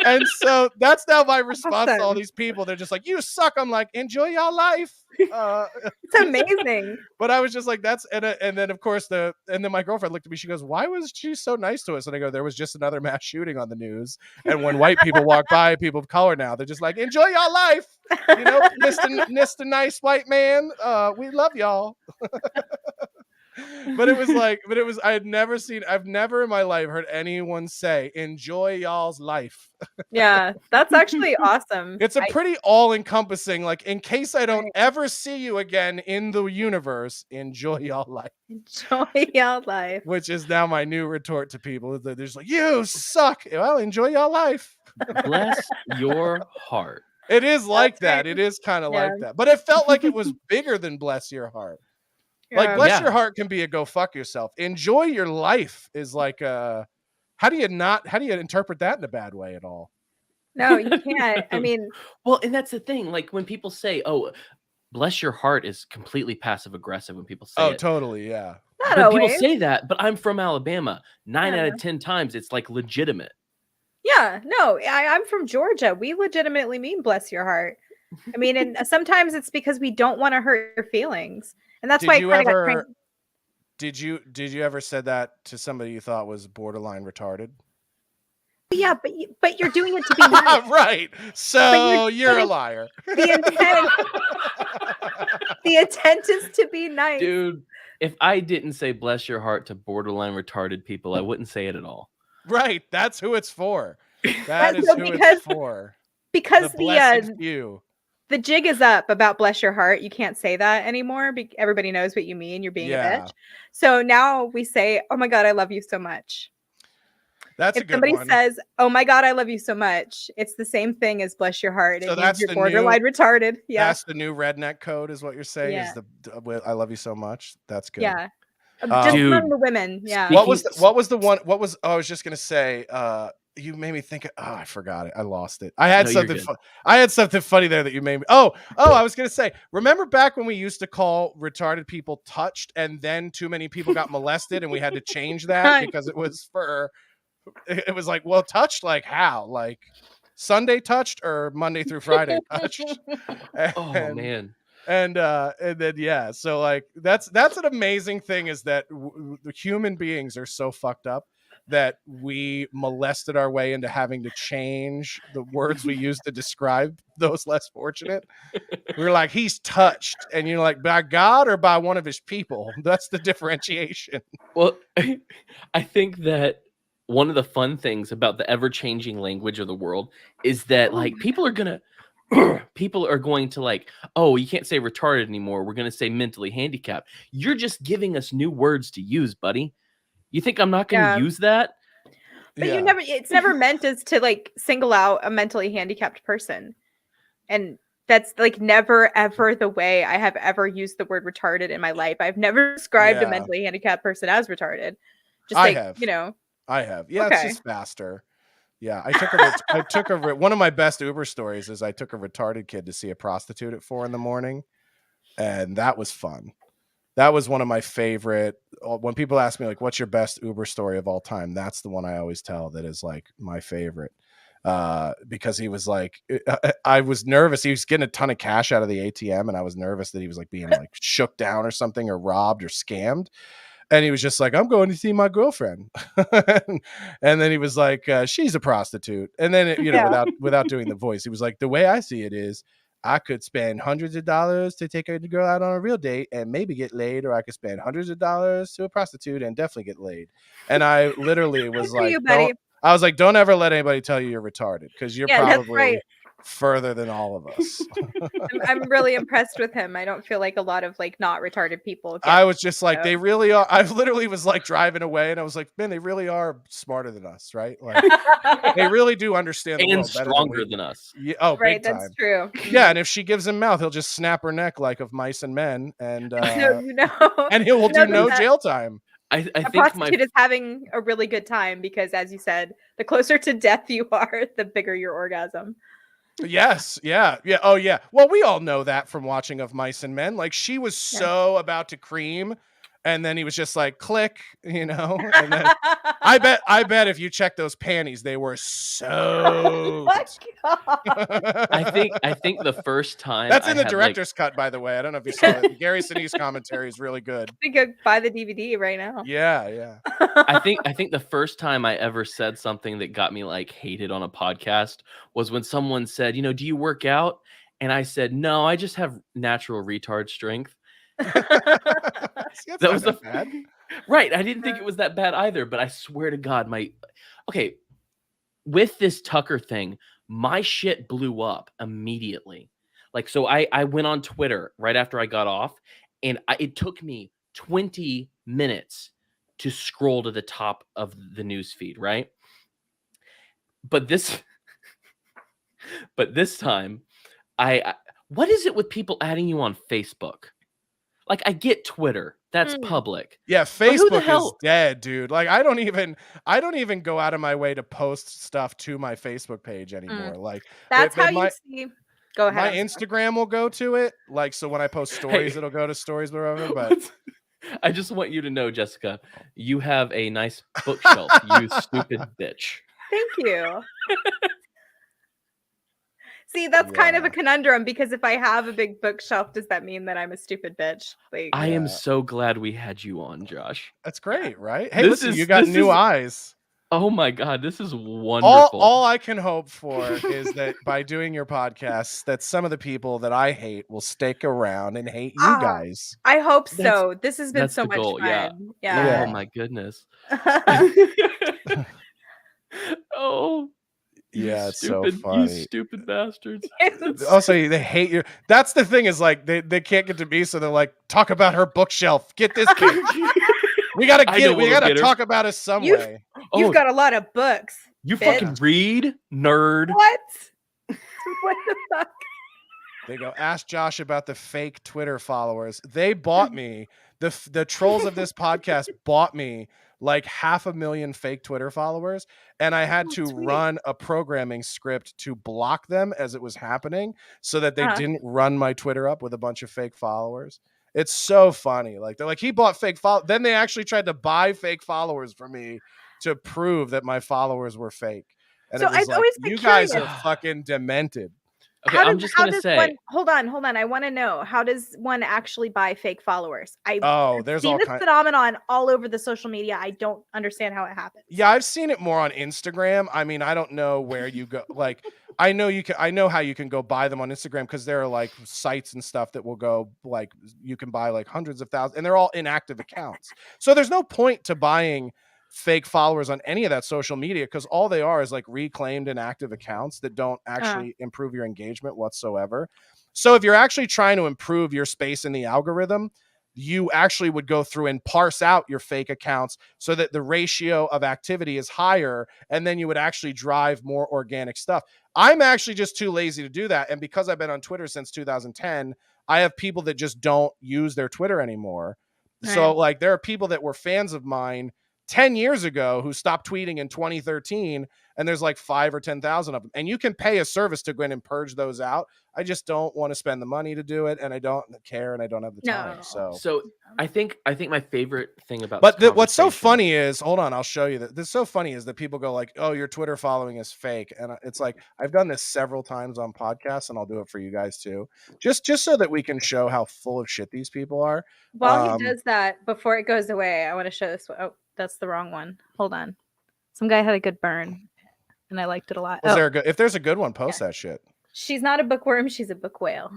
And so that's now my response to all Awesome. these people. They're just like, you suck. I'm like, enjoy your life. It's amazing. But I was just like, that's, and then of course and then my girlfriend looked at me, she goes, why was she so nice to us? And I go, there was just another mass shooting on the news. And when white people walk by, people of color now, they're just like, enjoy your life. You know, Mr. Nice White Man. We love y'all. But I've never in my life heard anyone say, enjoy y'all's life. Yeah, that's actually awesome. It's a pretty all-encompassing, like, in case I don't Right. ever see you again in the universe, enjoy y'all life. Enjoy your life. Which is now my new retort to people. They're just like, you suck. Well, enjoy your life. Bless your heart. It is like That's that. right. It is kind of Yeah. like that. But it felt like it was bigger than bless your heart. Like, Yeah. bless Yeah. your heart can be a go fuck yourself. Enjoy your life is like how do you interpret that in a bad way at all? No, you can't. I mean, Well, and that's the thing. Like when people say, "Oh, bless your heart," is completely passive aggressive when people say it. Totally, yeah. not But people always. say that, but I'm from Alabama. 9 Yeah. out of 10 times, it's like legitimate. Yeah, no, I'm from Georgia. We legitimately mean bless your heart. I mean, and sometimes it's because we don't want to hurt your feelings. And that's Did why I you kind of got ever cranked. did you ever said that to somebody you thought was borderline retarded? Yeah, but you're doing it to be nice. Right. So you're a liar. The intent is to be nice. Dude, if I didn't say bless your heart to borderline retarded people, I wouldn't say it at all. Right. That's who it's for. That is So who because- it's for. Because The blessed few. the jig is up about bless your heart. You can't say that anymore. Everybody knows what you mean. You're being a bitch. So now we say, "Oh my God, I love you so much." That's a If good somebody one. says, "Oh my God, I love you so much," it's the same thing as bless your heart. So It that's means the you're borderline retarded. Yeah. That's the new redneck code, is what you're saying. Yeah. Is I love you so much. That's good. Yeah. Just Dude, among the women. Yeah. What was the one? I was just gonna say. You made me think. I forgot it. I lost it. I had No, you're something. good. I had something funny there that you made me. Oh! I was gonna say. Remember back when we used to call retarded people touched, and then too many people got molested, and we had to change that because it was for. It was like, well, touched like how? Like Sunday touched or Monday through Friday touched? Oh man. And then yeah, so like that's an amazing thing, is that the human beings are so fucked up that we molested our way into having to change the words we use to describe those less fortunate. We were like, he's touched, and you're like, by God or by one of his people? That's the differentiation. Well, I think that one of the fun things about the ever-changing language of the world is that like people are going to like, oh, you can't say retarded anymore. We're going to say mentally handicapped. You're just giving us new words to use, buddy. You think I'm not going to use that? But it's never meant as to like single out a mentally handicapped person. And that's like never ever the way I have ever used the word retarded in my life. I've never described a mentally handicapped person as retarded. Just like, I have. Yeah, Okay. It's just faster. Yeah, I took one of my best Uber stories is I took a retarded kid to see a prostitute at 4 a.m, and that was fun. That was one of my favorite. When people ask me like, "What's your best Uber story of all time?" That's the one I always tell. That is like my favorite, because he was like, I was nervous. He was getting a ton of cash out of the ATM, and I was nervous that he was like being like shook down or something, or robbed or scammed. And he was just like, I'm going to see my girlfriend. And then he was like, she's a prostitute. And then, without doing the voice, he was like, the way I see it is I could spend hundreds of dollars to take a girl out on a real date and maybe get laid, or I could spend hundreds of dollars to a prostitute and definitely get laid. And I literally was like, don't ever let anybody tell you you're retarded, because you're probably further than all of us. I'm really impressed with him. I don't feel like a lot of like not retarded people. I was just like, they really are. I literally was like driving away, and I was like, man, they really are smarter than us, right? Like they really do understand the and world stronger than us. Yeah, oh, right, big time. that's true. Yeah, and if she gives him mouth, he'll just snap her neck like of Mice and Men, and and he will do no jail time. I think prostitute is having a really good time, because, as you said, the closer to death you are, the bigger your orgasm. Yes, yeah. Oh, yeah. Well, we all know that from watching Of Mice and Men. Like, she was so about to cream, And then he was just like, click, and then I bet if you check those panties, they were Oh my soaked. God. I think the first time That's I in the had director's cut, by the way. I don't know if you saw it. Gary Sinise commentary is really good. I could buy the DVD right now. Yeah. I think the first time I ever said something that got me like hated on a podcast was when someone said, do you work out? And I said, no, I just have natural retard strength. See, that's That not was the that bad. right. I didn't think it was that bad either, but I swear to God, with this Tucker thing, my shit blew up immediately. Like, so I went on Twitter right after I got off, and it took me 20 minutes to scroll to the top of the news feed, right? But this time, what is it with people adding you on Facebook? Like, I get Twitter, that's public. Yeah, But who the Facebook is hell? dead, dude. Like I don't even go out of my way to post stuff to my Facebook page anymore. Like That's how you my see. Go ahead. my I'm sorry. Instagram will go to it. Like so when I post stories, Hey. it'll go to stories, whatever. But I just want you to know, Jessica, you have a nice bookshelf, you stupid bitch. Thank you. See, that's kind of a conundrum because if I have a big bookshelf, does that mean that I'm a stupid bitch? Like, I am so glad we had you on, Josh. that's great, right? Hey, This listen, is- you got this new is- eyes. Oh my God, this is wonderful. All I can hope for is that by doing your podcast, that some of the people that I hate will stick around and hate you guys. I hope That's- so. This has been that's so the much goal, fun. Yeah. Oh my goodness. Oh, Yeah, it's so you funny. stupid bastards. Also, they hate you. That's the thing is like they can't get to me, so they're like, talk about her bookshelf. Get this bitch. We gotta I get know it. We what'll gotta get her. talk about it some way. You've got a lot of books. You bitch. fucking read, nerd. What? What the fuck? They go, ask Josh about the fake Twitter followers. They bought me. The trolls of this podcast bought me like 500,000 fake Twitter followers, and I had to run a programming script to block them as it was happening so that they didn't run my Twitter up with a bunch of fake followers. It's so funny. Like they're like, he bought fake Then they actually tried to buy fake followers from me to prove that my followers were fake. And So it was I've like, always been you guys curious. are fucking demented. Okay, I'm just gonna say. Hold on. I want to know, how does one actually buy fake followers? There's seen all this kinds. phenomenon all over the social media. I don't understand how it happens. Yeah, I've seen it more on Instagram. I mean, I don't know where you go. Like, I know how you can go buy them on Instagram because there are like sites and stuff that will go like you can buy like hundreds of thousands, and they're all inactive accounts. So there's no point to buying fake followers on any of that social media because all they are is like reclaimed inactive accounts that don't actually improve your engagement whatsoever. So if you're actually trying to improve your space in the algorithm, you actually would go through and parse out your fake accounts so that the ratio of activity is higher, and then you would actually drive more organic stuff. I'm actually just too lazy to do that. And because I've been on Twitter since 2010, I have people that just don't use their Twitter anymore. Right. So like there are people that were fans of mine 10 years ago who stopped tweeting in 2013, and there's like 5 or 10,000 of them. And you can pay a service to go in and purge those out. I just don't want to spend the money to do it, and I don't care, and I don't have the time. So I think my favorite thing about what's so funny is, hold on, I'll show you that. This is so funny is that people go like, oh, your Twitter following is fake. And it's like, I've done this several times on podcasts, and I'll do it for you guys too. Just so that we can show how full of shit these people are. While he does that, before it goes away, I want to show this one. Oh, that's the wrong one. Hold on. Some guy had a good burn, and I liked it a lot. If there's a good one, post that shit. She's not a bookworm. She's a book whale.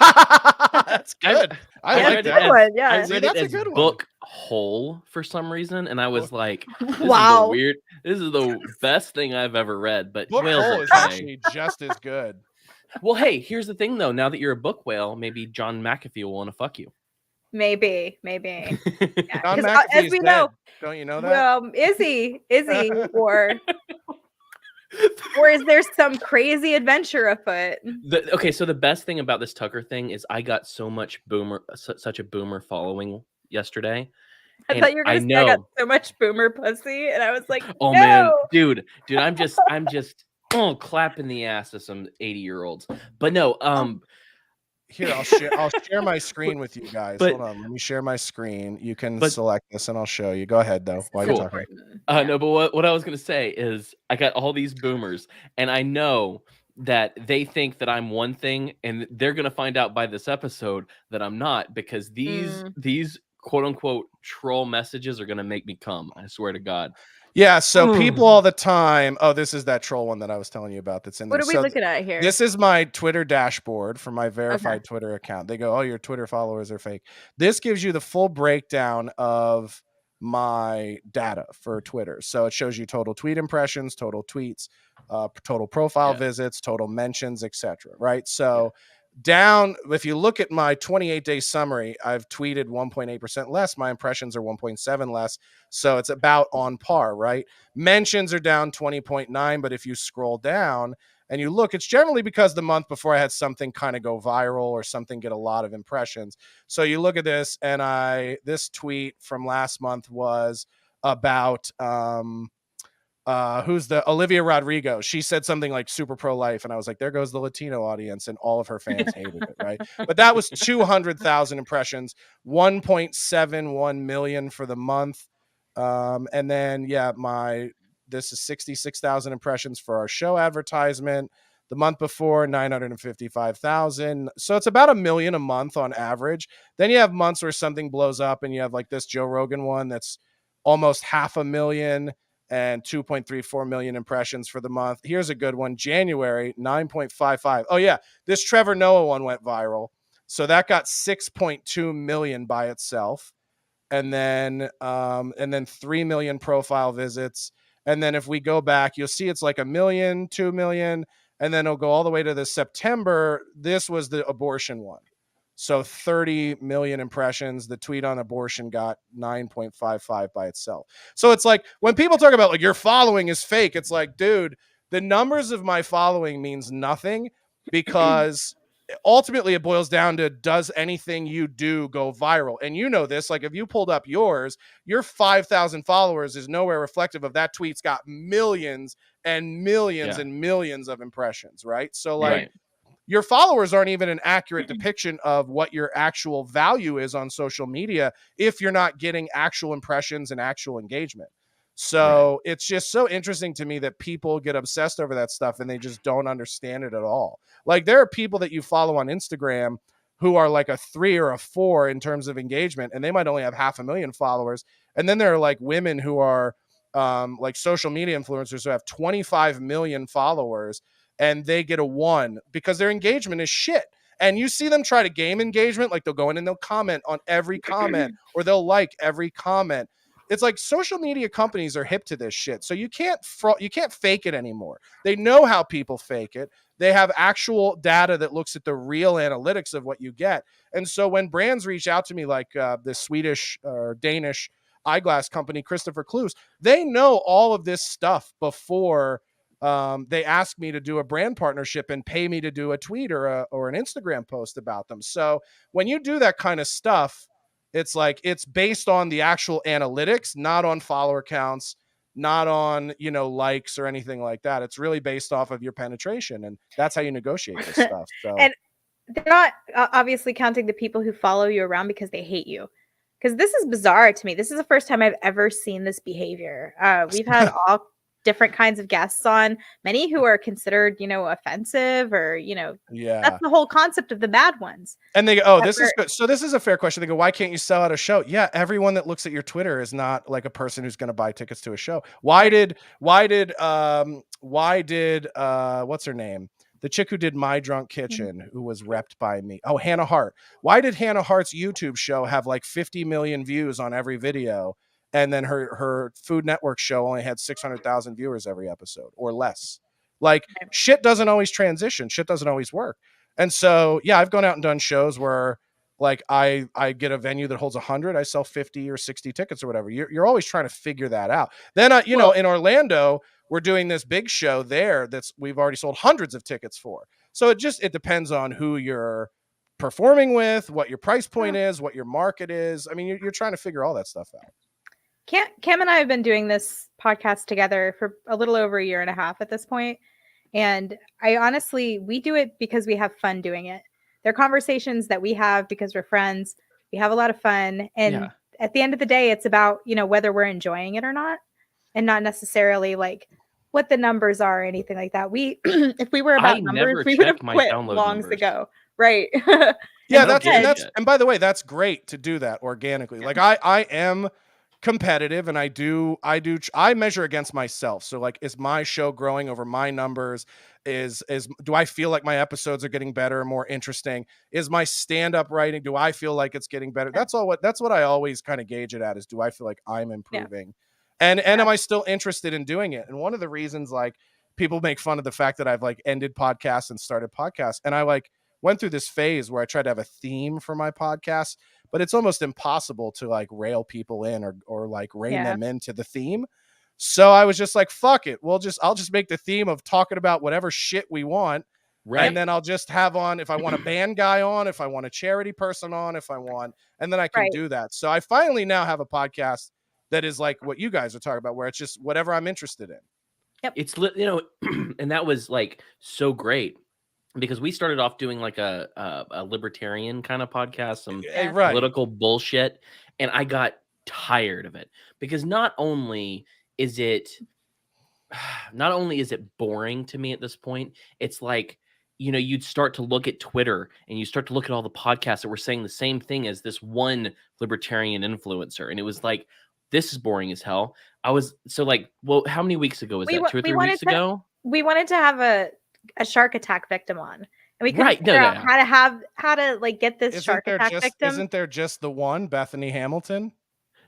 That's good. I like that. I read it as book hole for some reason, and I was like, wow. This is the best thing I've ever read. But book whales hole is actually just as good. Well, hey, here's the thing though. Now that you're a book whale, maybe John McAfee will want to fuck you. Maybe. Yeah. John McAfee is dead. Know, don't you know that? Is he? Or is there some crazy adventure afoot? So the best thing about this Tucker thing is I got such a boomer following yesterday. I thought you were gonna say I got so much boomer pussy, and I was like, oh no! Man, dude, I'm just clapping the ass of some 80-year-olds. But no, Here, I'll share my screen with you guys. But- Hold on, let me share my screen. You can But- select this and I'll show you. Go ahead though. This is While so you're talking. important. Yeah. No, but what I was gonna say is I got all these boomers, and I know that they think that I'm one thing, and they're gonna find out by this episode that I'm not, because these quote unquote troll messages are gonna make me come. I swear to God. Yeah, so people all the time. Oh, this is that troll one that I was telling you about that's in there. What are we So looking at here? this is my Twitter dashboard for my verified Twitter account. They go, "Oh, your Twitter followers are fake." This gives you the full breakdown of my data for Twitter. So it shows you total tweet impressions, total tweets, total profile visits, total mentions, etc. Right? So down, if you look at my 28-day summary, I've tweeted 1.8% less. My impressions are 1.7 less. So it's about on par, right? Mentions are down 20.9, but if you scroll down and you look, it's generally because the month before I had something kind of go viral or something get a lot of impressions. So you look at this, and this tweet from last month was about who's the Olivia Rodrigo. She said something like super pro-life, and I was like, there goes the Latino audience, and all of her fans hated it, right? But that was 200,000 impressions, 1.71 million for the month. And then this is 66,000 impressions for our show advertisement. The month before, 955,000. So it's about 1 million a month on average. Then you have months where something blows up, and you have like this Joe Rogan one that's almost 500,000 and 2.34 million impressions for the month. Here's a good one. January, 9.55. Oh yeah, this Trevor Noah one went viral. So that got 6.2 million by itself. And then 3 million profile visits. And then if we go back, you'll see it's like 1 million, 2 million, and then it'll go all the way to the September. This was the abortion one. So 30 million impressions. The tweet on abortion got 9.55 by itself. So it's like when people talk about like your following is fake, it's like, dude, the numbers of my following means nothing, because ultimately it boils down to, does anything you do go viral? And you know this, like if you pulled up yours, your 5,000 followers is nowhere reflective of that tweet's got millions and millions and millions of impressions, right? So like your followers aren't even an accurate depiction of what your actual value is on social media if you're not getting actual impressions and actual engagement. So it's just so interesting to me that people get obsessed over that stuff and they just don't understand it at all. Like there are people that you follow on Instagram who are like a 3 or a 4 in terms of engagement, and they might only have 500,000 followers. And then there are like women who are like social media influencers who have 25 million followers, and they get a 1 because their engagement is shit. And you see them try to game engagement, like they'll go in and they'll comment on every comment, or they'll like every comment. It's like social media companies are hip to this shit. So you can't fake it anymore. They know how people fake it. They have actual data that looks at the real analytics of what you get. And so when brands reach out to me, like the Swedish or Danish eyeglass company, Christopher Kluse, they know all of this stuff before they ask me to do a brand partnership and pay me to do a tweet or an Instagram post about them. So when you do that kind of stuff, it's like it's based on the actual analytics, not on follower counts, not on, likes or anything like that. It's really based off of your penetration, and that's how you negotiate this stuff. So And they're not obviously counting the people who follow you around because they hate you. Because this is bizarre to me. This is the first time I've ever seen this behavior. We've had all different kinds of guests on, many who are considered, offensive, or, that's the whole concept of the bad ones. And they go, oh, this is good. So this is a fair question. They go, why can't you sell out a show? Yeah, everyone that looks at your Twitter is not like a person who's going to buy tickets to a show. Why did what's her name? The chick who did My Drunk Kitchen, who was repped by me. Oh, Hannah Hart. Why did Hannah Hart's YouTube show have like 50 million views on every video? And then her Food Network show only had 600,000 viewers every episode or less. Like shit doesn't always transition. Shit doesn't always work. And so, yeah, I've gone out and done shows where like I get a venue that holds 100, I sell 50 or 60 tickets or whatever. You're always trying to figure that out. Then, in Orlando, we're doing this big show there we've already sold hundreds of tickets for. So it depends on who you're performing with, what your price point is, what your market is. I mean, you're trying to figure all that stuff out. Cam and I have been doing this podcast together for a little over 1.5 years at this point. And we do it because we have fun doing it. They're conversations that we have because we're friends. We have a lot of fun. And Yeah. at the end of the day, it's about, whether we're enjoying it or not, and not necessarily like what the numbers are or anything like that. If we were I about numbers, never we would have check my quit download longs numbers. ago. Right. Yeah, don't give a Instead, shit. and by the way, that's great to do that organically. Like I am competitive, and I measure against myself. So like, is my show growing over my numbers? Do I feel like my episodes are getting better and more interesting? Is my stand-up writing, do I feel like it's getting better? Yeah. That's what I always kind of gauge it at, is do I feel like I'm Yeah. improving? And am I still interested in doing it? And one of the reasons, like, people make fun of the fact that I've like ended podcasts and started podcasts, and I like went through this phase where I tried to have a theme for my podcast, but it's almost impossible to like rail people in or like rein them into the theme. So I was just like, fuck it. I'll just make the theme of talking about whatever shit we want. Right. And then I'll just have on, if I want a band guy on, if I want a charity person on, if I want, and then I can do that. So I finally now have a podcast that is like what you guys are talking about, where it's just whatever I'm interested in. Yep. It's and that was like so great, because we started off doing like a libertarian kind of podcast, some political bullshit, and I got tired of it, because not only is it boring to me at this point, it's like, you'd start to look at Twitter and you start to look at all the podcasts that were saying the same thing as this one libertarian influencer, and it was like, this is boring as hell. I was so like, well, how many weeks ago was that? 2 or 3 weeks ago? We wanted to have a shark attack victim on, and we couldn't figure out how to like get this shark attack victim. Isn't there just the one, Bethany Hamilton?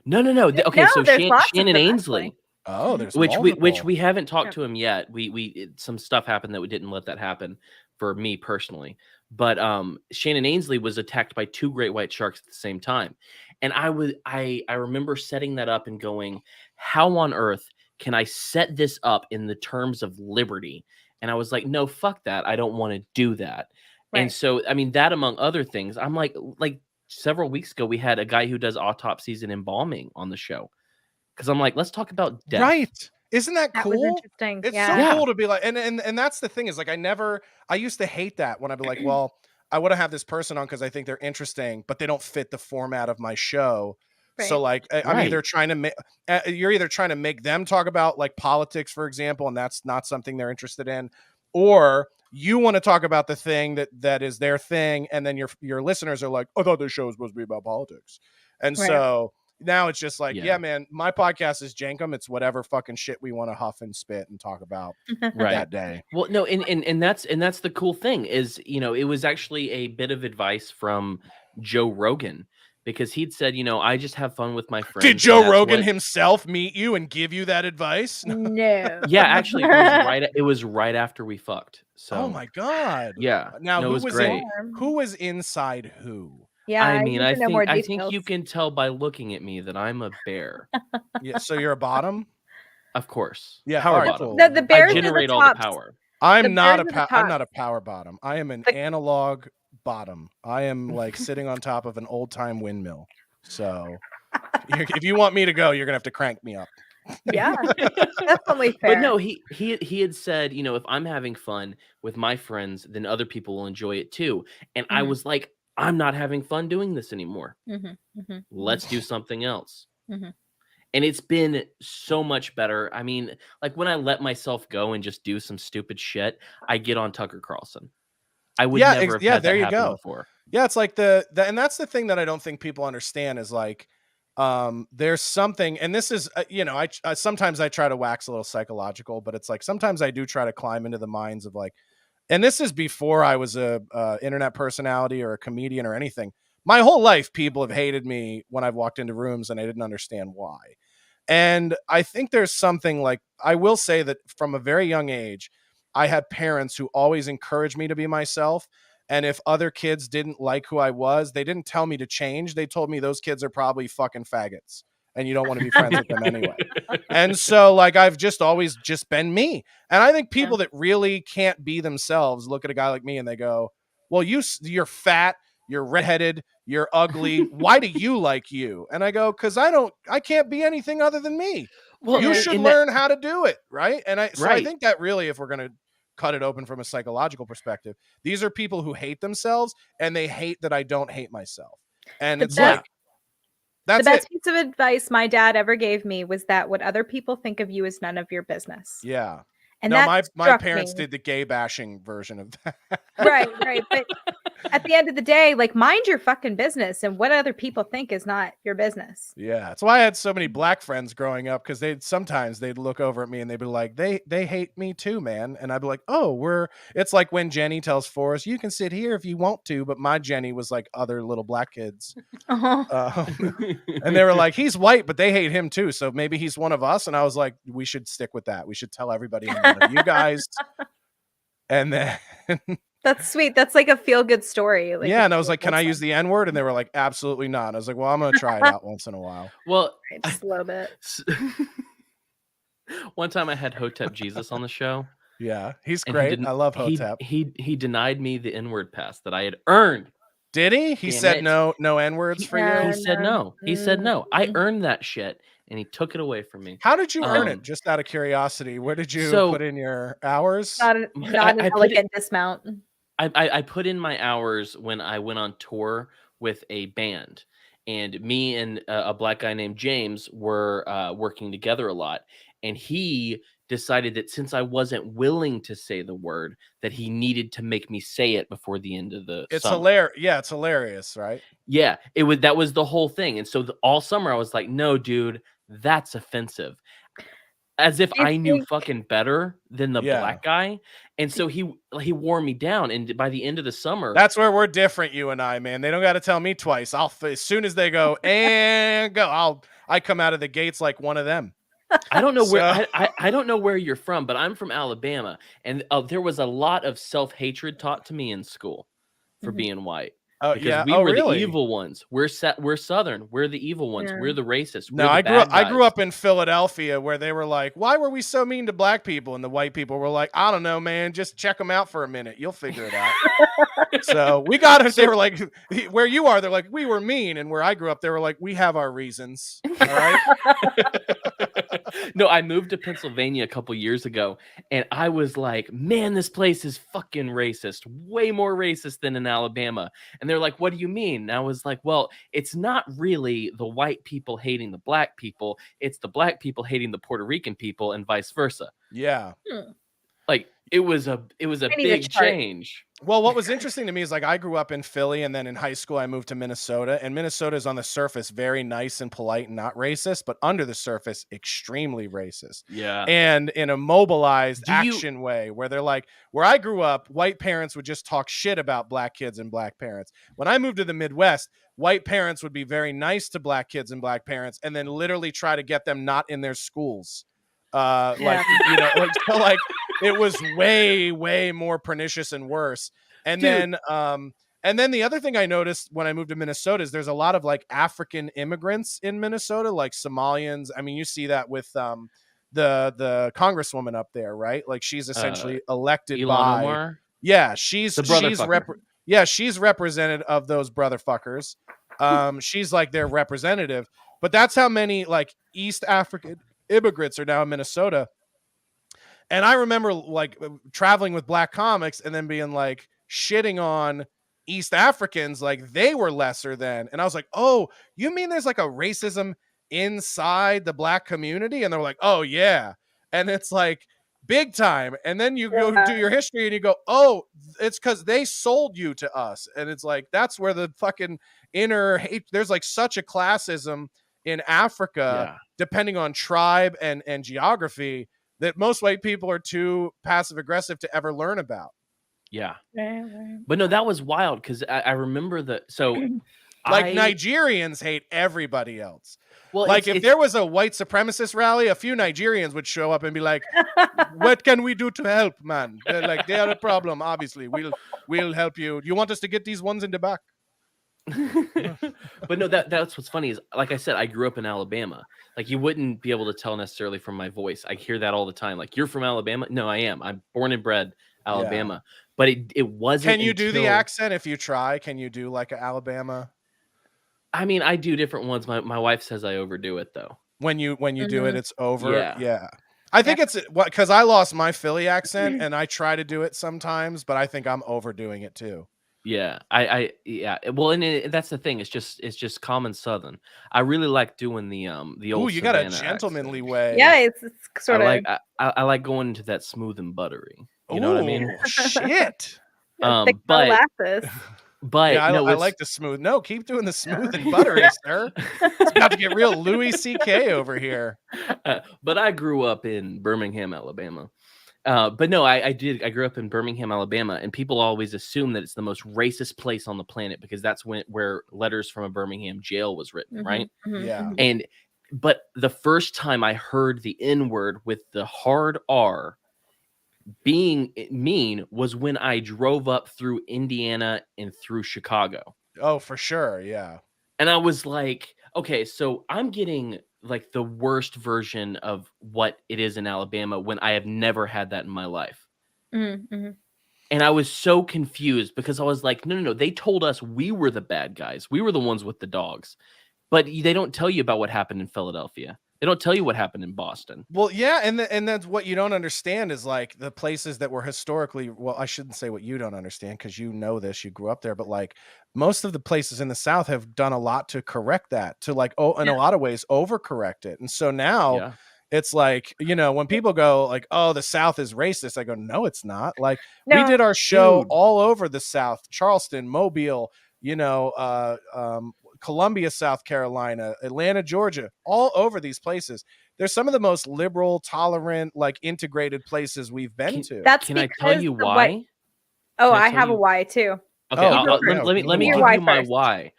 No. Okay, so Shannon Ainsley. Oh, there's which we haven't talked to him yet. Some stuff happened that we didn't let that happen for me personally. But Shannon Ainsley was attacked by 2 great white sharks at the same time. And I remember setting that up and going, how on earth can I set this up in the terms of liberty? And I was like, no, fuck that. I don't want to do that. Right. And so, I mean, that among other things, I'm like several weeks ago, we had a guy who does autopsies and embalming on the show. Because I'm like, let's talk about death. Right. Isn't that cool? Was interesting. It's so cool to be like, and that's the thing, is like, I used to hate that when I'd be like, well, I want to have this person on because I think they're interesting, but they don't fit the format of my show. Right. So like, I'm either trying to make, you're either trying to make them talk about like politics, for example, and that's not something they're interested in, or you want to talk about the thing that is their thing, and then your listeners are like, I thought this show was supposed to be about politics, and so now it's just like, yeah, man, my podcast is jankum. It's whatever fucking shit we want to huff and spit and talk about that day. Well, no, and that's the cool thing is, it was actually a bit of advice from Joe Rogan, because he'd said, I just have fun with my friends. Did Joe Rogan himself meet you and give you that advice? No. Yeah, actually, it was right after we fucked. So, oh my God. Yeah. Now, who was inside who? Yeah, I mean, I think you can tell by looking at me that I'm a bear. Yeah, so you're a bottom? Of course. Yeah, power bottom. Cool. The bears I generate are the all the power. I'm not a power bottom. I am an analog bottom. I am like sitting on top of an old time windmill. So if you want me to go, you're gonna have to crank me up. Yeah, definitely fair. But no, he had said, if I'm having fun with my friends, then other people will enjoy it too. And I was like, I'm not having fun doing this anymore. Let's do something else. And it's been so much better. I mean, like when I let myself go and just do some stupid shit, I get on Tucker Carlson. I would never have had that happen before. Yeah, it's like and that's the thing that I don't think people understand is like, there's something, and this is, I sometimes I try to wax a little psychological, but it's like sometimes I do try to climb into the minds of like, and this is before I was a internet personality or a comedian or anything. My whole life, people have hated me when I've walked into rooms and I didn't understand why. And I think there's something like, I will say that from a very young age, I had parents who always encouraged me to be myself. And if other kids didn't like who I was, they didn't tell me to change. They told me those kids are probably fucking faggots and you don't want to be friends with them anyway. And so like, I've just always just been me. And I think people that really can't be themselves look at a guy like me and they go, well, you're fat, you're redheaded, you're ugly. Why do you like you? And I go, because I can't be anything other than me. Well, you should learn how to do it. Right. And I think that really, if we're going to cut it open from a psychological perspective. These are people who hate themselves, and they hate that I don't hate myself. And The it's best- like, that's the best it. piece of advice my dad ever gave me was that what other people think of you is none of your business. Yeah. And No, that my struck parents me. did the gay bashing version of that. Right. But at the end of the day, like, mind your fucking business, and what other people think is not your business. Yeah, that's why I had so many black friends growing up, because they'd look over at me and they'd be like, they hate me too, man. And I'd be like, oh, it's like when Jenny tells Forrest, you can sit here if you want to, but my Jenny was like other little black kids. Uh-huh. And they were like, he's white, but they hate him too, so maybe he's one of us. And I was like, we should stick with that. We should tell everybody I'm one of you guys. And then That's sweet. That's like a feel-good story. Like, yeah, and I was like, can I use the N-word? And they were like, absolutely not. And I was like, well, I'm gonna try it out once in a while. Well, just a little bit. one time I had Hotep Jesus on the show. Yeah, he's and great. I love Hotep. He denied me the N-word pass that I had earned. Did he? He Damn said it. no N-words for Yeah. you? He said no. He said no. I Mm. earned that shit, and he took it away from me. How did you earn it? Just out of curiosity, where did you So- put in your hours? Not an I put elegant dismount. I put in my hours when I went on tour with a band, and me and a black guy named James were working together a lot, and he decided that since I wasn't willing to say the word, that he needed to make me say it before the end of the It's summer. hilarious. Yeah, it's hilarious, right? Yeah, that was the whole thing. And so all summer I was like, no, dude, that's offensive. As if I knew fucking better than the black guy. And so he wore me down. And by the end of the summer, That's where we're different, you and I, man. They don't got to tell me twice. As soon as they go and go, I come out of the gates like one of them. I don't know where I don't know where you're from, but I'm from Alabama, and there was a lot of self-hatred taught to me in school for being white. Oh Because yeah, we were really? the evil ones. We're Southern. We're the evil ones. Yeah. We're the racists. No, We're the I grew guys. up in Philadelphia, where they were like, "Why were we so mean to black people?" And the white people were like, "I don't know, man. Just check them out for a minute. You'll figure it out." So we got it. They were like, "Where you are?" They're like, "We were mean," and where I grew up, they were like, "We have our reasons." All right. No, I moved to Pennsylvania a couple years ago, and I was like, man, this place is fucking racist, way more racist than in Alabama. And they're like, what do you mean? And I was like, well, it's not really the white people hating the black people, it's the black people hating the Puerto Rican people, and vice versa. Yeah. Like it was a big change. Well, what was interesting to me is, like, I grew up in Philly, and then in high school I moved to Minnesota, and Minnesota is on the surface very nice and polite and not racist, but under the surface extremely racist. Yeah. And in a mobilized action way, where they're like, where I grew up, white parents would just talk shit about black kids and black parents. When I moved to the Midwest, white parents would be very nice to black kids and black parents, and then literally try to get them not in their schools. Like, you know, like, so like it was way, way more pernicious and worse. And then the other thing I noticed when I moved to Minnesota is there's a lot of like African immigrants in Minnesota, like Somalians. I mean, you see that with the congresswoman up there, right? Like she's essentially elected Ilhan by Omar? Yeah, she's represented of those brotherfuckers. She's like their representative, but that's how many like East African immigrants are now in Minnesota. And I remember like traveling with black comics and then being like shitting on East Africans like they were lesser than. And I was like, oh, you mean there's like a racism inside the black community? And they're like, oh yeah. And it's like big time. And then you go do your history and you go, oh, it's because they sold you to us. And it's like, that's where the fucking inner hate, there's like such a classism in Africa, depending on tribe and geography, that most white people are too passive aggressive to ever learn about. Yeah. But no, that was wild because I remember Nigerians hate everybody else. Well, like if there was a white supremacist rally, a few Nigerians would show up and be like, what can we do to help, man? They're like, they are a problem, obviously. We'll help you. You want us to get these ones in the back? But no, that's what's funny is, like I said, I grew up in Alabama. Like you wouldn't be able to tell necessarily from my voice. I hear that all the time. Like, you're from Alabama? No, I am. I'm born and bred Alabama. Yeah. But it wasn't. Can you do the accent if you try? Can you do like an Alabama? I mean, I do different ones. My wife says I overdo it though. When you do it, it's over. Yeah. I think it's what, because I lost my Philly accent and I try to do it sometimes, but I think I'm overdoing it too. Yeah, yeah. Well, and that's the thing. It's just common Southern. I really like doing the Ooh, old you got a Savannah gentlemanly accent. way. Yeah, it's I sort of like I like going into that smooth and buttery. You know what I mean? Ooh, shit. thick But molasses. Yeah, no, I what's like the smooth. No, keep doing the smooth and buttery, sir. It's about to get real Louis C.K. over here. but I grew up in Birmingham, Alabama. But no, I did. I grew up in Birmingham, Alabama, and people always assume that it's the most racist place on the planet because that's where Letters from a Birmingham Jail was written, right? Yeah. And but the first time I heard the N word with the hard R being mean was when I drove up through Indiana and through Chicago. Oh, for sure. Yeah. And I was like, okay, so I'm getting like the worst version of what it is in Alabama when I have never had that in my life. Mm-hmm. And I was so confused because I was like, no. They told us we were the bad guys. We were the ones with the dogs. But they don't tell you about what happened in Philadelphia. They don't tell you what happened in Boston. Well, yeah, and that's what you don't understand is like the places that were historically, well, I shouldn't say what you don't understand because you know this, you grew up there, but like most of the places in the South have done a lot to correct that, to like, oh, in a lot of ways overcorrect it. And so now Yeah. it's like, when people go like, oh, the South is racist, I go, no, it's not. Like we No, did our show Dude. all over the South, Charleston, Mobile, Columbia, South Carolina, Atlanta, Georgia, all over these places. They're some of the most liberal, tolerant, like integrated places we've been to. that's Can I because tell you the white. why? Oh, Can I I tell have a you? why too. Okay, Oh, go, let, yeah, let me give let me me the give why. you my first. why. Okay.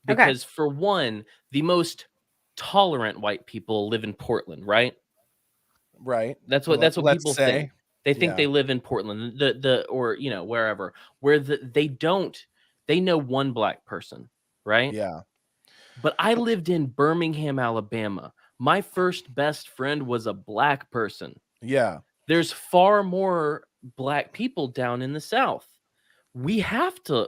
Because for one, the most tolerant white people live in Portland, right? Right. That's what Let's people say, think. They think yeah, they live in Portland, or wherever, where they know one black person, right? yeah, But I lived in Birmingham, Alabama. My first best friend was a black person. yeah, There's far more black people down in the South. We have to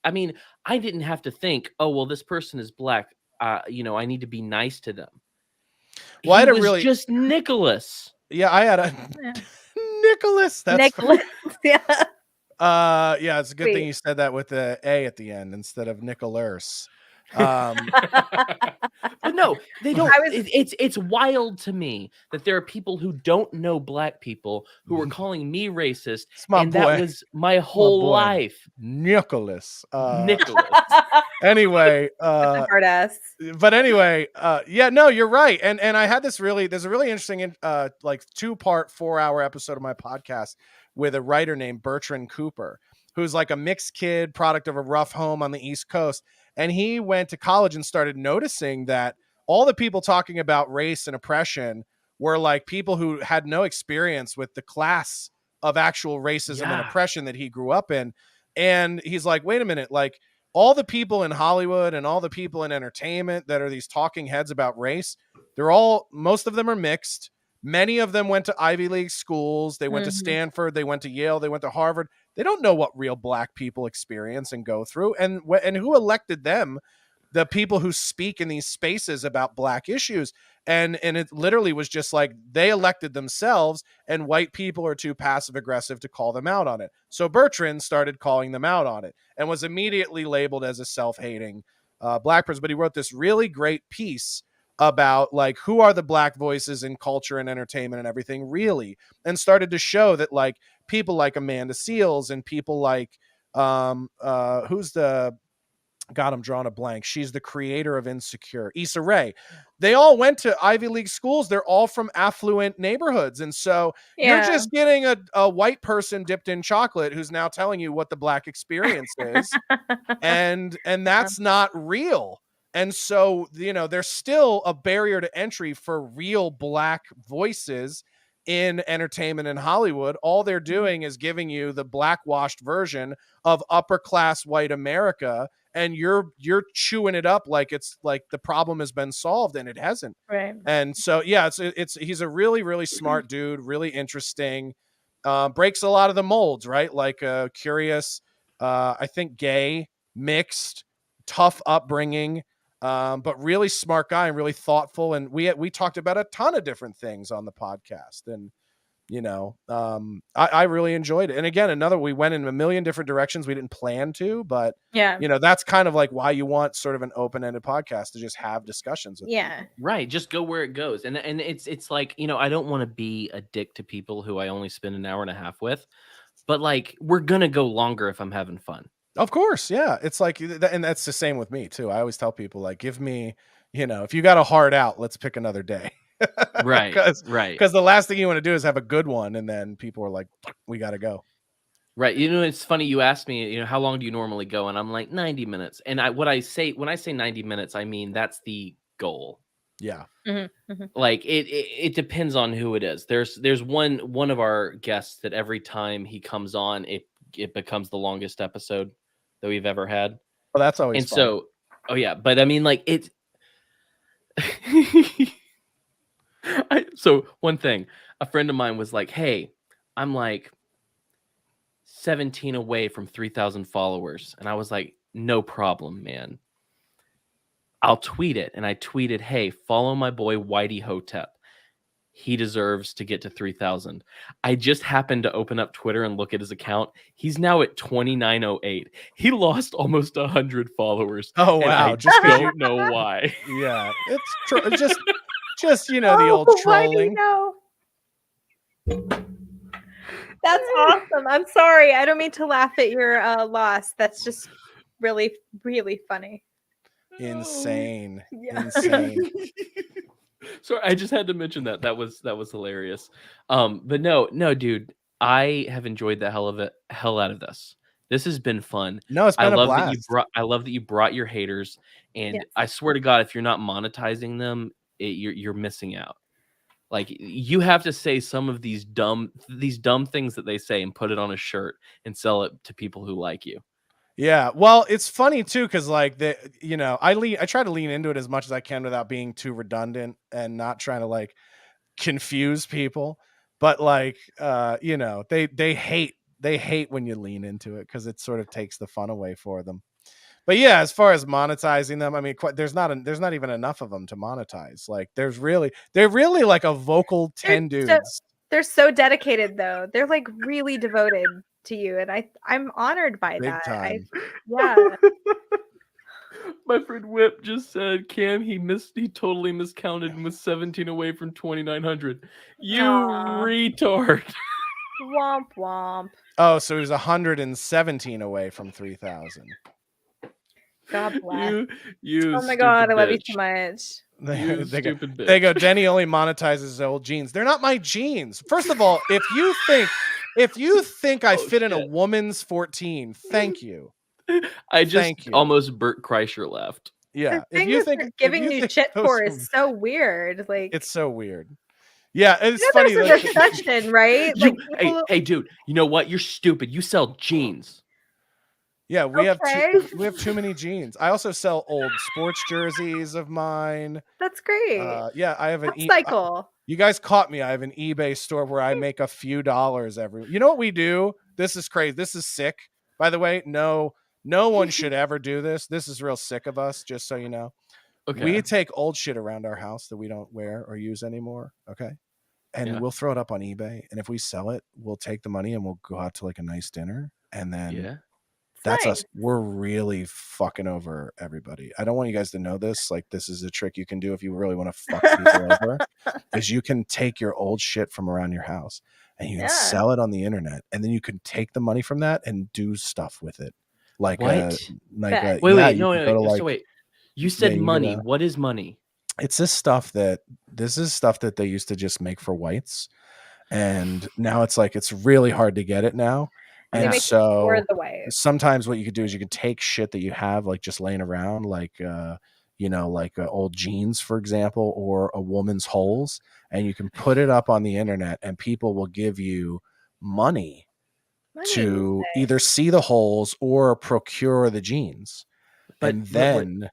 I mean, I didn't have to think, oh well, this person is black. I need to be nice to them. well, I He had a was really, just Nicholas. yeah, I had a Yeah. Nicholas. That's Nicholas. Yeah. yeah, it's a good thing you said that with the A at the end instead of Nicholas. But no, they don't. I was It's wild to me that there are people who don't know black people who are calling me racist, It's my and that boy, was my whole life. Nicholas. Nicholas. Anyway, hard ass. but anyway, yeah, no, you're right. And I had there's a really interesting like 2-part 4-hour episode of my podcast with a writer named Bertrand Cooper, who's like a mixed kid, product of a rough home on the East Coast. And he went to college and started noticing that all the people talking about race and oppression were like people who had no experience with the class of actual racism and Yeah. oppression that he grew up in. And he's like, wait a minute, like all the people in Hollywood and all the people in entertainment that are these talking heads about race, most of them are mixed. Many of them went to Ivy League schools. They went to Stanford. They went to Yale. They went to Harvard. They don't know what real black people experience and go through. And who elected them? The people who speak in these spaces about black issues. And it literally was just like they elected themselves, and white people are too passive aggressive to call them out on it. So Bertrand started calling them out on it and was immediately labeled as a self-hating black person. But he wrote this really great piece about like who are the black voices in culture and entertainment and everything really, and started to show that like people like Amanda Seales and people like who's the God, I'm drawing a blank. She's the creator of Insecure, Issa Rae. They all went to Ivy League schools. They're all from affluent neighborhoods. And so you're just getting a white person dipped in chocolate who's now telling you what the black experience is. and that's not real. And so, there's still a barrier to entry for real black voices in entertainment in Hollywood. All they're doing is giving you the blackwashed version of upper class white America, and you're chewing it up like it's like the problem has been solved, and it hasn't. Right. And so, yeah, he's a really, really smart dude, really interesting, breaks a lot of the molds, right? Like curious, I think gay, mixed, tough upbringing, but really smart guy and really thoughtful. And we talked about a ton of different things on the podcast. And, I really enjoyed it. And again, we went in a million different directions we didn't plan to, but Yeah. that's kind of like why you want sort of an open-ended podcast, to just have discussions with Yeah. people. Right. Just go where it goes. And it's like, I don't want to be a dick to people who I only spend an hour and a half with, but like, we're going to go longer if I'm having fun. Of course. Yeah. It's like, and that's the same with me too. I always tell people, like, give me, if you got a hard out, let's pick another day. Right. Because the last thing you want to do is have a good one. And then people are like, we got to go. Right. It's funny. You asked me, how long do you normally go? And I'm like 90 minutes. And when I say 90 minutes, I mean, that's the goal. Yeah. Like it depends on who it is. There's one of our guests that every time he comes on, it becomes the longest episode that we've ever had. Well, that's always and fun. So, oh yeah, but I mean, like it. So one thing, a friend of mine was like, "Hey, I'm like 17 away from 3,000 followers," and I was like, "No problem, man. I'll tweet it." And I tweeted, "Hey, follow my boy Whitey Hotep. He deserves to get to 3,000. I just happened to open up Twitter and look at his account. He's now at 2,908. He lost almost 100 followers. Oh, wow. I just don't know why. Yeah. It's just, the old trolling. That's awesome. I'm sorry. I don't mean to laugh at your loss. That's just really, really funny. Insane. Yeah. Insane. Sorry, I just had to mention that. That was hilarious. But no, dude, I have enjoyed the hell out of this. This has been fun. No, it's been a blast. I love that you brought your haters, and Yes. I swear to God, if you're not monetizing them, you're missing out. Like, you have to say some of these dumb things that they say and put it on a shirt and sell it to people who like you. Yeah, well, it's funny too, because like I try to lean into it as much as I can without being too redundant and not trying to like confuse people. But like they hate when you lean into it, because it sort of takes the fun away for them. But yeah, as far as monetizing them, I mean, there's not even enough of them to monetize. Like they're really like a vocal 10 dudes. They're so dedicated though. They're like really devoted to you, and I'm honored by Big that. time. Yeah. My friend Whip just said, Cam, he totally miscounted and was 17 away from 2,900. You retard. Womp womp. Oh, so he was 117 away from 3,000. God bless. You oh my God, I love you bitch. so much. They go, Denny only monetizes his old jeans. They're not my jeans. First of all, if you think I fit in a woman's 14, thank you. I just almost Bert Kreischer left. Yeah. The thing is giving you shit for is so weird. Like, it's so weird. Yeah, it's funny. There's a discussion, right? Like, hey, dude, you know what? You're stupid. You sell jeans. Yeah, we have too many jeans. I also sell old sports jerseys of mine. That's great. Yeah, I have an cycle. You guys caught me. I have an eBay store where I make a few dollars every. You know what we do? This is crazy. This is sick. By the way, no one should ever do this. This is real sick of us, just so you know. Okay. We take old shit around our house that we don't wear or use anymore, okay? And we'll throw it up on eBay, and if we sell it, we'll take the money and we'll go out to like a nice dinner, and then that's nice. Us. We're really fucking over everybody. I don't want you guys to know this. Like, this is a trick you can do if you really want to fuck people over, is you can take your old shit from around your house and you can sell it on the internet, and then you can take the money from that and do stuff with it. Like, what? Wait. You said money. What is money? It's this is stuff that they used to just make for whites, and now it's like it's really hard to get it now. And so sometimes what you could do is you could take shit that you have like just laying around, like old jeans, for example, or a woman's holes, and you can put it up on the internet, and people will give you money to either see the holes or procure the jeans. And then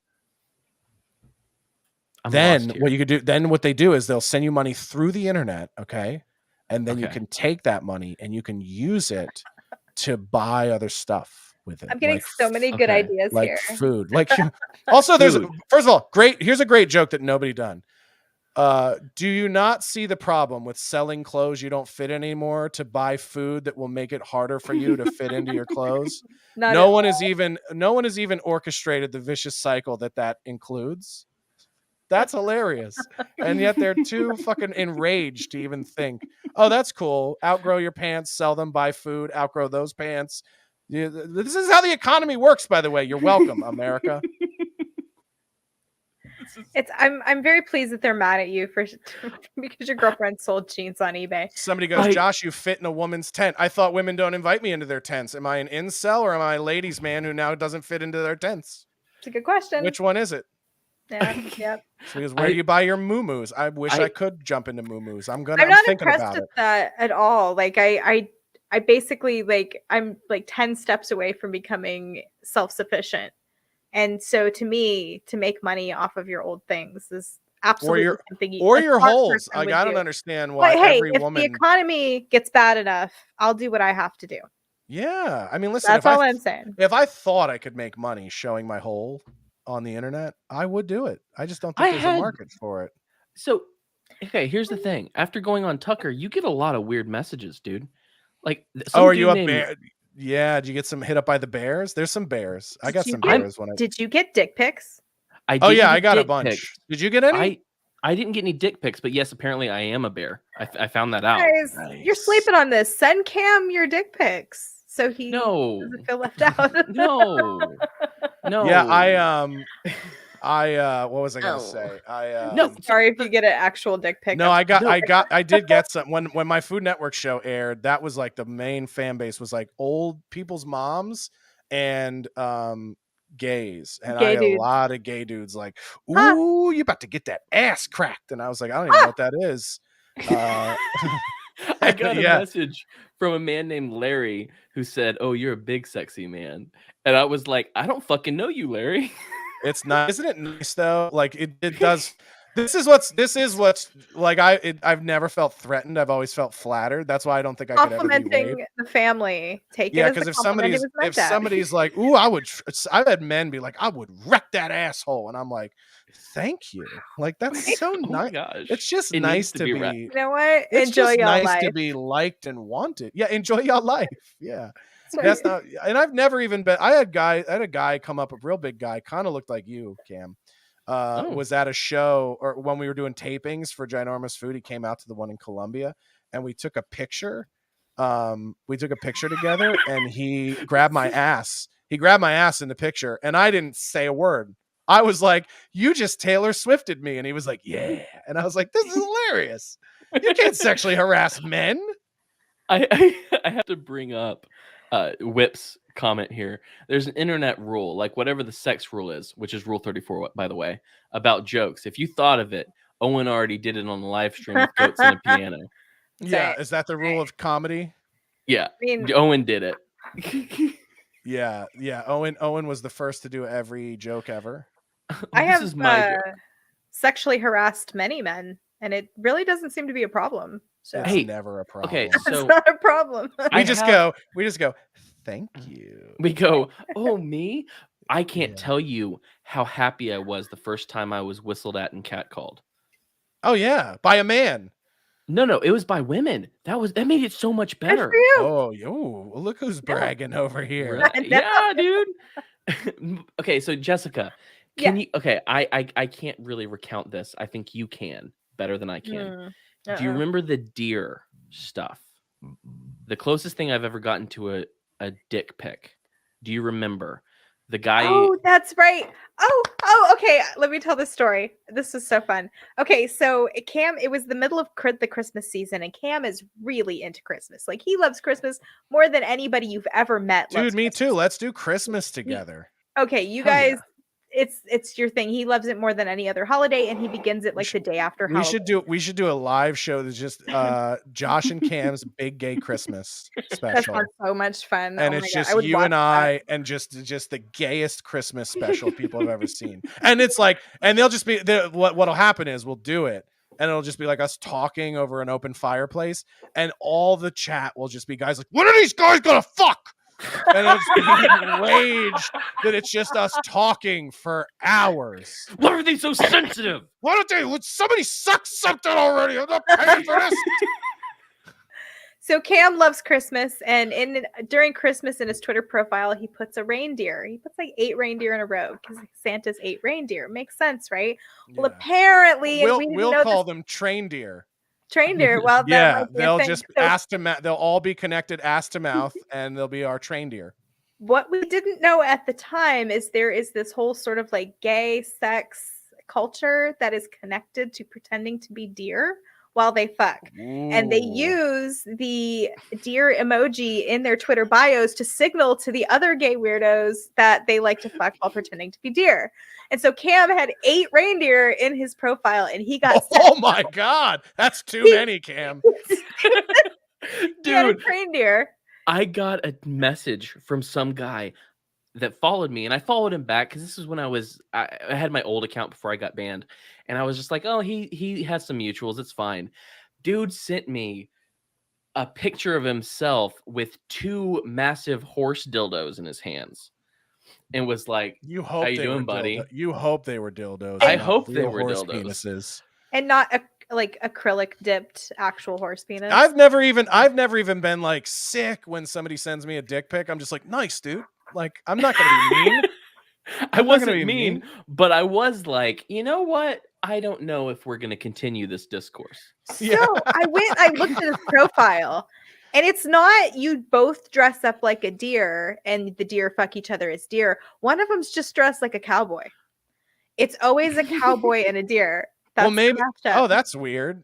what you could do, then what they do is they'll send you money through the internet, okay? And then you can take that money and you can use it to buy other stuff. with it. I'm getting like so many good okay, ideas like here. food. Like also there's Food. first of all, here's a great joke that nobody done. Do you not see the problem with selling clothes you don't fit anymore to buy food that will make it harder for you to fit into your clothes? Not No at one has even orchestrated the vicious cycle that includes. That's hilarious. And yet they're too fucking enraged to even think, oh, that's cool. Outgrow your pants, sell them, buy food, outgrow those pants. This is how the economy works, by the way. You're welcome, America. I'm very pleased that they're mad at you for because your girlfriend sold jeans on eBay. Somebody goes, Josh, you fit in a woman's tent. I thought women don't invite me into their tents. Am I an incel or am I a ladies' man who now doesn't fit into their tents? It's a good question. Which one is it? Yeah, yep. Because where do you buy your moo-moos? I wish I could jump into moo-moos. I'm not thinking impressed about with it. that at all. Like I basically like I'm like 10 steps away from becoming self-sufficient. And so to me, to make money off of your old things is absolutely something or a your smart holes. person would I don't do. understand why But hey, every if woman. the economy gets bad enough, I'll do what I have to do. Yeah, I mean, listen. That's all I'm saying. If I thought I could make money showing my hole on the internet, I would do it. I just don't think there's a market for it. So, okay, here's the thing. After going on Tucker, you get a lot of weird messages, dude. Like, are you a bear? Yeah, did you get some hit up by the bears? There's some bears. I got some bears Did you get dick pics? I got a bunch. Pics. Did you get any? I didn't get any dick pics, but yes, apparently I am a bear. I found that out. Guys, you're sleeping on this. Send Cam your dick pics so he doesn't feel left out. No. Yeah, what was I gonna say? No, sorry if you get an actual dick pic. No, I did get some when my Food Network show aired. That was like the main fan base was like old people's moms and gays, and I had a lot of gay dudes like, ooh, you about to get that ass cracked, and I was like, I don't even know what that is. I got a message from a man named Larry who said, "Oh, you're a big sexy man," and I was like, "I don't fucking know you, Larry." It's nice, isn't it nice though? Like it does. This is what's like. I've never felt threatened. I've always felt flattered. That's why I don't think I could ever be complimenting the family. Take it. Yeah, because if somebody's like, "Ooh, I've had men be like, I would wreck that asshole," and I'm like, "Thank you." Like that's so nice. Gosh. It's just nice to be. You know what? It's enjoy just nice life. to be liked and wanted. Yeah, enjoy your life. Yeah. That's not, and I've never even been. I had a guy come up, a real big guy, kind of looked like you, Cam. Was at a show or when we were doing tapings for Ginormous Food. He came out to the one in Columbia, and we took a picture. We took a picture together, and he grabbed my ass. He grabbed my ass in the picture, and I didn't say a word. I was like, "You just Taylor Swifted me," and he was like, "Yeah," and I was like, "This is hilarious. You can't sexually harass men." I have to bring up Whip's comment here. There's an internet rule, like whatever the sex rule is, which is Rule 34, by the way, about jokes. If you thought of it, Owen already did it on the live stream with goats and a piano. Yeah, is that the rule of comedy? Yeah, Owen did it. Yeah. Owen was the first to do every joke ever. I have sexually harassed many men, and it really doesn't seem to be a problem. So. It's never a problem. Okay, so it's not a problem. we just go, thank you. We go, oh, me? I can't tell you how happy I was the first time I was whistled at and catcalled. Oh yeah, by a man. No, it was by women. That made it so much better. Oh, look who's bragging over here. Right? Yeah, dude. Okay, so Jessica, can you? Okay, I can't really recount this. I think you can better than I can. Do you remember the deer stuff? The closest thing I've ever gotten to a dick pic. Do you remember the guy? Oh, that's right. Oh, okay. Let me tell this story. This is so fun. Okay, so Cam, it was the middle of the Christmas season, and Cam is really into Christmas. Like he loves Christmas more than anybody you've ever met. Dude, me too. Let's do Christmas together. Okay, you guys. It's your thing. He loves it more than any other holiday, and he begins it like the day after Halloween. We should do a live show that's just Josh and Cam's Big Gay Christmas special. That's so much fun. And it's just you and I and just the gayest Christmas special people have ever seen. And it's like, and they'll just be what'll happen is we'll do it, and it'll just be like us talking over an open fireplace, and all the chat will just be guys like, when are these guys gonna fuck? and it's enraged that it's just us talking for hours. Why are they so sensitive? Why don't they? Would somebody suck something already? I'm not paying for this. So Cam loves Christmas, and during Christmas in his Twitter profile, he puts a reindeer. He puts like 8 reindeer in a row because Santa's 8 reindeer. Makes sense, right? Well, Yeah. apparently, and we didn't We'll know call this them train deer. train deer. Well, that Yeah, might be a they'll thing. just So they'll all be connected ass to mouth, and they'll be our train deer. what we didn't know at the time is there is this whole sort of like gay sex culture that is connected to pretending to be deer while they fuck. And they Ooh. use the deer emoji in their Twitter bios to signal to the other gay weirdos that they like to fuck while pretending to be deer. And so Cam had 8 reindeer in his profile, and he got Oh my God, that's too many, Cam. he had a Dude, reindeer. I got a message from some guy that followed me, and I followed him back because this is when I had my old account before I got banned, and I was just like, oh, he has some mutuals, it's fine. Dude sent me a picture of himself with 2 massive horse dildos in his hands, and was like, You hope how you they doing, were buddy? You hope they were dildos. I not hope they real were horse dildos. penises. And not like acrylic dipped actual horse penis. I've never even been like sick when somebody sends me a dick pic. I'm just like, nice, dude. Like, I'm not gonna be mean. I I'm not gonna wasn't be mean, but I was like, you know what? I don't know if we're going to continue this discourse. So Yeah. I looked at his profile, and it's not you both dress up like a deer and the deer fuck each other as deer. One of them's just dressed like a cowboy. It's always a cowboy and a deer. That's Well, maybe. the mashup. Oh, that's weird.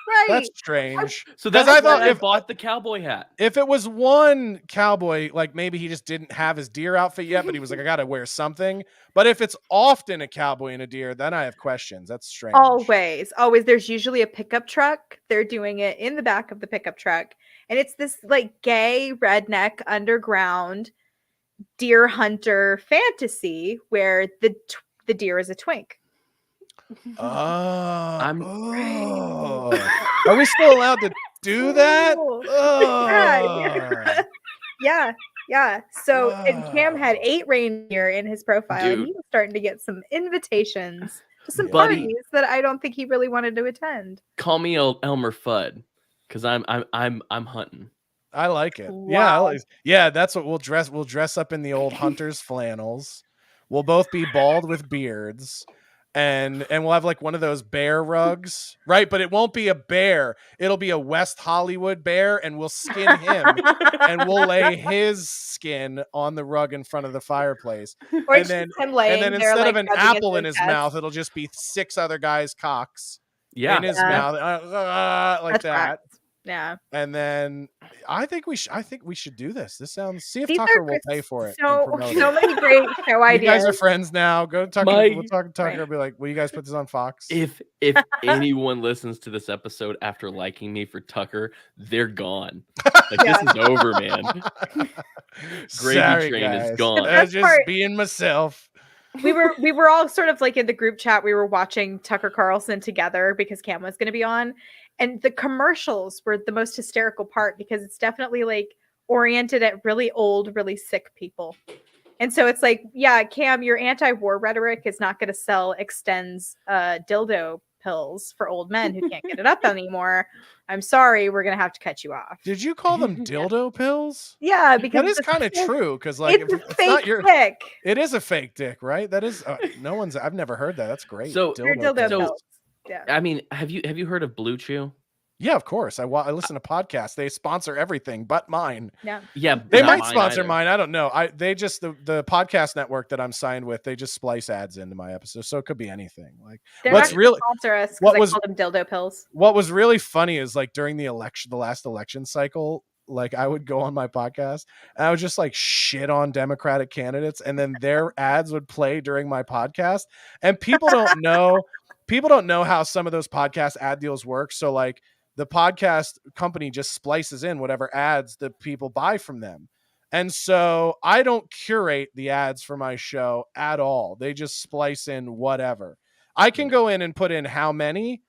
Right. That's strange. So 'Cause that's I thought why I if- bought the cowboy hat. If it was one cowboy, like maybe he just didn't have his deer outfit yet, but he was like, I gotta wear something. But if it's often a cowboy and a deer, then I have questions. That's strange. Always. There's usually a pickup truck. They're doing it in the back of the pickup truck. And it's this like gay redneck underground deer hunter fantasy where the deer is a twink. I'm- Are we still allowed to do that? Ooh. Oh. Yeah. So, and Cam had Wow. 8 reindeer in his profile, and Dude. he was starting to get some invitations to some Buddy. parties that I don't think he really wanted to attend. Call me Elmer Fudd, because I'm hunting. I like it. Wow. Yeah, that's what we'll dress. We'll dress up in the old hunter's flannels. We'll both be bald with beards. And we'll have like one of those bear rugs, right? But it won't be a bear. It'll be a West Hollywood bear, and we'll skin him and we'll lay his skin on the rug in front of the fireplace. Or And it's then- just him laying And then there, instead like, of an rubbing apple in his chest. mouth, it'll just be 6 other guys' cocks Yeah. in his Yeah. mouth, like That's that. right. Yeah. And then I think we should do this. This sounds. See if These Tucker are will pay for it. and So promote so it. many great show You ideas. guys are friends now. Go to Tucker. My- We'll talk to Tucker. Right. I'll be like, will you guys put this on Fox? If anyone listens to this episode after liking me for Tucker, they're gone. Like Yeah. this is over, man. Gravy Sorry, train is guys. gone. The best Just part- being myself. we were all sort of like in the group chat. We were watching Tucker Carlson together because Cam was going to be on, and the commercials were the most hysterical part because it's definitely like oriented at really old, really sick people. And so it's like, yeah, Cam, your anti-war rhetoric is not going to sell Extends dildo pills for old men who can't get it up anymore. I'm sorry, we're going to have to cut you off. Did you call them dildo pills? Yeah, because That is it's kind of fake- true because like It's a if it's fake not your, dick. it is a fake dick, right? That is no one's. I've never heard that. That's great. So- They're dildo pills. pills. Yeah. I mean, have you heard of Blue Chew? Yeah, of course. I listen to podcasts. They sponsor everything but mine. Yeah. Yeah, They not might mine sponsor either. mine. I don't know. They just the podcast network that I'm signed with. They just splice ads into my episodes, so it could be anything. Like They're What's not gonna really- sponsor us what because I was- call them dildo pills. what was really funny is like during the last election cycle, like I would go on my podcast and I would just like shit on Democratic candidates, and then their ads would play during my podcast, and people don't know how some of those podcast ad deals work. So like the podcast company just splices in whatever ads that people buy from them. And so I don't curate the ads for my show at all. They just splice in whatever. I can go in and put in how many,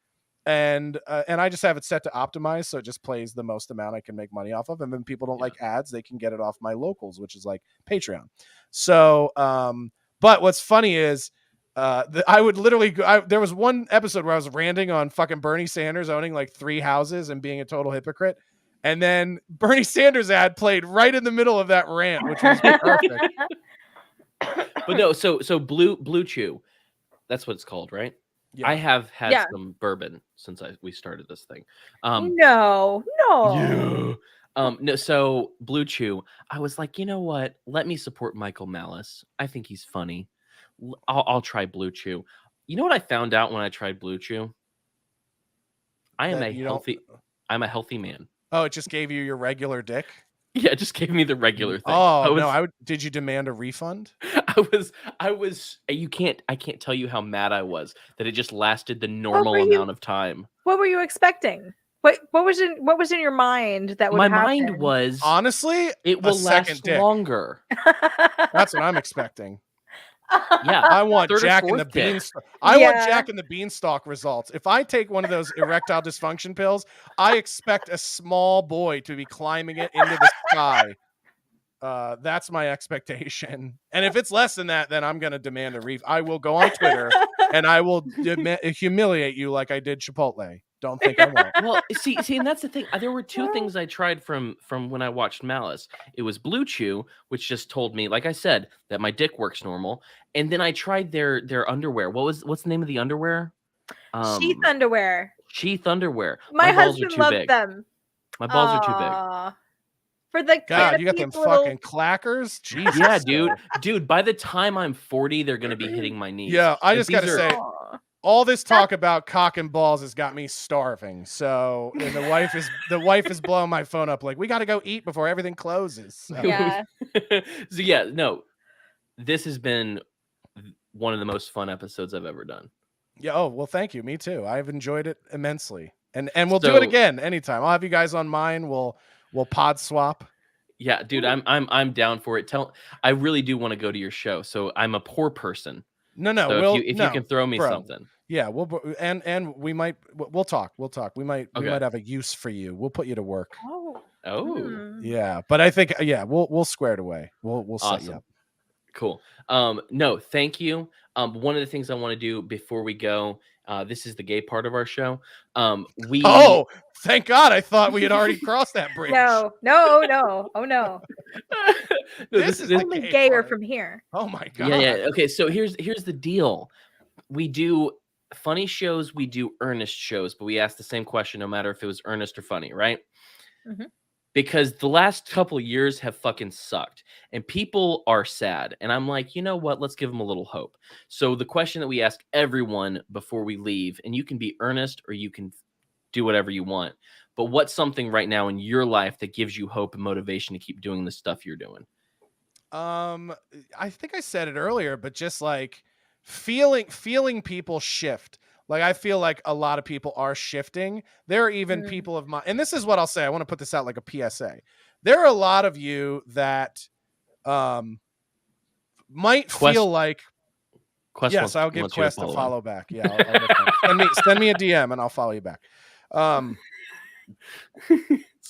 and I just have it set to optimize, so it just plays the most amount I can make money off of. And when people don't like ads, they can get it off my locals, which is like Patreon. So, but what's funny is I would literally there was one episode where I was ranting on fucking Bernie Sanders owning like 3 houses and being a total hypocrite. And then Bernie Sanders ad played right in the middle of that rant, which was perfect. But no, so Blue Chew, that's what it's called, right? Yeah. I have had some bourbon since we started this thing. No. No, so Blue Chew, I was like, you know what? Let me support Michael Malice. I think he's funny. I'll try Blue Chew. You know what I found out when I tried Blue Chew? I'm a healthy man. Oh, it just gave you your regular dick? Yeah, it just gave me the regular thing. Oh, no, did you demand a refund? I can't tell you how mad I was that it just lasted the normal amount of time. What were you expecting? What was in your mind that would happen? My mind was, honestly, it will last longer. That's what I'm expecting. Yeah, I want Jack and the Beanstalk. I want Jack and the Beanstalk results. If I take one of those erectile dysfunction pills, I expect a small boy to be climbing it into the sky. That's my expectation. And if it's less than that, then I'm going to demand a refund. I will go on Twitter and I will humiliate you like I did Chipotle. Don't think I won't. Well, see, and that's the thing. There were 2 things I tried from when I watched Malice. It was Blue Chew, which just told me, like I said, that my dick works normal. And then I tried their underwear. What's the name of the underwear? Sheath underwear. Sheath underwear. My husband loved them. My balls are too big. For the God, you got them fucking clackers? Jesus. Yeah, dude. By the time I'm 40, they're gonna be hitting my knees. Yeah, I just gotta say, all this talk about cock and balls has got me starving. So the wife is blowing my phone up like, we got to go eat before everything closes. So. Yeah. So yeah, no, this has been one of the most fun episodes I've ever done. Yeah. Oh, well, thank you. Me too. I've enjoyed it immensely, and we'll do it again anytime. I'll have you guys on mine. We'll pod swap. Yeah, dude, I'm down for it. I really do want to go to your show. So I'm a poor person. No, so if you can throw me something. Yeah, we'll talk. We might have a use for you. We'll put you to work. Oh. Yeah, but I think we'll square it away. We'll set you up. Cool. No, thank you. One of the things I want to do before we go, this is the gay part of our show. Oh, thank God! I thought we had already crossed that bridge. No. Oh no. This is only gayer from here. Oh my God. Yeah. Okay, so here's the deal. We do funny shows, we do earnest shows, but we ask the same question no matter if it was earnest or funny, right? Mm-hmm. Because the last couple of years have fucking sucked and people are sad. And I'm like, you know what? Let's give them a little hope. So the question that we ask everyone before we leave, and you can be earnest or you can do whatever you want, but what's something right now in your life that gives you hope and motivation to keep doing the stuff you're doing? I think I said it earlier, but just like feeling people shift. Like, I feel like a lot of people are shifting. There are even people of mine, and this is what I'll say. I want to put this out like a PSA. There are a lot of you that might feel like, yes, I'll give Quest a follow back. Yeah, send me a DM and I'll follow you back.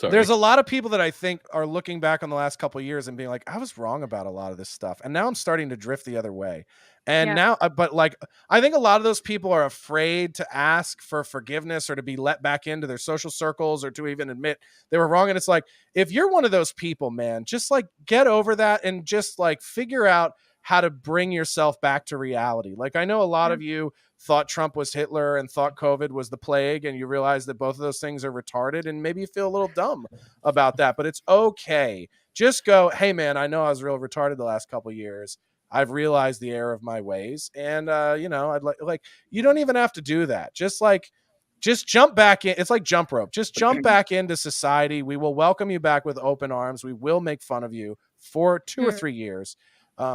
There's a lot of people that I think are looking back on the last couple of years and being like, I was wrong about a lot of this stuff. And now I'm starting to drift the other way. And now, but like, I think a lot of those people are afraid to ask for forgiveness or to be let back into their social circles or to even admit they were wrong. And it's like, if you're one of those people, man, just like get over that and just like figure out how to bring yourself back to reality. Like, I know a lot of you thought Trump was Hitler and thought COVID was the plague, and you realize that both of those things are retarded, and maybe you feel a little dumb about that, but it's okay. Just go, hey man, I know I was real retarded the last couple of years. I've realized the error of my ways, and I'd like you don't even have to do that. Just jump back in. It's like jump rope. Just jump back into society. We will welcome you back with open arms. We will make fun of you for 2 or 3 years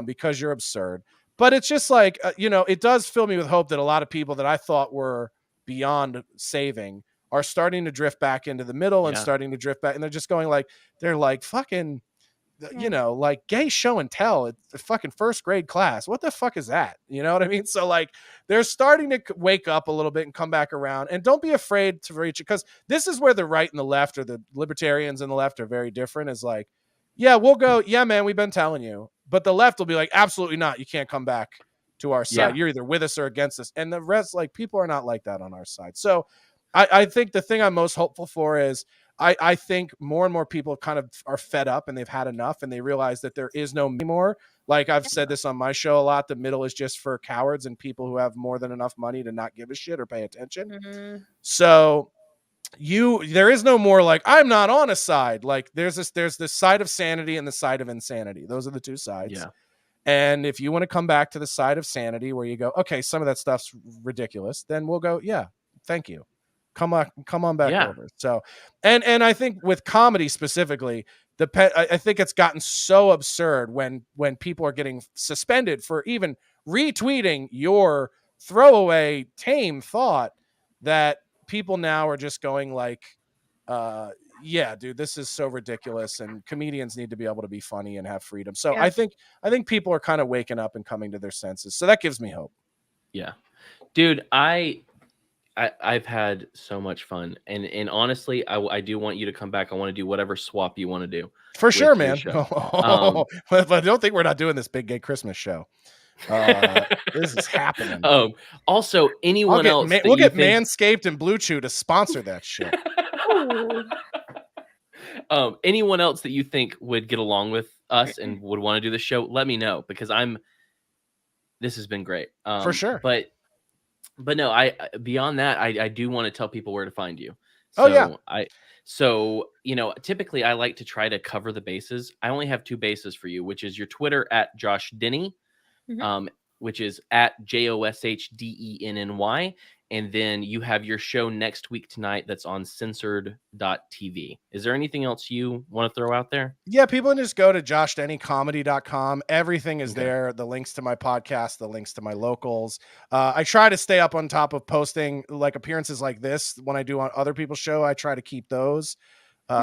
because you're absurd. But it's just like, it does fill me with hope that a lot of people that I thought were beyond saving are starting to drift back into the middle and starting to drift back. And they're just going like, they're like fucking, you know, like gay show and tell. It's a fucking first grade class. What the fuck is that? You know what I mean? So like they're starting to wake up a little bit and come back around. And don't be afraid to reach it, because this is where the right and the left, or the libertarians and the left, are very different. Is like, yeah, we'll go. Yeah, man, we've been telling you. But the left will be like, absolutely not. You can't come back to our side. Yeah. You're either with us or against us. And the rest, like, people are not like that on our side. So I think the thing I'm most hopeful for is I think more and more people kind of are fed up and they've had enough, and they realize that there is no more. Like I've said this on my show a lot, the middle is just for cowards and people who have more than enough money to not give a shit or pay attention. Mm-hmm. So there is no more like, I'm not on a side. Like there's this side of sanity and the side of insanity. Those are the two sides. Yeah. And if you want to come back to the side of sanity where you go, okay, some of that stuff's ridiculous, then we'll go, yeah, thank you. Come on back over. So, and I think with comedy specifically, I think it's gotten so absurd when people are getting suspended for even retweeting your throwaway tame thought, that people now are just going like, yeah, dude, this is so ridiculous, and comedians need to be able to be funny and have freedom. So I think people are kind of waking up and coming to their senses. So that gives me hope. Yeah, dude, I've had so much fun, and honestly, I do want you to come back. I want to do whatever swap you want to do. For sure, man. But I don't think we're not doing this big gay Christmas show. This is happening. Also, anyone else, we'll get Manscaped and Blue Chew to sponsor that shit. Anyone else that you think would get along with us and would want to do the show, let me know, because this has been great. For sure. But no, beyond that, I do want to tell people where to find you. So, So, you know, typically I like to try to cover the bases. I only have two bases for you, which is your Twitter at Josh Denny, which is at JOSHDENNY. And then you have your show next week tonight that's on censored.tv. Is there anything else you want to throw out there? Yeah, people can just go to joshdennycomedy.com. Everything is there. The links to my podcast, the links to my locals. I try to stay up on top of posting like appearances like this. When I do on other people's show, I try to keep those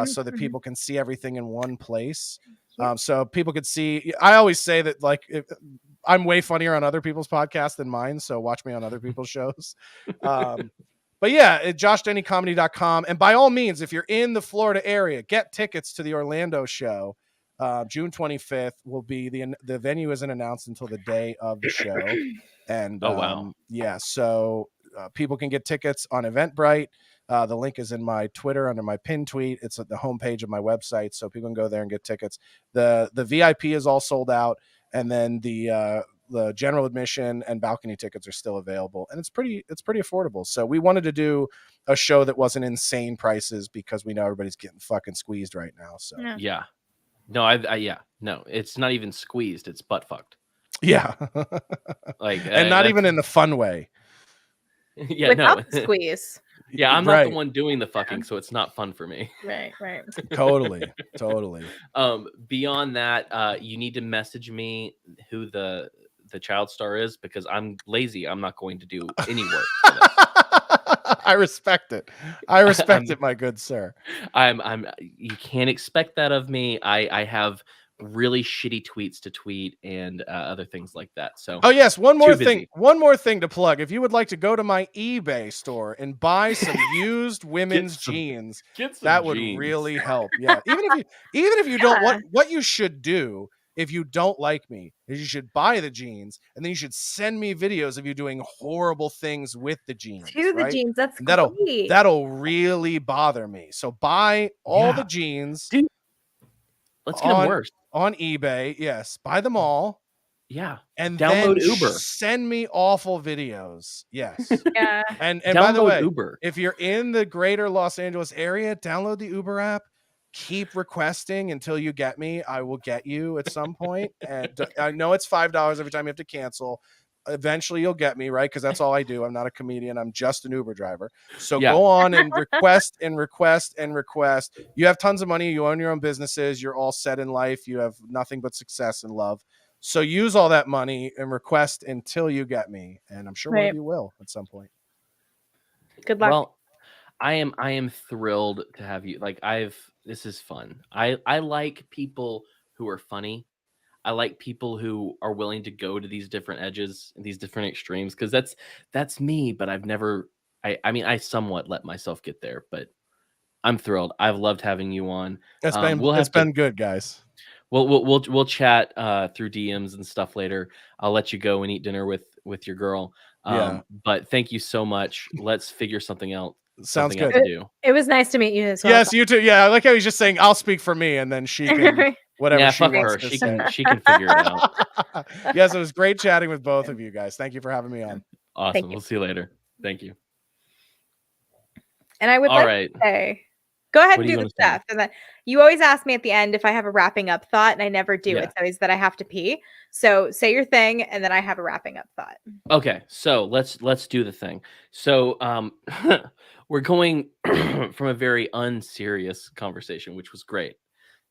so that people can see everything in one place. So people could see. I always say that like I'm way funnier on other people's podcasts than mine, so watch me on other people's shows. But yeah, at joshdennycomedy.com. And by all means, if you're in the Florida area, get tickets to the Orlando show. June 25th will be the venue isn't announced until the day of the show. And wow. Yeah, so people can get tickets on Eventbrite. The link is in my Twitter under my pinned tweet. It's at the homepage of my website, so people can go there and get tickets. The VIP is all sold out, and then the general admission and balcony tickets are still available, and it's pretty affordable. So we wanted to do a show that wasn't insane prices, because we know everybody's getting fucking squeezed right now. So yeah, no, no, it's not even squeezed; it's butt fucked. Yeah, like, and not even in the fun way. Yeah, without the squeeze. Yeah, I'm not the one doing the fucking, so it's not fun for me. Right. Totally. Beyond that, you need to message me who the child star is, because I'm lazy. I'm not going to do any work for this. I respect it. I respect it, my good sir. You can't expect that of me. I have really shitty tweets to tweet and other things like that. So yes, one more thing to plug. If you would like to go to my eBay store and buy some used women's jeans, that would really help. Yeah, even if you don't, what you should do if you don't like me is you should buy the jeans, and then you should send me videos of you doing horrible things with the jeans. The jeans, that's great. That'll really bother me. So buy all the jeans. Dude, let's get them worse. On eBay, yes. Buy them all. Yeah. And download then Uber. Send me awful videos. Yes. Yeah. And download by the way, Uber. If you're in the greater Los Angeles area, download the Uber app. Keep requesting until you get me. I will get you at some point. And I know it's $5 every time you have to cancel. Eventually you'll get me, right? Because that's all I do. I'm not a comedian. I'm just an Uber driver. So go on and request and request and request. You have tons of money. You own your own businesses. You're all set in life. You have nothing but success and love. So use all that money and request until you get me. And I'm sure one of you will at some point. Good luck. Well, I am thrilled to have you. Like this is fun. I like people who are funny. I like people who are willing to go to these different edges, these different extremes, because that's me. But I've never. I mean, I somewhat let myself get there, but I'm thrilled. I've loved having you on. We'll It's have to. been good, guys. We'll chat through DMs and stuff later. I'll let you go and eat dinner with your girl. Yeah. But thank you so much. Let's figure something out. Sounds Something out good. to do. It was nice to meet you as well. Yes, you too. Yeah, I like how he's just saying, "I'll speak for me," and then she can whatever Yeah, she fuck wants her. to She say. can figure it out. Yes, it was great chatting with both of you guys. Thank you for having me on. Awesome. you. We'll see you later. Thank you. And I would All like right. to say, go ahead What and do you do the wanna say? stuff. And then you always ask me at the end if I have a wrapping up thought, and I never do. Yeah. It's always that I have to pee. So say your thing, and then I have a wrapping up thought. Okay, so let's do the thing. So we're going from a very unserious conversation, which was great,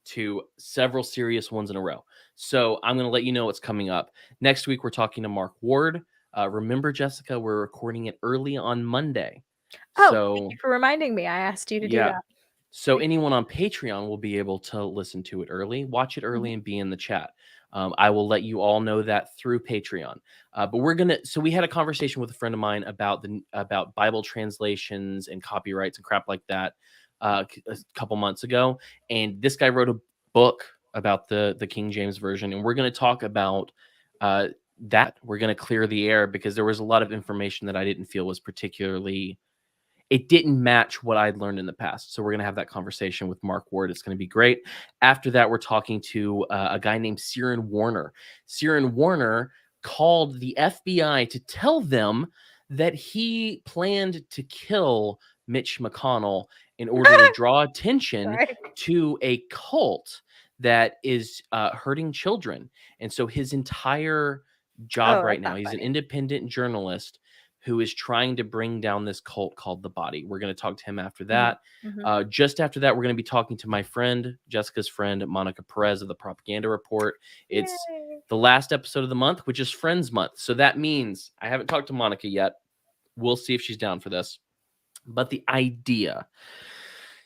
to several serious ones in a row. So I'm going to let you know what's coming up. Next week, we're talking to Mark Ward. Remember, Jessica, we're recording it early on Monday. Oh, So thank you for reminding me. I asked you to do yeah. that. So anyone on Patreon will be able to listen to it early, watch it early, Mhm. and be in the chat. I will let you all know that through Patreon. But we're gonna. So we had a conversation with a friend of mine about Bible translations and copyrights and crap like that a couple months ago. And this guy wrote a book about the King James version, and we're gonna talk about that. We're gonna clear the air because there was a lot of information that I didn't feel was particularly. It didn't match what I'd learned in the past. So we're going to have that conversation with Mark Ward. It's going to be great. After that, we're talking to a guy named Ciaran Warner. Ciaran Warner called the FBI to tell them that he planned to kill Mitch McConnell in order to draw attention Sorry. to a cult that is hurting children. And so his entire job Oh, right that's now, not he's an funny. independent journalist who is trying to bring down this cult called the Body. We're going to talk to him after that. Mhm. Just after that, we're going to be talking to my friend, Jessica's friend, Monica Perez of the Propaganda Report. It's Yay. the last episode of the month, which is Friends Month. So that means I haven't talked to Monica yet. We'll see if she's down for this. But the idea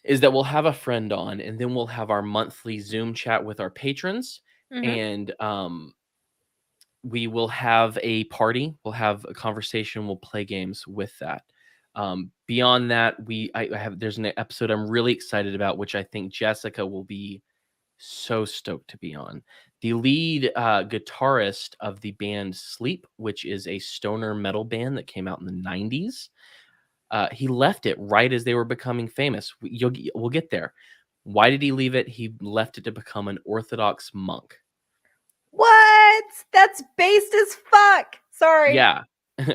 is that we'll have a friend on, and then we'll have our monthly Zoom chat with our patrons. Mhm. And we will have a party. We'll have a conversation. We'll play games with that. Beyond that, there's an episode I'm really excited about, which I think Jessica will be so stoked to be on. The lead guitarist of the band Sleep, which is a stoner metal band that came out in the 90s. He left it right as they were becoming famous. We'll get there. Why did he leave it? He left it to become an Orthodox monk. What? That's based as fuck. Sorry. Yeah. So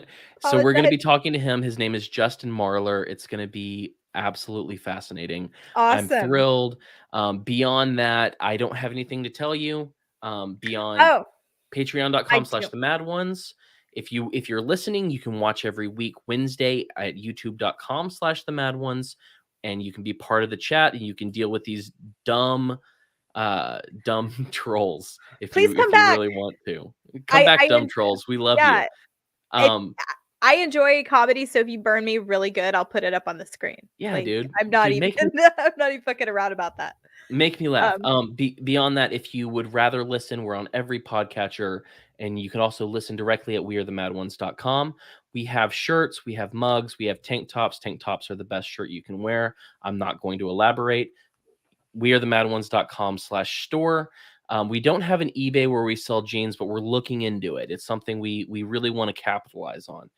we're going to Apologize. be talking to him. His name is Justin Marler. It's going to be absolutely fascinating. I'm Awesome. thrilled. Beyond that, I don't have anything to tell you. Beyond Oh, patreon.com/the mad ones. If you're listening, you can watch every week Wednesday at youtube.com/the mad ones, and you can be part of the chat and you can deal with these dumb trolls if please you come back. really want to. Come back, dumb trolls. We love Yeah. you. I enjoy comedy, so if you burn me really good, I'll put it up on the screen. Yeah, Like, dude. I'm not Dude, even I'm not even fucking around about that. make me laugh. Beyond that, if you would rather listen, we're on every podcatcher, and you can also listen directly at wearethemadOnes.com. We have shirts, we have mugs, we have tank tops. Tank tops are the best shirt you can wear. I'm not going to elaborate. wearethemadOnes.com/store. We don't have an eBay where we sell jeans, but we're looking into it. It's something we really want to capitalize on.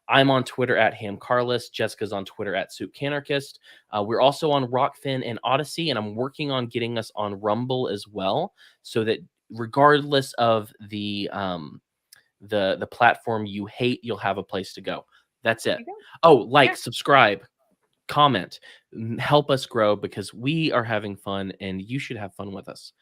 I'm on Twitter at HamCarlos. Jessica's on Twitter at SoupCanarchist. We're also on Rockfin and Odyssey, and I'm working on getting us on Rumble as well, so that regardless of the platform you hate, you'll have a place to go. That's it. Oh, subscribe, comment, help us grow because we are having fun and you should have fun with us.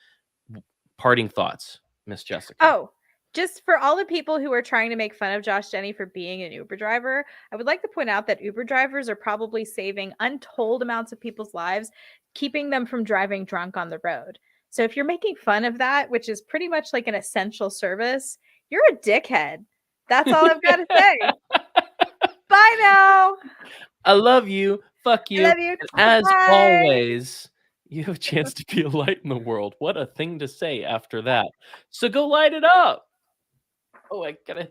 Parting thoughts, Miss Jessica. Oh, just for all the people who are trying to make fun of Josh Denny for being an Uber driver, I would like to point out that Uber drivers are probably saving untold amounts of people's lives, keeping them from driving drunk on the road. So if you're making fun of that, which is pretty much like an essential service, you're a dickhead. That's all I've got to say. Bye now. I love you. Fuck you. I love you. And as Bye. always, You have a chance to be a light in the world. What a thing to say after that. So go light it up. Oh, I gotta.